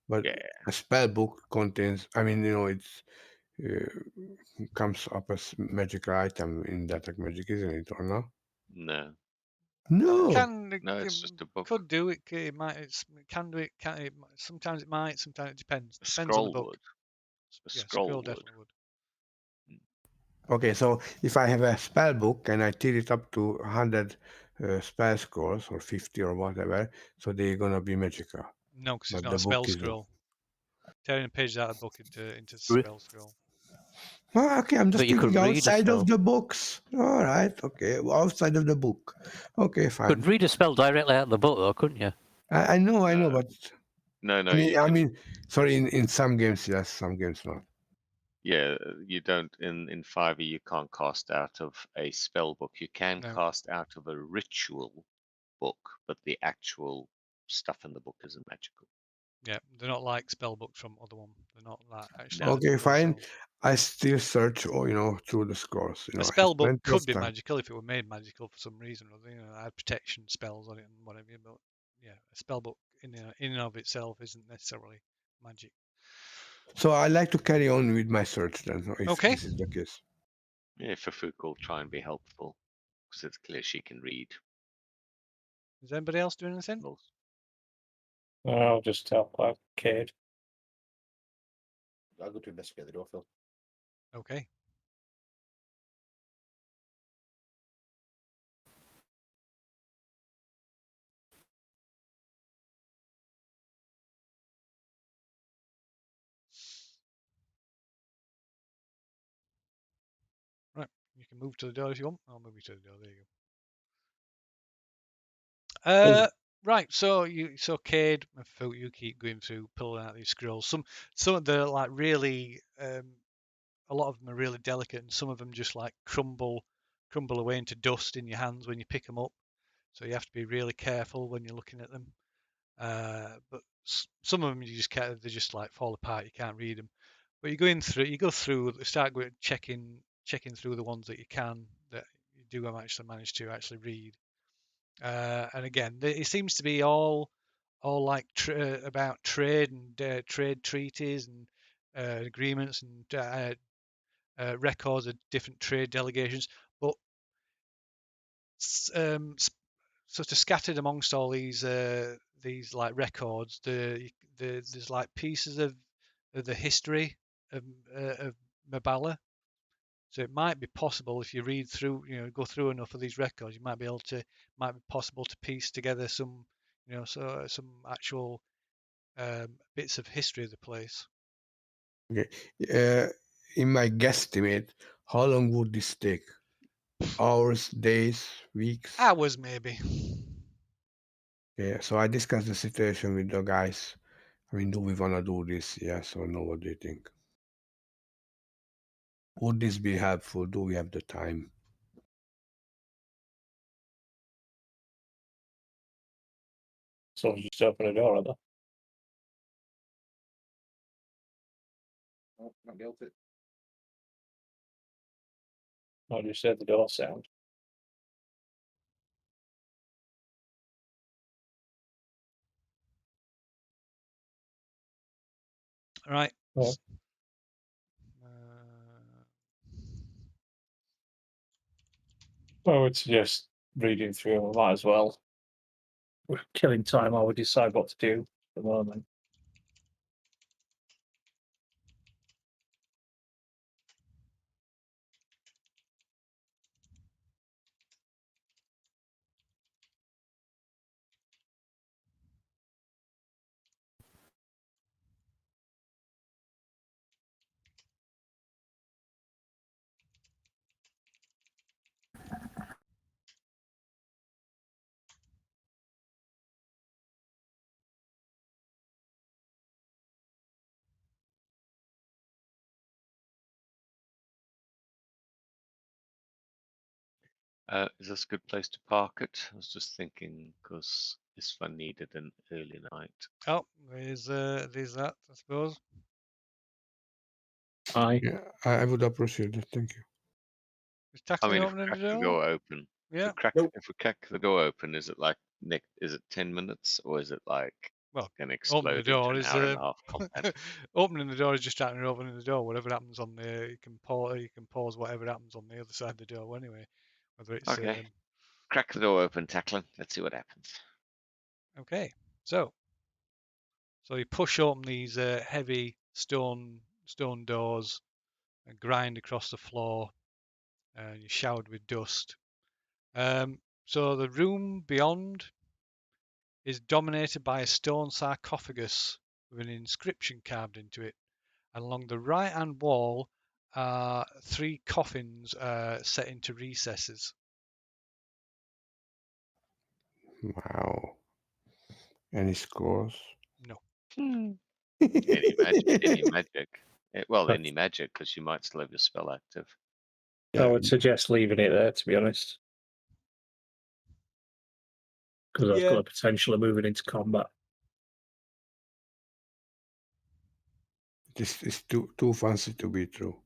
But Yeah, a spell book contains. I mean, it's comes up as magical item in detect magic, isn't it, or not? no, No. it's just a book. Could do it. It might. It can do it. Can it? Sometimes it might. Sometimes it depends. A Depends on the scroll book. would. A Yeah, scroll scroll would. definitely would. Okay, so if I have a spell book and I tier it up to 100 spell scrolls or 50 or whatever, so they're gonna be magical. No, because it's But not the a spell book is. scroll. Tearing a page out of the book into Re- spell scroll. Okay, I'm just But you could thinking read a outside of spell. the books. All right, okay, outside of the book. Okay, fine. Could read a spell directly out of the book, though, couldn't you? I know, No. but No, no, I mean, you can. sorry, in some games yes, some games not. Yeah, you don't in 5e. You can't cast out of a spell book. You can No. cast out of a ritual book, but the actual stuff in the book isn't magical. Yeah, they're not like spell books from other one. They're not that actually. No. Okay, magical fine. themselves. I still search, through the scrolls. A I spell have book plenty could of be time. magical if it were made magical for some reason or other. It had protection spells on it and whatever. But yeah, a spell book in and of itself isn't necessarily magic. So I like to carry on with my search then, if Okay. this is the case. Yeah, Ferfook will try and be helpful because it's clear she can read. Is anybody else doing anything? spells. I'll just help out Cade. I'll go to investigate the door, Phil. Okay. Right. You can move to the door if you want. I'll move you to the door. There you go. Right. So Cade and Phil, you keep going through, pulling out these scrolls. Some of them are like really, a lot of them are really delicate, and some of them just like crumble away into dust in your hands when you pick them up. So you have to be really careful when you're looking at them. But some of them you just can't. They just like fall apart. You can't read them. But you go through, start checking through the ones that you can, that you do actually manage to actually read. And again, it seems to be all like about trade and trade treaties and agreements and records of different trade delegations, but sort of scattered amongst all these like records, there's like pieces of the history of Mbala. So it might be possible if you read through, go through enough of these records, you might be possible to piece together some, some actual bits of history of the place. Okay. In my guesstimate, how long would this take? Hours, days, weeks? Hours, maybe. Yeah, so I discussed the situation with the guys. I mean, do we want to do this? Yes or no? What do you think? Would this be helpful? Do we have the time? So you just open a door, are they? Oh, not built it. Or just heard the door sound? Right. Yeah. I would suggest reading through. We might as well. We're killing time while we decide what to do at the moment. Is this a good place to park it? I was just thinking because Isfa needed an early night. Oh, there's that, I suppose. Aye. Yeah, I would appreciate it. Thank you. Is I Tackling mean, if we opening crack the the door? door open, Yeah. Nope. if we crack the door open, is it like Nick? Is it 10 minutes or is it like Well, going to opening the explode into door an is hour and a half combat? opening the door is just starting opening the door. Whatever happens on there, you can pause whatever happens on the other side of the door anyway. Whether it's Okay, crack the door open, tackling. Let's see what happens. okay. So you push open these heavy stone doors and grind across the floor, and you're showered with dust. So the room beyond is dominated by a stone sarcophagus with an inscription carved into it. And along the right hand wall are 3 coffins set into recesses. Wow. Any scores? No. Any magic. Well, But- any magic, because you might still have your spell active. I would suggest leaving it there, to be honest. Because that's Yeah. got the potential of moving into combat. It's too fancy to be true.